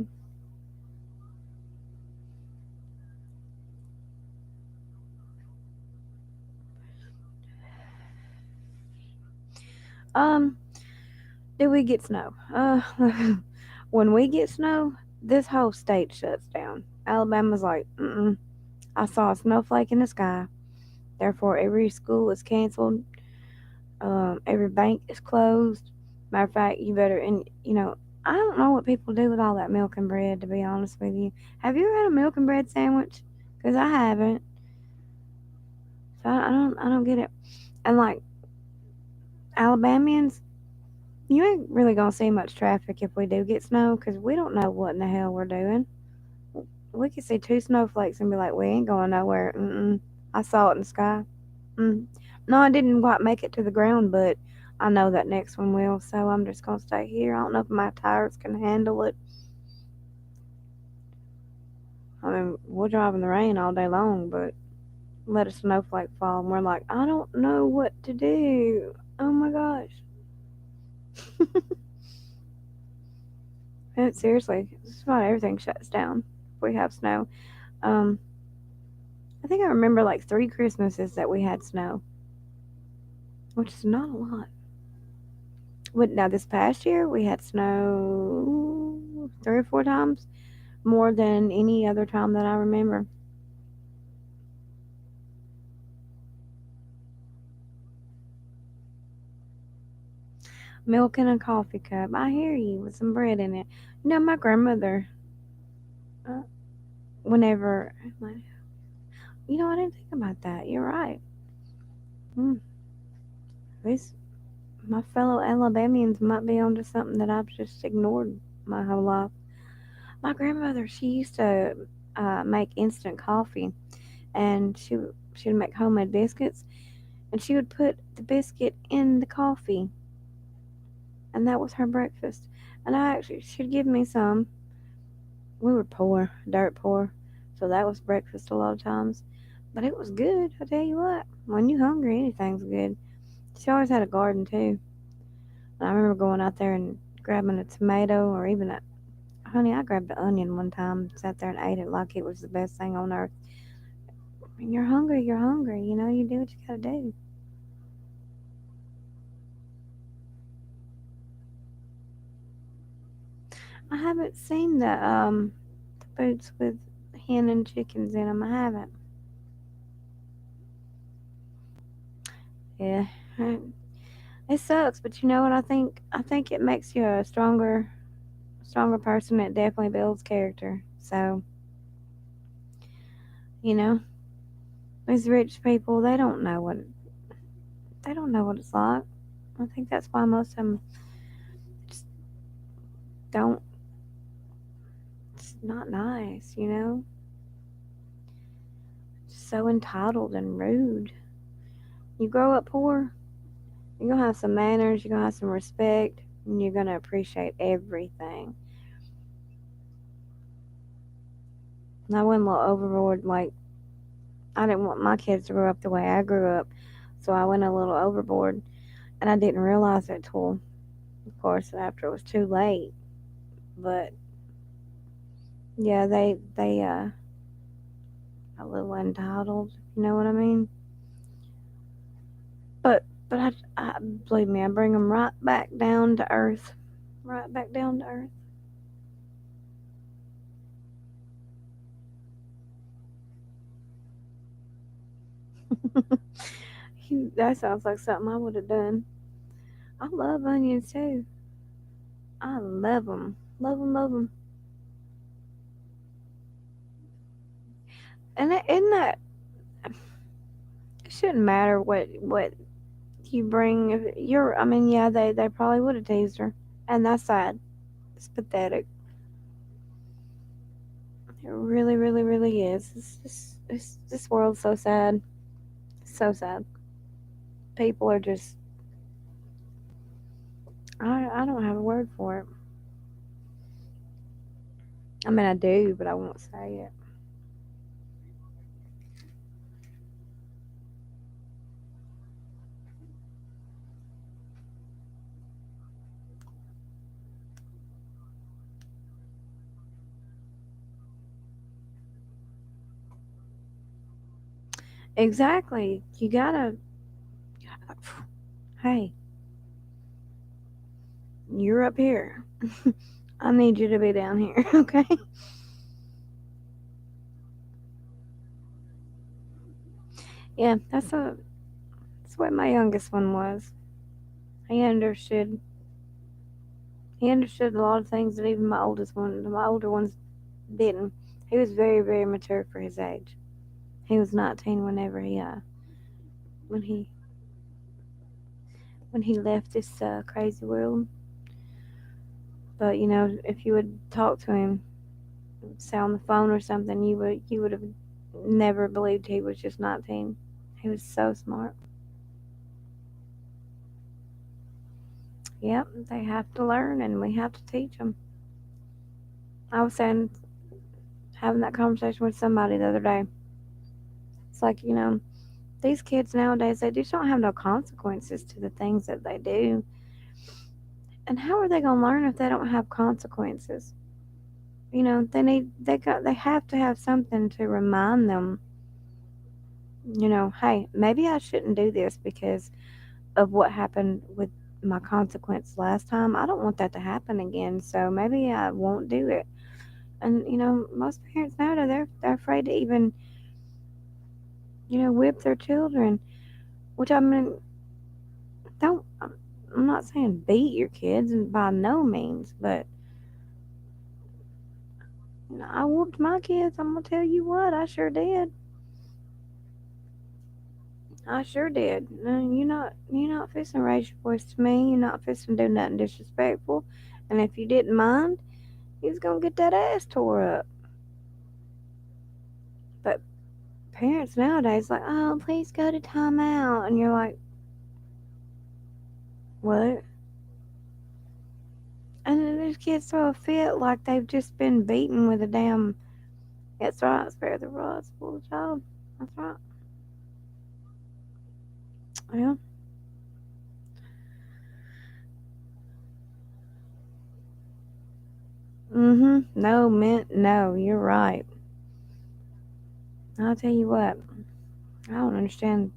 Um, do we get snow? When we get snow, this whole state shuts down. Alabama's like, mm-mm. I saw a snowflake in the sky. Therefore, every school is canceled. Every bank is closed. Matter of fact, you better, and I don't know what people do with all that milk and bread. To be honest with you, have you ever had a milk and bread sandwich? Because I haven't, so I don't get it. And like Alabamians, you ain't really gonna see much traffic if we do get snow, because we don't know what in the hell we're doing. We could see two snowflakes and be like, we ain't going nowhere. Mm-mm. I saw it in the sky. Mm. No, I didn't quite make it to the ground, but I know that next one will, so I'm just gonna stay here. I don't know if my tires can handle it. I mean, we'll drive in the rain all day long, but let a snowflake fall, and we're like, I don't know what to do. Oh my gosh. And seriously, just about everything shuts down if we have snow. Um, I think I remember like 3 Christmases that we had snow, which is not a lot. Now this past year we had snow 3 or 4 times, more than any other time that I remember. Milk in a coffee cup. I hear you, with some bread in it. My grandmother, uh, whenever, I didn't think about that. You're right. Mm, these my fellow Alabamians might be onto something that I've just ignored my whole life. My grandmother, she used to make instant coffee, and she'd make homemade biscuits, and she would put the biscuit in the coffee, and that was her breakfast. And she'd give me some. We were poor, dirt poor, so that was breakfast a lot of times. But it was good, I tell you what. When you hungry, anything's good. She always had a garden too. And I remember going out there and grabbing a tomato or even honey, I grabbed an onion one time, sat there and ate it like it was the best thing on earth. When you're hungry, you're hungry. You do what you gotta do. I haven't seen the boots with hen and chickens in them. I haven't. Yeah, it sucks, but you know what? I think it makes you a stronger person. It definitely builds character. So you know, these rich people, they don't know what it's like. I think that's why most of them just don't. It's not nice. So entitled and rude. You grow up poor, you're gonna have some manners, you're gonna have some respect, and you're gonna appreciate everything. And I went a little overboard, like I didn't want my kids to grow up the way I grew up, so I went a little overboard, and I didn't realize it till, of course, after it was too late. But yeah, they a little entitled, you know what I mean? But I believe me, I bring them right back down to earth, right back down to earth. That sounds like something I would have done. I love onions too. I love them, love them, love them. And isn't that? It shouldn't matter what you bring. If you're, I mean, yeah, they probably would have teased her, and that's sad. It's pathetic. It really, really, really is. This world's so sad, so sad. People are just. I don't have a word for it. I mean, I do, but I won't say it. Exactly. You gotta. Hey, you're up here. I need you to be down here, okay? Yeah, that's what my youngest one was. He understood. He understood a lot of things that even my older ones didn't. He was very, very mature for his age. He was 19 whenever when he when he left this crazy world. But if you would talk to him, say on the phone or something, you would have never believed he was just 19. He was so smart. Yep, they have to learn, and we have to teach them. I was saying, having that conversation with somebody the other day. It's like, these kids nowadays, they just don't have no consequences to the things that they do. And how are they going to learn if they don't have consequences? They have to have something to remind them, hey, maybe I shouldn't do this because of what happened with my consequence last time. I don't want that to happen again, so maybe I won't do it. And most parents nowadays they're afraid to even whip their children. Which I mean, don't I'm not saying beat your kids, and by no means, but I whooped my kids. I'm gonna tell you what, I sure did. I sure did. No, you're not fixing to raise your voice to me. You're not fixing to do nothing disrespectful. And if you didn't mind, you was gonna get that ass tore up. But parents nowadays like, oh, please go to timeout, and you're like, what? And then these kids throw a fit like they've just been beaten with a damn. That's right, spare the rod, spoil the child. That's right. Yeah. No, no. You're right. I'll tell you what. I don't understand.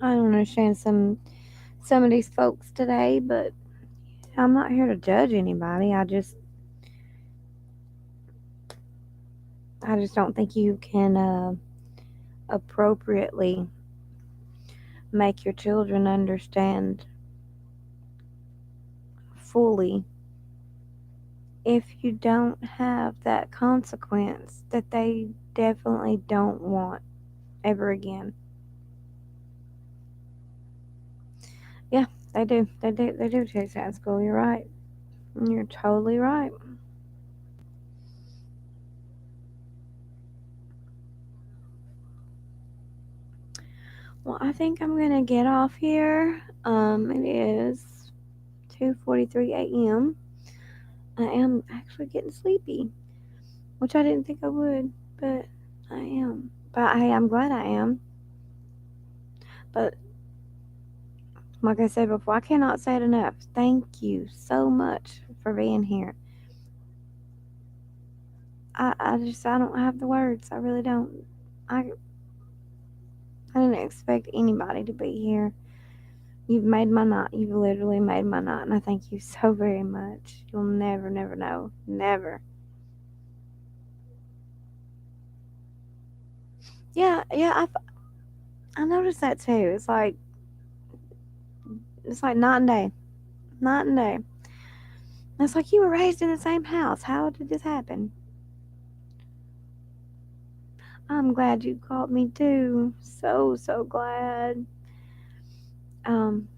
I don't understand some of these folks today, but I'm not here to judge anybody. I just don't think you can appropriately make your children understand fully if you don't have that consequence that they definitely don't want ever again. Yeah, they do. They do chase out school. You're right. You're totally right. Well, I think I'm gonna get off here. It is 2:43 a.m. I am actually getting sleepy, which I didn't think I would, but I am. But hey, I'm glad I am. But like I said before, I cannot say it enough. Thank you so much for being here. I don't have the words. I really don't. I I didn't expect anybody to be here. You've made my night. You've literally made my night, and I thank you so very much. You'll never, never know. Never. Yeah, yeah. I noticed that too. It's like night and day, night and day. It's like you were raised in the same house. How did this happen? I'm glad you called me too. So so glad. Um,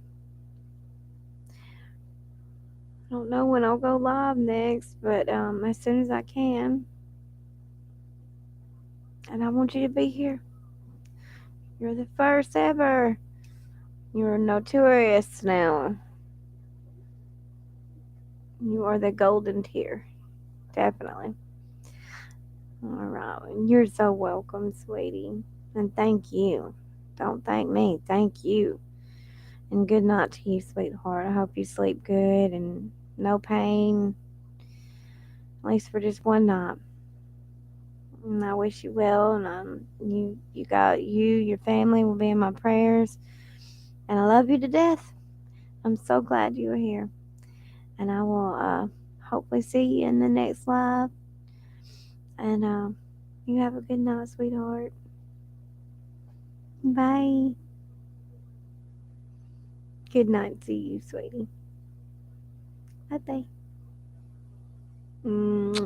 I don't know when I'll go live next, but as soon as I can. And I want you to be here. You're the first ever. You're notorious now. You are the golden tier. Definitely. All right. You're so welcome, sweetie. And thank you. Don't thank me. Thank you. And good night to you, sweetheart. I hope you sleep good and no pain, at least for just one night. And I wish you well. And your family will be in my prayers. And I love you to death. I'm so glad you are here. And I will hopefully see you in the next live. And you have a good night, sweetheart. Bye. Good night to you, sweetie. Bye bye.